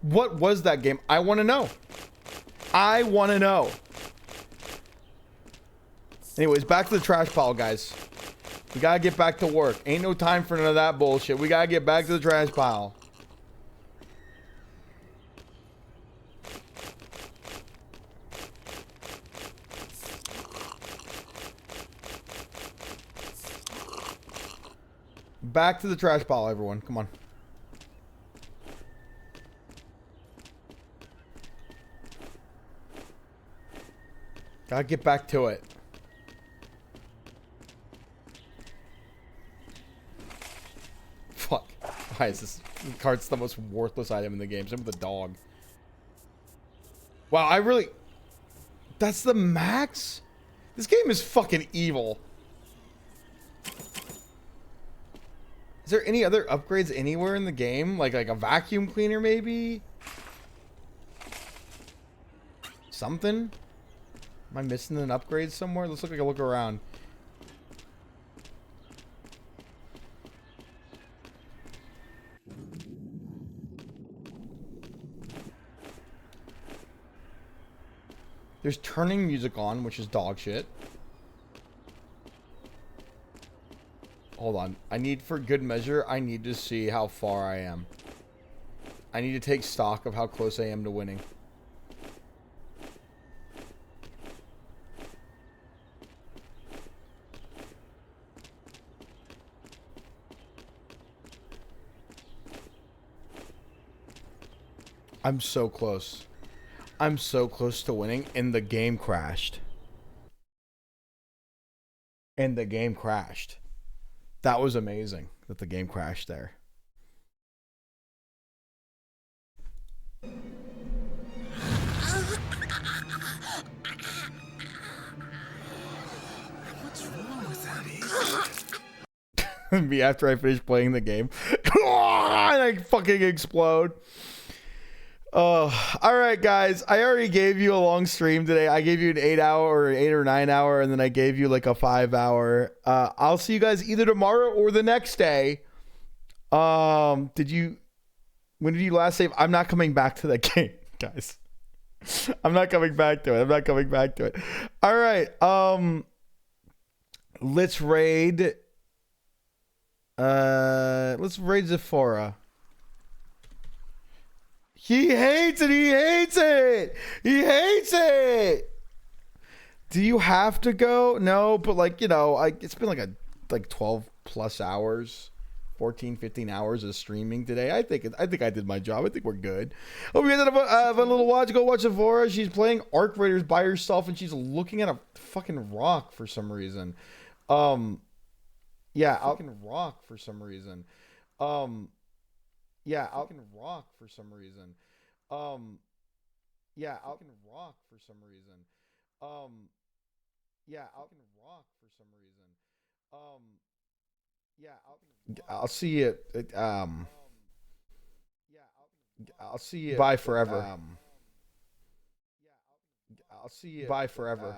What was that game? I want to know. I want to know. Anyways, back to the trash pile, guys. We gotta get back to work. Ain't no time for none of that bullshit. We gotta get back to the trash pile. Back to the trash pile, everyone. Come on. Gotta get back to it. Fuck. Why is this cart's the most worthless item in the game? Same with the dog. Wow, I really... That's the max? This game is fucking evil. Is there any other upgrades anywhere in the game? Like a vacuum cleaner, maybe? Something? Am I missing an upgrade somewhere? Let's look around. There's turning music on, which is dog shit. Hold on. I need, for good measure, I need to see how far I am. I need to take stock of how close I am to winning. I'm so close. I'm so close to winning, and the game crashed. And the game crashed. That was amazing that the game crashed there. What's wrong with that? Me after I finish playing the game. And I fucking explode. All right, guys. I already gave you a long stream today. I gave you an 8 hour or 8 or 9 hour, and then I gave you like a 5 hour. I'll see you guys either tomorrow or the next day. When did you last save? I'm not coming back to that game, guys. I'm not coming back to it. All right. Let's raid. Let's raid Zephora. He hates it. Do you have to go? No, but like, you know, it's been like 12 plus hours, 14, 15 hours of streaming today. I think I did my job. I think we're good. Hope you guys had a fun little watch. Go watch Zephora. She's playing Arc Raiders by herself, and she's looking at a fucking rock for some reason. Yeah, I'll fucking rock for some reason. Yeah, I'll fucking rock for some reason. Yeah, I'll fucking rock for some reason. Yeah, I'll fucking rock for some reason. Yeah, I'll see you. I'll see you. Bye forever. I'll see you. Bye forever.